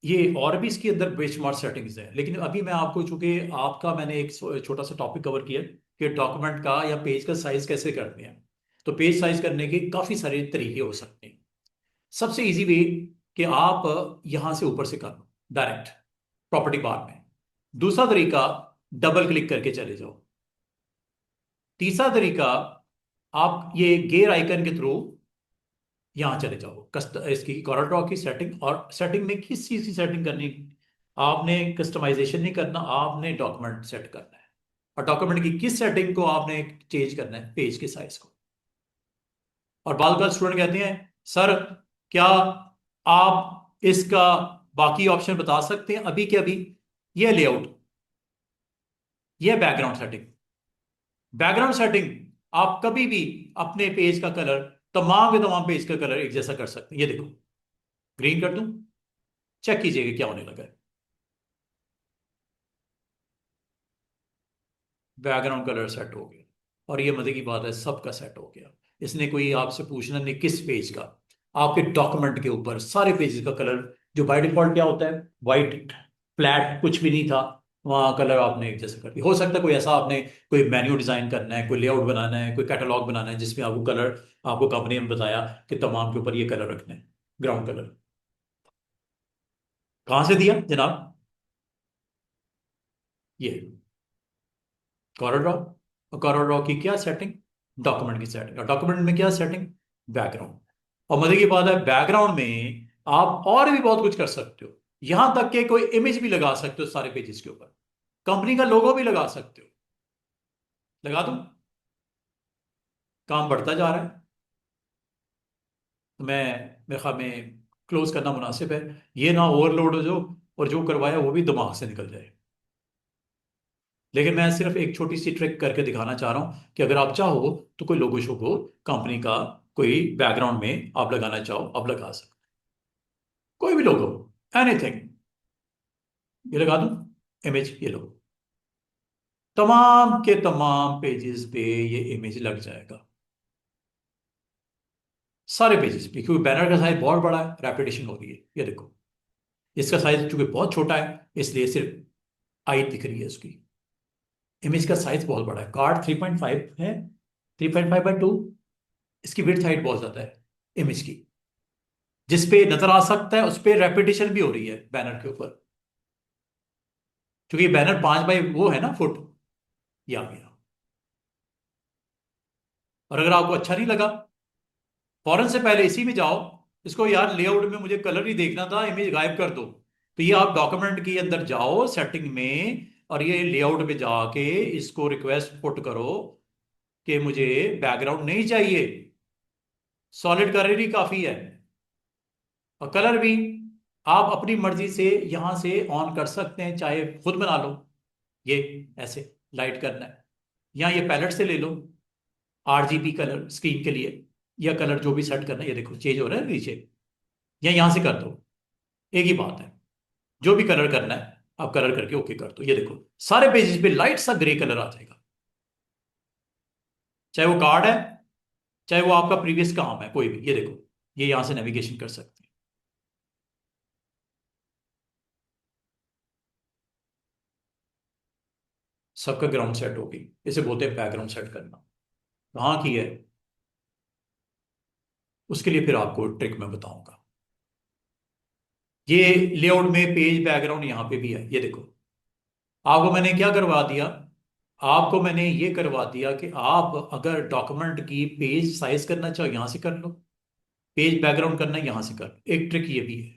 Speaker 1: ये और भी इसके अंदर बेंचमार्क सेटिंग्स है, लेकिन अभी मैं आपको, चूंकि आपका मैंने एक छोटा सा टॉपिक कवर किया कि डॉक्यूमेंट का या पेज का साइज कैसे करते हैं। तो पेज साइज करने के काफी सारे तरीके हो सकते हैं। सबसे इजी वे कि आप यहां से ऊपर से कर लो डायरेक्ट प्रॉपर्टी बार में। दूसरा तरीका, डबल क्लिक करके चले जाओ। तीसरा तरीका, आप ये गेयर आइकन के थ्रू यहां चले जाओ, इसकी कॉर्नर ड्रॉ की सेटिंग। और सेटिंग में किस चीज की सेटिंग करनी, आपने कस्टमाइजेशन नहीं करना, आपने डॉक्यूमेंट सेट करना है। और डॉक्यूमेंट की किस सेटिंग को आपने चेंज करना है, पेज के साइज को। और बाद का स्टूडेंट कहते हैं सर, क्या आप इसका बाकी ऑप्शन बता सकते हैं अभी के अभी। ये लेआउट, ये बैकग्राउंड सेटिंग। बैकग्राउंड सेटिंग आप कभी भी अपने पेज का कलर, तमाम के तमाम पेज का कलर एक जैसा कर सकते हैं। ये देखो, ग्रीन कर दूं, चेक कीजिएगा क्या होने लगा है। बैकग्राउंड कलर सेट हो गया, और ये मजे की बात है, सबका सेट हो गया। इसने कोई आपसे पूछना नहीं किस पेज का, आपके डॉक्यूमेंट के ऊपर सारे पेजेस का कलर, जो बाय डिफॉल्ट क्या होता है, वाइट फ्लैट, कुछ भी नहीं था, वहां कलर आपने एक जैसा कर दिया। हो सकता है कोई ऐसा, आपने कोई मेन्यू डिजाइन करना है, कोई लेआउट बनाना है, कोई कैटलॉग बनाना है, जिसमें आपको कलर, आपको कंपनी ने बताया कि तमाम के ऊपर ये कलर रखना है, ग्राउंड कलर। कहां से दिया जनाब, ये कॉर्नर ड्रॉ। और कॉर्नर ड्रॉ की क्या सेटिंग, डॉक्यूमेंट की सेटिंग। और डॉक्यूमेंट में क्या सेटिंग, बैकग्राउंड। और मजे की बात है, बैकग्राउंड में आप और भी बहुत कुछ कर सकते हो, यहां तक कि कोई इमेज भी लगा सकते हो सारे पेजेस के ऊपर, कंपनी का लोगो भी लगा सकते हो। लगा दो, काम बढ़ता जा रहा है। तो मैं, मेरे ख्याल में क्लोज करना मुनासिब है, ये ना ओवरलोड हो जाओ और जो करवाया वो भी दिमाग से निकल जाए। लेकिन मैं सिर्फ एक छोटी सी ट्रिक करके दिखाना चाह रहा हूं कि अगर आप चाहो तो कोई लोगो शोगो कंपनी का कोई बैकग्राउंड में आप लगाना चाहो, आप लगा सकते, कोई भी लोगो, एनीथिंग। ये लगा दूं इमेज, ये लो, तमाम के तमाम पेजेस पे ये इमेज लग जाएगा, सारे पेजेस पे, क्योंकि बैनर का साइज बहुत बड़ा है, रेपिटेशन हो रही है। ये देखो, इसका साइज चूंकि बहुत छोटा है, इसलिए सिर्फ आई दिख रही है उसकी। इमेज का साइज बहुत बड़ा है, कार्ड 3.5 है, 3.5/2। इसकी विड्थ हाइट बहुत ज्यादा है इमेज की, जिस पे नजर आ सकता है उस पे रेपिटेशन भी हो रही है बैनर के ऊपर, क्योंकि बैनर 5 बाई वो है ना फुट, ये आ गया। और अगर आपको अच्छा नहीं लगा, फौरन से पहले इसी में जाओ, इसको यार लेआउट में मुझे कलर ही देखना था, इमेज गायब कर दो, तो ये आप डॉक्यूमेंट के अंदर जाओ सेटिंग में, और ये लेआउट में जाके इसको रिक्वेस्ट पुट करो कि मुझे बैकग्राउंड नहीं चाहिए, सॉलिड कलर ही काफी है। और कलर भी आप अपनी मर्जी से यहां से ऑन कर सकते हैं, चाहे खुद बना लो, ये ऐसे लाइट करना है, या ये पैलेट से ले लो आरजीबी कलर स्क्रीन के लिए, या कलर जो भी सेट करना है, ये देखो चेंज हो रहा है नीचे, या यहां से कर दो, एक ही बात है। जो भी कलर करना है आप कलर करके ओके कर दो, ये देखो सारे पेजेस पे लाइट सा ग्रे कलर आ जाएगा, चाहे वो कार्ड है, चाहे वो आपका प्रीवियस काम है, कोई भी, ये देखो ये यहां से नेविगेशन कर सकते हैं। सबका ग्राउंड सेट होगी, इसे बोलते हैं बैकग्राउंड सेट करना। कहाँ की है, उसके लिए फिर आपको ट्रिक मैं बताऊंगा। ये लेआउट में पेज बैकग्राउंड यहां पे भी है, ये देखो आपको मैंने क्या करवा दिया, आपको मैंने ये करवा दिया कि आप अगर डॉक्यूमेंट की पेज साइज करना चाहो यहां से कर लो, पेज बैकग्राउंड करना है यहां से कर लो। एक ट्रिक ये भी है,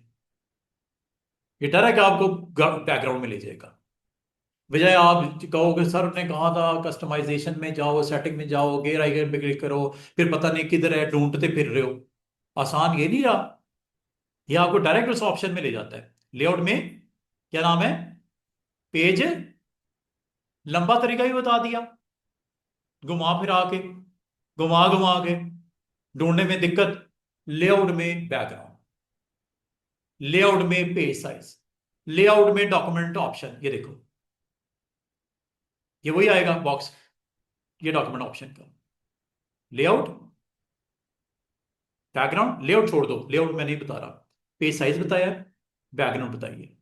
Speaker 1: ये डर है कि आपको बैकग्राउंड में ले जाएगा, बजाय आप कहोगे सर ने कहा था कस्टमाइजेशन में जाओ, सेटिंग में जाओ, गेयर आइकन पे क्लिक करो, फिर पता नहीं किधर है ढूंढते फिर रहे हो। आसान ये नहीं रहा, ये आपको डायरेक्ट उस ऑप्शन में ले जाता है। लेआउट में क्या नाम है, पेज, लंबा तरीका भी बता दिया, घुमा फिरा के, घुमा घुमा के, ढूंढने में दिक्कत, लेआउट में बैकग्राउंड, लेआउट में पेज साइज, लेआउट में डॉक्यूमेंट ऑप्शन, ये देखो ये वही आएगा बॉक्स, ये डॉक्यूमेंट ऑप्शन का लेआउट, बैकग्राउंड, लेआउट छोड़ दो, लेआउट मैं नहीं बता रहा, पेज साइज बताया, बैकग्राउंड बताइए,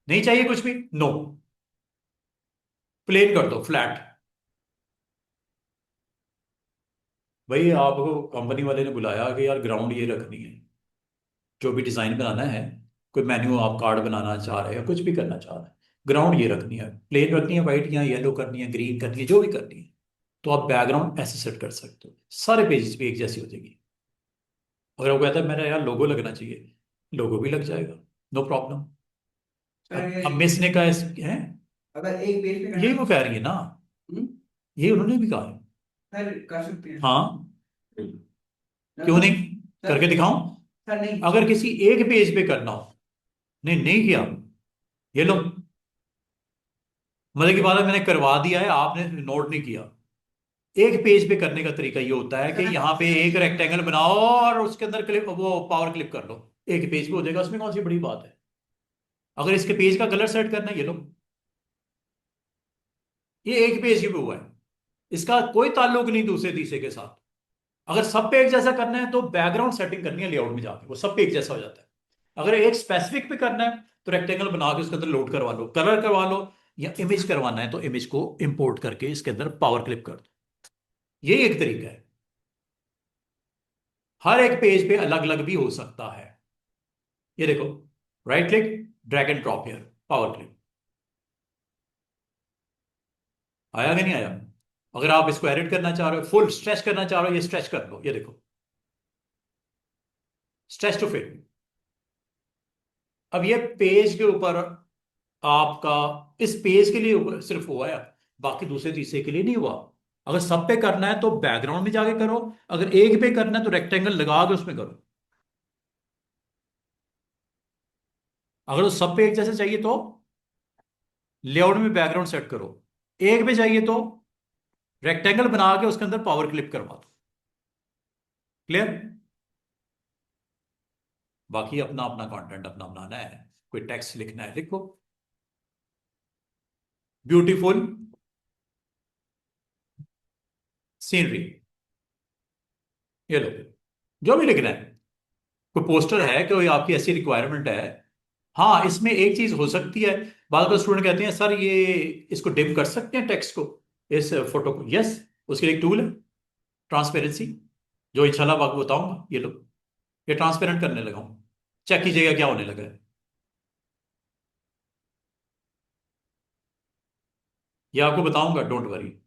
Speaker 1: नहीं चाहिए कुछ भी, नो, प्लेन कर दो, फ्लैट। भाई आपको कंपनी वाले ने बुलाया कि यार ग्राउंड ये रखनी है, जो भी डिजाइन बनाना है, कोई मेन्यू आप कार्ड बनाना चाह रहे हैं, कुछ भी करना चाह रहे हैं, ग्राउंड ये रखनी है, प्लेन रखनी है, वाइट या येलो करनी है, ग्रीन करनी है, जो भी करनी है, तो आप बैकग्राउंड ऐसे सेट कर सकते हो, सारे पेजेस पे एक जैसी हो जाएगी। अगर वो कहता है मेरा यार लोगो लगना चाहिए, लोगो भी लग जाएगा, नो प्रॉब्लम।
Speaker 2: सर
Speaker 1: अब मिस ने कहा है,
Speaker 2: अगर एक पेज पे
Speaker 1: यही वो कह रही है ना,
Speaker 2: हम्म,
Speaker 1: ये उन्होंने भी कहा है।
Speaker 2: सर कर सकते हैं।
Speaker 1: हाँ, क्यों नहीं, करके दिखाऊं?
Speaker 2: सर नहीं,
Speaker 1: अगर किसी एक पेज पे करना हो, नहीं नहीं किया, ये लो, मतलब की बात है मैंने करवा दिया है, आपने नोट नहीं किया। एक पेज पे करने का तरीका ये होता है कि यहाँ पे एक रेक्टेंगल बनाओ और उसके अंदर क्लिप, वो पावर क्लिप कर लो, एक पेज पे हो जाएगा, उसमें कौन सी बड़ी बात है। अगर इसके पेज का कलर सेट करना है, ये लो, ये एक पेज पे हुआ है, इसका कोई ताल्लुक नहीं दूसरे तीसरे के साथ। अगर सब पे एक जैसा करना है तो बैकग्राउंड सेटिंग करनी है लेआउट में जाके, वो सब पे एक जैसा हो जाता है। अगर एक स्पेसिफिक पे करना है तो रेक्टेंगल बना के उसके अंदर लोड करवा लो, कलर करवा लो, या इमेज करवाना है तो इमेज को इंपोर्ट करके इसके अंदर पावर क्लिप कर दो, ये एक तरीका है। हर एक पेज पे अलग अलग भी हो सकता है। ये देखो, right click, drag and drop here, power clip, आया कि नहीं आया? अगर आप इसको एडिट करना चाह रहे हो, फुल स्ट्रेच करना चाह रहे हो, ये स्ट्रेच कर लो, ये देखो स्ट्रेच टू फिट। अब ये पेज के ऊपर आपका, इस पेज के लिए सिर्फ हुआ है, बाकी दूसरे तीसरे के लिए नहीं हुआ। अगर सब पे करना है तो बैकग्राउंड में जाके करो, अगर एक पे करना है तो रेक्टेंगल लगा के उसमें करो। अगर वो सब पे एक जैसे चाहिए तो लेआउट में बैकग्राउंड सेट करो, एक पे चाहिए तो रेक्टेंगल बना के उसके अंदर पावर क्लिप करवा दो। क्लियर? बाकी अपना अपना कंटेंट अपना बनाना है, कोई टेक्स्ट लिखना है लिखो, ब्यूटीफुल सीनरी, ये लो, जो भी लिखना है, कोई पोस्टर है, कोई आपकी ऐसी रिक्वायरमेंट है। हाँ, इसमें एक चीज हो सकती है, बाद में स्टूडेंट कहते हैं सर ये इसको डिम कर सकते हैं टेक्स्ट को, इस फोटो को, यस, उसके लिए एक टूल है ट्रांसपेरेंसी, जो इंशाल्लाह आपको बताऊंगा, ये लो, ये ट्रांसपेरेंट करने लगा हूं, चेक कीजिएगा क्या होने लगा है। ये आपको बताऊंगा, डोंट वरी।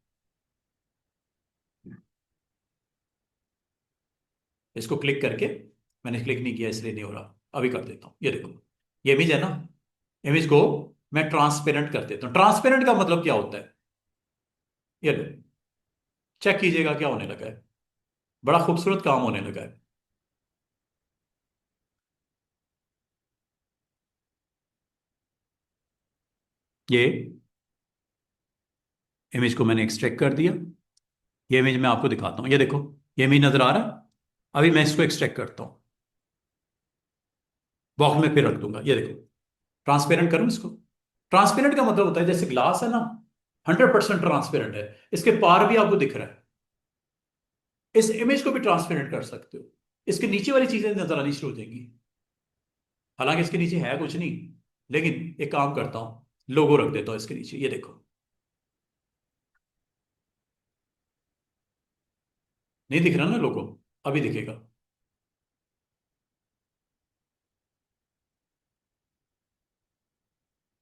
Speaker 1: इसको क्लिक करके, मैंने क्लिक नहीं किया इसलिए नहीं हो रहा, अभी कर देता हूं। ये देखो, ये इमेज है ना, इमेज को मैं ट्रांसपेरेंट कर देता हूं। ट्रांसपेरेंट का मतलब क्या होता है, ये लो, चेक कीजिएगा क्या होने लगा है। बड़ा खूबसूरत काम होने लगा है। ये इमेज को मैंने एक्सट्रैक्ट कर दिया। ये इमेज मैं आपको दिखाता हूं, ये देखो, ये इमेज नजर आ रहा है। अभी मैं इसको एक्सट्रैक्ट करता हूं, बॉक्स में फिर रख दूंगा। ये देखो, ट्रांसपेरेंट करूं इसको। ट्रांसपेरेंट का मतलब होता है जैसे ग्लास है ना, 100% ट्रांसपेरेंट है, इसके पार भी आपको दिख रहा है। इस इमेज को भी ट्रांसपेरेंट कर सकते हो, इसके नीचे वाली चीजें नजर आनी शुरू हो जाएंगी। हालांकि इसके नीचे है कुछ नहीं, लेकिन एक काम करता हूं, लोगो रख देता हूं इसके नीचे। ये देखो, नहीं दिख रहा ना लोगो, अभी दिखेगा।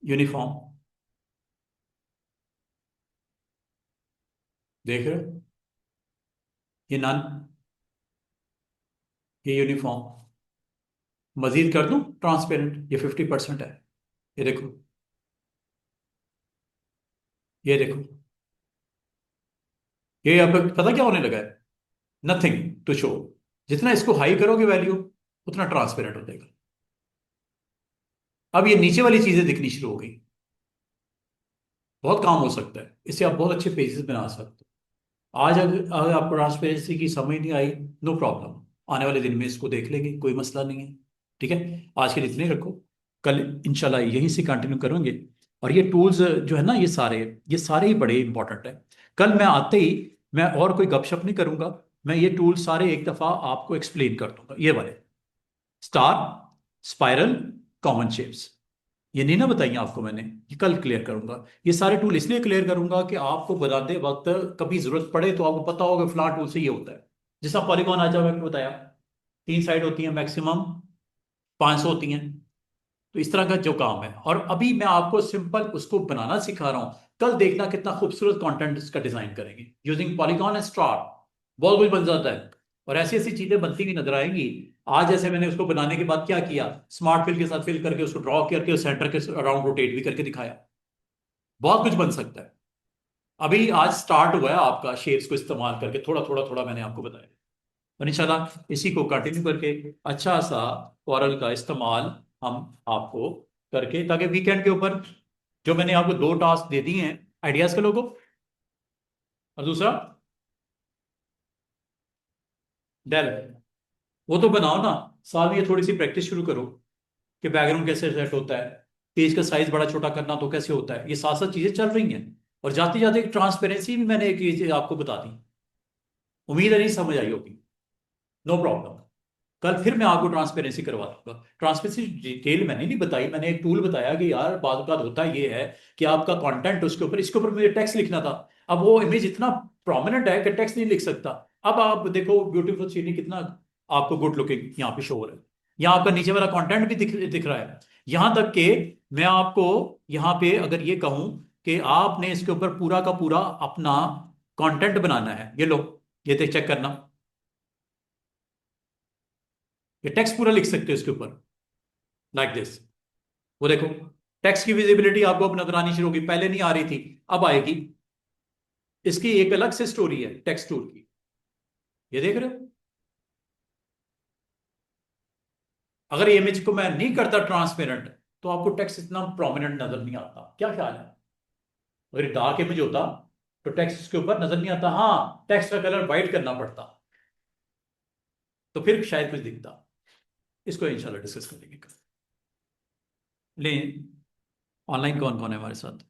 Speaker 1: यूनिफॉर्म, देख रहे हो, ये नन, ये यूनिफॉर्म। मजीद कर दूं ट्रांसपेरेंट, ये 50% है। ये देखो, ये देखो, ये अब पता क्या होने लगा है, नथिंग टू शो। जितना इसको हाई करोगे वैल्यू, उतना ट्रांसपेरेंट हो जाएगा। अब ये नीचे वाली चीजें दिखनी शुरू हो गई। बहुत काम हो सकता है इससे, आप बहुत अच्छे पेजेस बना सकते हो। आज अगर आपको ट्रांसपेरेंसी की समझ नहीं आई, नो प्रॉब्लम, आने वाले दिन में इसको देख लेंगे, कोई मसला नहीं है। ठीक है, आज के लिए इतने रखो, कल इंशाल्लाह यहीं से कंटिन्यू करेंगे। और ये टूल्स जो है ना, ये सारे ही बड़े इंपॉर्टेंट है। कल मैं आते ही, मैं और कोई गपशप नहीं करूंगा, मैं ये टूल सारे एक दफा आपको एक्सप्लेन कर दूंगा। ये वाले स्टार, स्पाइरल, कॉमन शेप्स, ये नहीं ना बताइए आपको मैंने, ये कल क्लियर करूंगा। ये सारे टूल इसलिए क्लियर करूंगा कि आपको बताते वक्त कभी जरूरत पड़े तो आपको पता होगा फ्लैट टूल से ये होता है। जैसा पॉलीगॉन आ जाए, मैंने बताया 3 साइड होती है मैक्सिमम, 500 होती हैं। तो इस तरह का जो काम है, और अभी मैं आपको सिंपल उसको बनाना सिखा रहा हूं। कल देखना कितना खूबसूरत कंटेंट इसका डिजाइन करेंगे यूजिंग पॉलीगॉन एंड स्टार, बहुत कुछ बन जाता है। और ऐसी ऐसी चीजें बनती हुई नजर आएंगी। आज जैसे मैंने उसको बनाने के बाद क्या किया, स्मार्ट फिल के साथ फिल करके उसको ड्रॉ करके सेंटर के अराउंड रोटेट भी करके दिखाया। बहुत कुछ बन सकता है। अभी आज स्टार्ट हुआ है आपका शेप्स को इस्तेमाल करके, थोड़ा थोड़ा थोड़ा मैंने आपको बताया। और इंशाल्लाह इसी को कंटिन्यू करके अच्छा सा कॉरल का इस्तेमाल हम आपको करके, ताकि वीकेंड के ऊपर जो मैंने आपको 2 टास्क दे दिए हैं, आइडियाज का लोगो, और दूसरा डेल, वो तो बनाओ ना। साथ में ये थोड़ी सी प्रैक्टिस शुरू करो कि बैकग्राउंड कैसे सेट होता है, पेज का साइज बड़ा छोटा करना तो कैसे होता है। ये साथ साथ चीजें चल रही हैं। और जाते जाते एक ट्रांसपेरेंसी भी मैंने एक चीज आपको बता दी, उम्मीद है नहीं समझ आई होगी। नो प्रॉब्लम, कल फिर मैं आपको ट्रांसपेरेंसी करवा दूंगा। ट्रांसपेरेंसी डिटेल मैंने नहीं बताई, मैंने एक टूल बताया कि यार बाद का होता ये है कि आपका कंटेंट उसके ऊपर, इसके ऊपर मुझे टेक्स्ट लिखना था। अब वो इमेज इतना प्रोमिनेंट है कि टेक्स्ट नहीं लिख सकता। अब आप देखो ब्यूटीफुल सीनरी कितना आपको गुड लुकिंग यहाँ पे शो हो रहा है। यहाँ आपका नीचे वाला कंटेंट भी दिख रहा है। यहाँ तक कि मैं आपको यहाँ पे अगर ये कहूं कि आपने इसके ऊपर पूरा का पूरा अपना कंटेंट बनाना है, ये लो, ये देख चेक करना, ये टेक्स्ट पूरा लिख सकते हो इसके ऊपर, लाइक दिस। वो देखो, टेक्स्ट की विजिबिलिटी आपको अब नजर आनी शुरू होगी, पहले नहीं आ रही थी, अब आएगी। इसकी एक अलग से स्टोरी है टेक्स्ट टूल की, ये देख रहे हो। अगर ये इमेज को मैं नहीं करता ट्रांसपेरेंट, तो आपको टेक्स्ट इतना प्रोमिनेंट नजर नहीं आता। क्या ख्याल है, अगर डार्क इमेज होता तो टेक्स्ट इसके ऊपर नजर नहीं आता, हाँ टेक्स्ट का कलर व्हाइट करना पड़ता, तो फिर शायद कुछ दिखता। इसको इंशाल्लाह डिस्कस करेंगे। ले, ऑनलाइन कौन कौन है हमारे साथ?